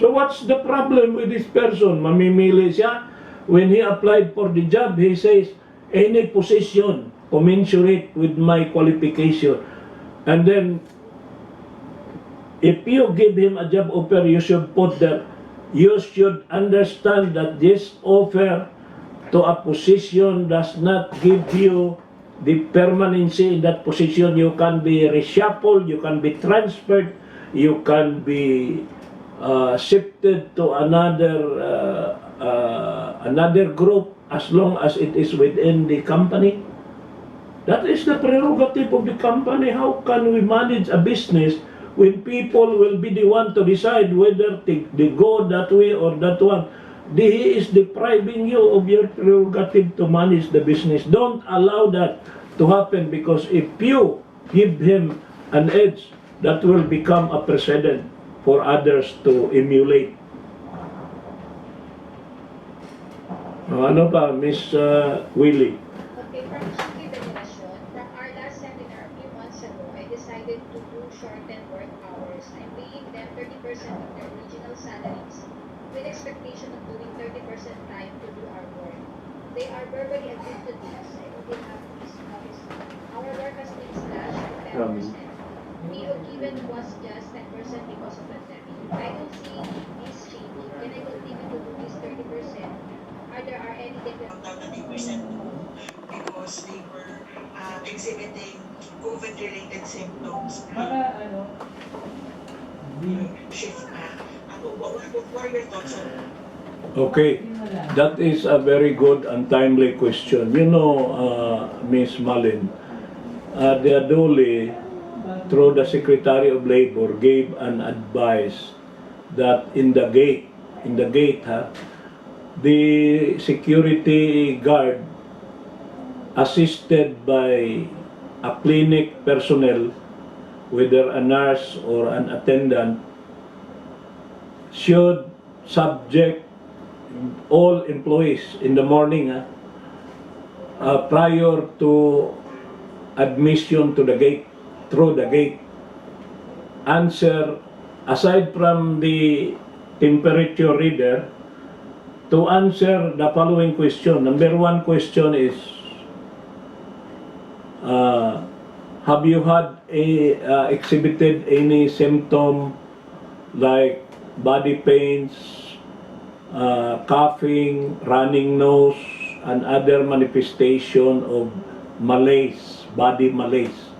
So what's the problem with this person? Mamimili siya. When he applied for the job, he says, any position commensurate with my qualification. And then, if you give him a job offer, you should put that, you should understand that this offer to a position does not give you the permanency in that position. You can be reshuffled, you can be transferred, you can be shifted to another another group as long as it is within the company. That is the prerogative of the company. How can we manage a business when people will be the one to decide whether they go that way or that one? He is depriving you of your prerogative to manage the business. Don't allow that to happen, because if you give him an edge, that will become a precedent for others to emulate. Ano pa, Miss Willie? Okay, from monthly remuneration, from our last seminar a few months ago, I decided to do shortened work hours. I'm paying them 30% of their original salaries with expectation of doing 30% time to do our work. They are verbally agreed to this. I only have this notice. Our work has been slashed to 10%. PO given was just 10% because of pandemic. I don't see this changing. Can I continue to do this 30%? Are there any different 30% because they were exhibiting COVID-related symptoms. Shift na. What are your thoughts on that? Okay, that is a very good and timely question. You know, Miss Malin, the Adole, through the Secretary of Labor, gave an advice that in the gate, the security guard assisted by a clinic personnel, whether a nurse or an attendant, should subject all employees in the morning prior to admission to the gate, through the gate, answer, aside from the temperature reader, to answer the following question. Number one question is, have you had exhibited any symptom like body pains, coughing, running nose, and other manifestation of malaise, body malaise?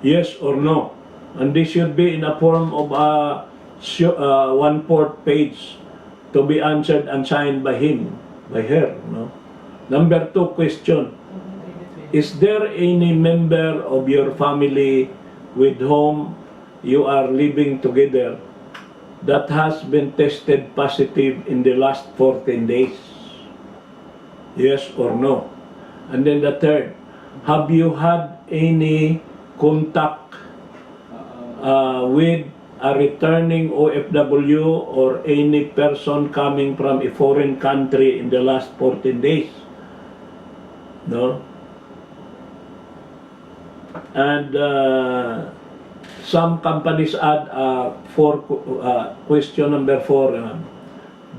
Yes or no? And this should be in a form of a 1/4 page to be answered and signed by him, by her. No? Number two question, is there any member of your family with whom you are living together that has been tested positive in the last 14 days? Yes or no? And then the third, have you had any contact with a returning OFW or any person coming from a foreign country in the last 14 days? No? And some companies add question number 4.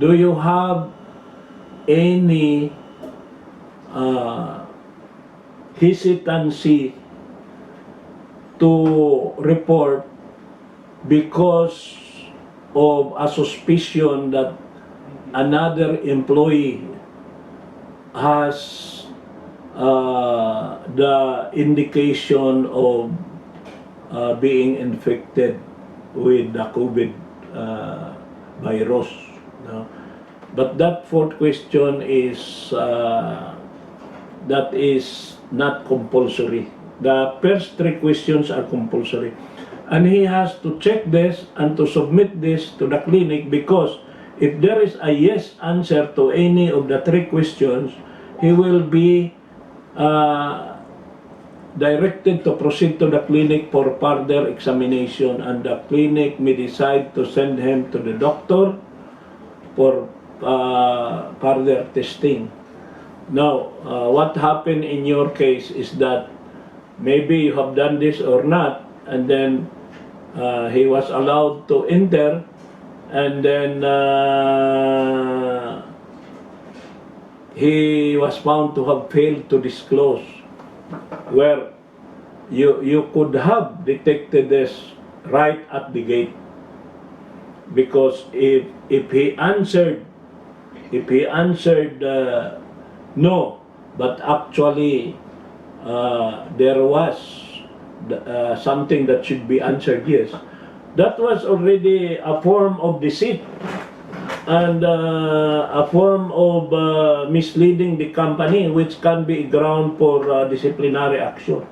Do you have any hesitancy to report because of a suspicion that another employee has the indication of being infected with the COVID virus? No? But that fourth question is that is not compulsory. The first three questions are compulsory. And he has to check this and to submit this to the clinic, because if there is a yes answer to any of the three questions, he will be directed to proceed to the clinic for further examination, and the clinic may decide to send him to the doctor for further testing. Now, what happened in your case is that maybe you have done this or not, and then he was allowed to enter, and then he was found to have failed to disclose, where you could have detected this right at the gate, because if he answered no, but actually there was something that should be answered yes, that was already a form of deceit. and a form of misleading the company, which can be a ground for disciplinary action.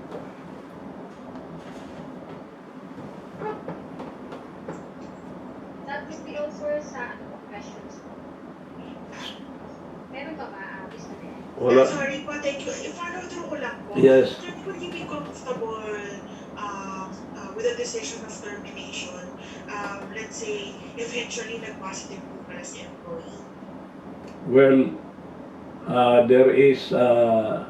That would be all for sa questions po. Meron pa ba, Mr. Mayor? Wala. Sorry po, thank you. I-follow through ko lang po. Yes. Sir, would you be comfortable with the decision of termination? Let's say, eventually nag-positive po pala si employee. Well, there is an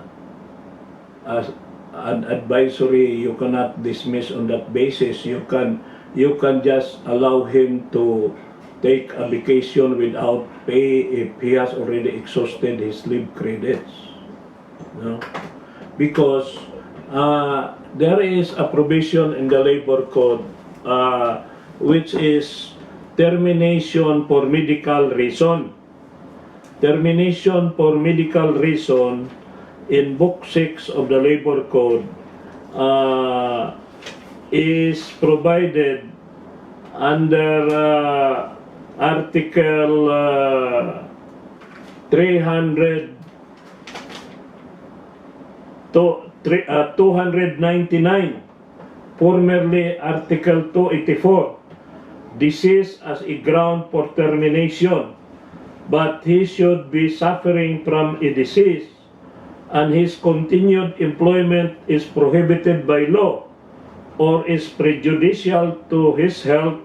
advisory. You cannot dismiss on that basis. You can just allow him to take a vacation without pay if he has already exhausted his leave credits. No? Because there is a provision in the labor code which is termination for medical reason. Termination for medical reason in Book 6 of the Labor Code is provided under Article 299, formerly Article 284, disease as a ground for termination, but he should be suffering from a disease and his continued employment is prohibited by law or is prejudicial to his health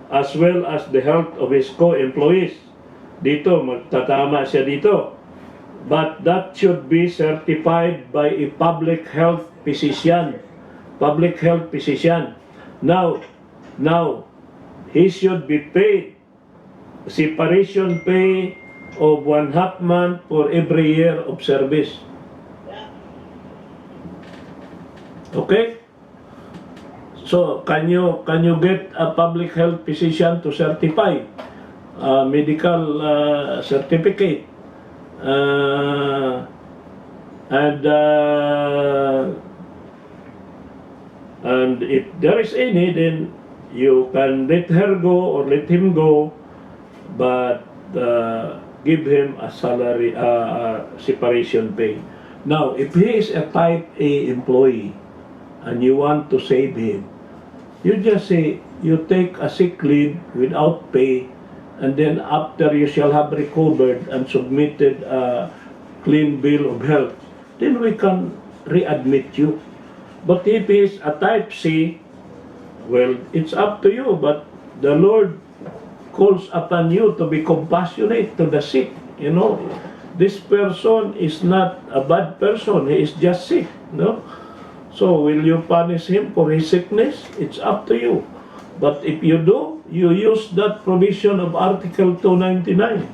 as well as the health of his co-employees. Dito, magtatama siya dito. But that should be certified by a public health physician. Public health physician. Now, he should be paid separation pay of 1/2 month for every year of service. Okay? So, can you get a public health physician to certify medical certificate? And if there is any, then you can let her go or let him go, but give him a salary, separation pay. Now, if he is a type A employee and you want to save him, you just say you take a sick leave without pay, and then after you shall have recovered and submitted a clean bill of health, then we can readmit you. But if he is a type C, well, it's up to you, but the Lord calls upon you to be compassionate to the sick. You know, this person is not a bad person, he is just sick. No? So will you punish him for his sickness? It's up to you. But if you do, you use that provision of Article 299.